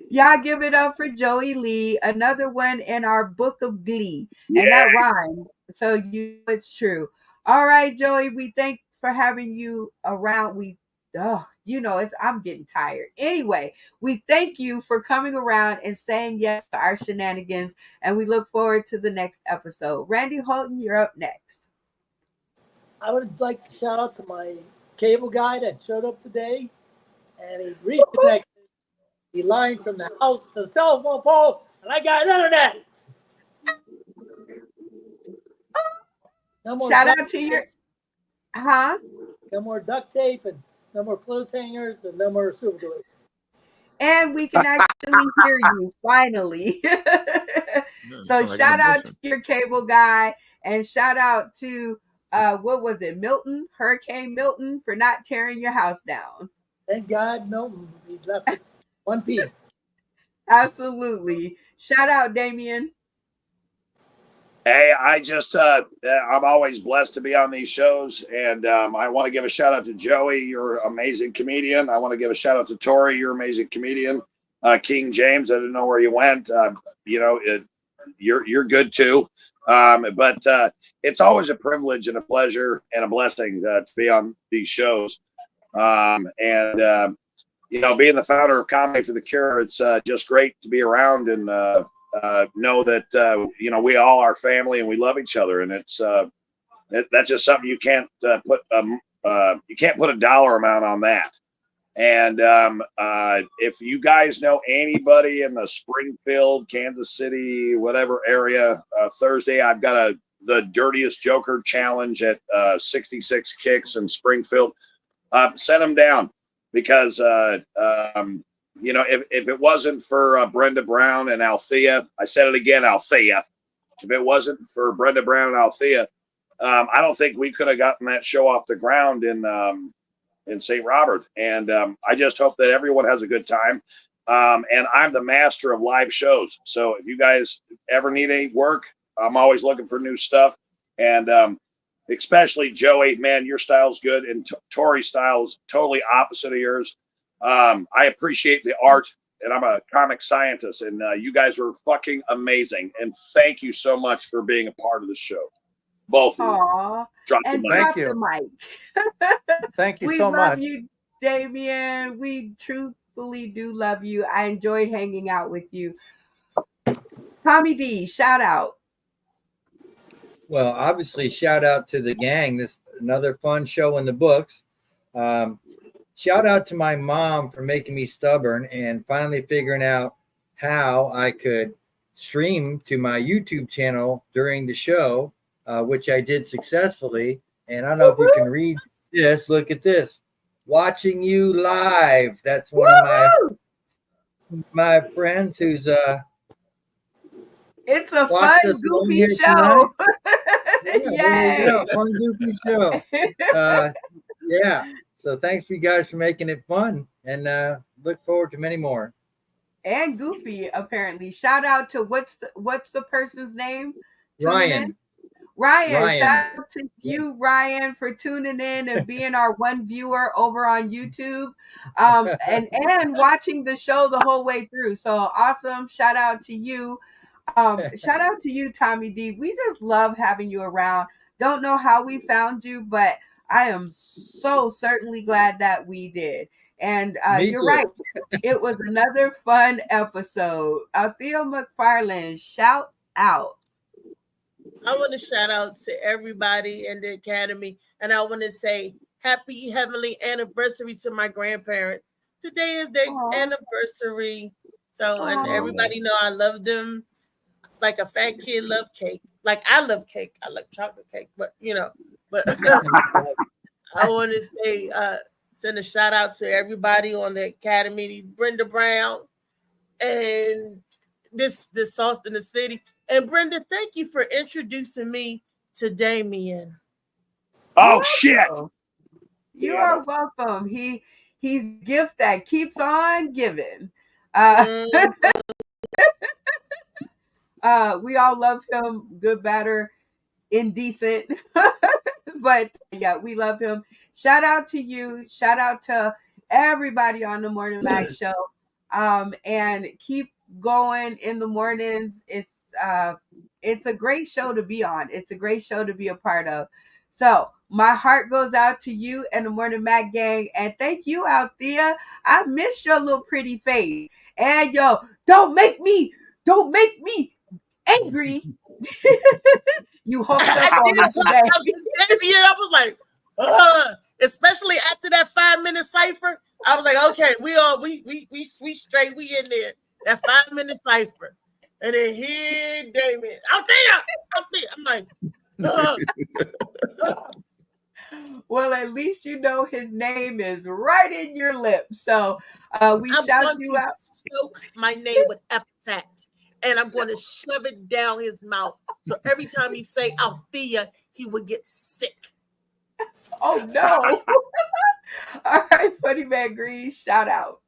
A: Y'all give it up for Joey Lee, another one in our book of glee. And that rhymed. So it's true. All right, Joey, we thank for having you around. I'm getting tired. Anyway, we thank you for coming around and saying yes to our shenanigans, and we look forward to the next episode. Randy Holton, you're up next.
B: I would like to shout out to my cable guy that showed up today, and he reconnected the line from the house to the telephone pole, and I got internet. No more
A: Shout out to your,
B: no more duct tape, and no more clothes hangers, and no more super glue.
A: And we can actually hear you finally. So shout out to your cable guy, and shout out to what was it, Milton, Hurricane Milton, for not tearing your house down.
B: Thank God, Milton, he left it one piece.
A: Absolutely. Shout out, Damien.
J: Hey, I'm always blessed to be on these shows, and I want to give a shout out to Joey, you're an amazing comedian. I want to give a shout out to Tori, you're an amazing comedian. King James, I didn't know where you went. You're good too. But it's always a privilege and a pleasure and a blessing to be on these shows. Being the founder of Comedy for the Cure, it's just great to be around and know that we all are family and we love each other, and it's that's just something you can't put a dollar amount on that. And if you guys know anybody in the Springfield, Kansas City, whatever area, Thursday I've got the Dirtiest Joker challenge at 66 Kicks in Springfield. Send them down, because if it wasn't for Brenda Brown and Althea, I said it again, Althea. If it wasn't for Brenda Brown and Althea, I don't think we could have gotten that show off the ground in St. Robert. And I just hope that everyone has a good time. And I'm the master of live shows. So if you guys ever need any work, I'm always looking for new stuff. And especially Joey, man, your style's good. And Tori's style is totally opposite of yours. I appreciate the art, and I'm a comic scientist, and you guys were fucking amazing. And thank you so much for being a part of the show. Both of you. Drop the
A: And
J: mic.
A: drop the mic.
D: Thank you
A: we
D: so
A: love
D: much.
A: you, Damien. We truthfully do love you. I enjoyed hanging out with you. Tommy D, shout out.
H: Well, obviously, shout out to the gang. This another fun show in the books. Shout out to my mom for making me stubborn and finally figuring out how I could stream to my YouTube channel during the show, which I did successfully. And I don't know if you can read this. Look at this. Watching you live. That's one of my friends who's
A: it's a
H: watched
A: fun,
H: us along
A: goofy
H: here
A: show.
H: Yeah, fun, goofy show. Yeah. So thanks for you guys for making it fun, and look forward to many more.
A: And goofy, apparently. Shout out to what's the person's name?
H: Ryan.
A: Ryan. Shout out to you, Ryan, for tuning in and being our one viewer over on YouTube, and watching the show the whole way through. So awesome. Shout out to you. Shout out to you, Tommy D. We just love having you around. Don't know how we found you, but I am so certainly glad that we did. And you're right. It was another fun episode. Althea McFarland, shout out.
G: I want to shout out to everybody in the Academy. And I want to say happy heavenly anniversary to my grandparents. Today is their anniversary. So, and everybody know I love them like a fat kid love cake. Like I love cake. I love chocolate cake. But, I want to say, send a shout out to everybody on the Academy, Brenda Brown, and this Sauce in the City. And Brenda, thank you for introducing me to Damien.
J: Oh shit!
A: You are welcome. He's a gift that keeps on giving. We all love him, good, better, indecent. But yeah, we love him. Shout out to you. Shout out to everybody on the Morning Mag Show. And keep going in the mornings. It's a great show to be on. It's a great show to be a part of. So my heart goes out to you and the Morning Mag gang. And thank you, Althea. I miss your little pretty face. And don't make me angry. You hooked up on me today.
G: I was like, especially after that 5-minute cipher. I was like, okay, we straight, we in there. That 5-minute cipher. And then here, Damien. Althea. I'm like,
A: Well, at least you know his name is right in your lips. So we shout you out.
G: Soak my name with epithet. And I'm going to shove it down his mouth. So every time he say Althea, he would get sick.
A: Oh, no. All right, Funny Man Green, shout out.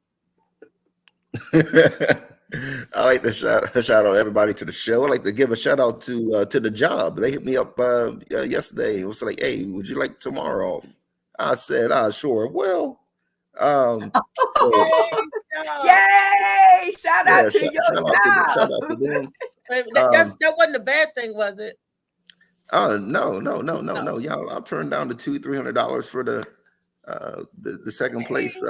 C: I like to shout out everybody to the show. I like to give a shout out to the job. They hit me up yesterday. It was like, hey, would you like tomorrow off? I said, sure. Well,
A: yay! Shout out to your job.
C: Shout out to them.
G: That wasn't a bad thing, was it?
C: Oh no. Y'all, I'll turn down the $200-$300 for the second place.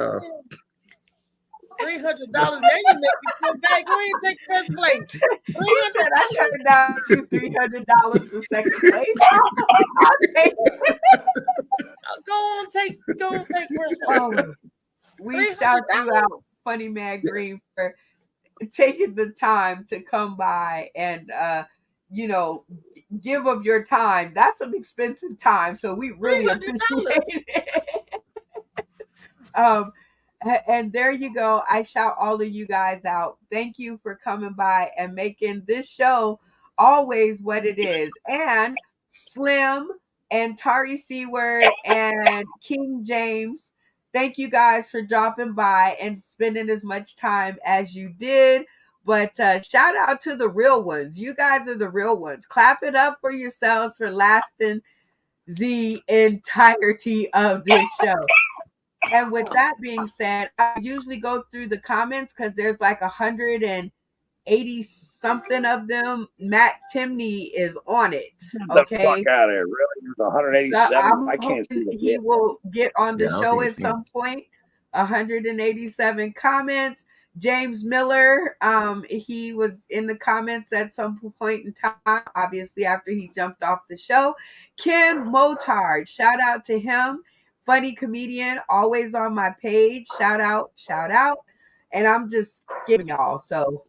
G: $300. Now you make me feel bad. Go ahead and take first place.
A: He said I turned down $300 for second place. I'll take it.
G: Go on, take first place.
A: We shout you out, Funny Man Green, for taking the time to come by and give of your time. That's some expensive time, so we really appreciate it. And there you go. I shout all of you guys out. Thank you for coming by and making this show always what it is. And Slim and Tari Seward and King James, thank you guys for dropping by and spending as much time as you did. But shout out to the real ones. You guys are the real ones. Clap it up for yourselves for lasting the entirety of this show. And with that being said, I usually go through the comments because there's like 180 something of them. Matt Timney is on it. Okay.
J: The fuck out of here. Really? There's 187?
A: So
J: I can't see it.
A: he will get on the
C: Yeah, I don't
A: show
C: think
A: at
C: it's him.
A: some point. 187 comments. James Miller, he was in the comments at some point in time, obviously after he jumped off the show. Kim Motard, shout out to him. Funny comedian, always on my page. Shout out. And I'm just giving y'all. So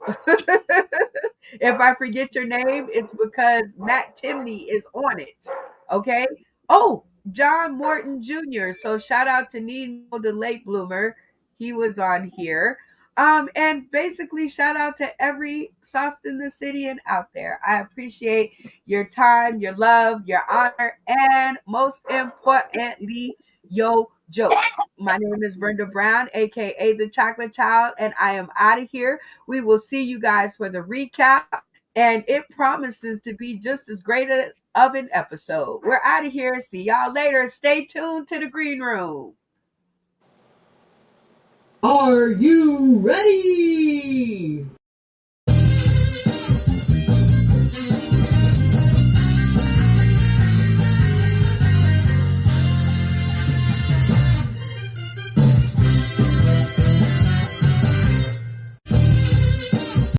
A: if I forget your name, it's because Matt Timney is on it. Okay. Oh, John Morton Jr. So shout out to Nino the late bloomer. He was on here. And basically shout out to every sauce in the city and out there. I appreciate your time, your love, your honor, and most importantly, yo jokes. My name is Brenda Brown, aka the Chocolate Child, and I am out of here. We will see you guys for the recap, and it promises to be just as great of an episode. We're out of here. See y'all later. Stay tuned to the green room.
P: Are you ready?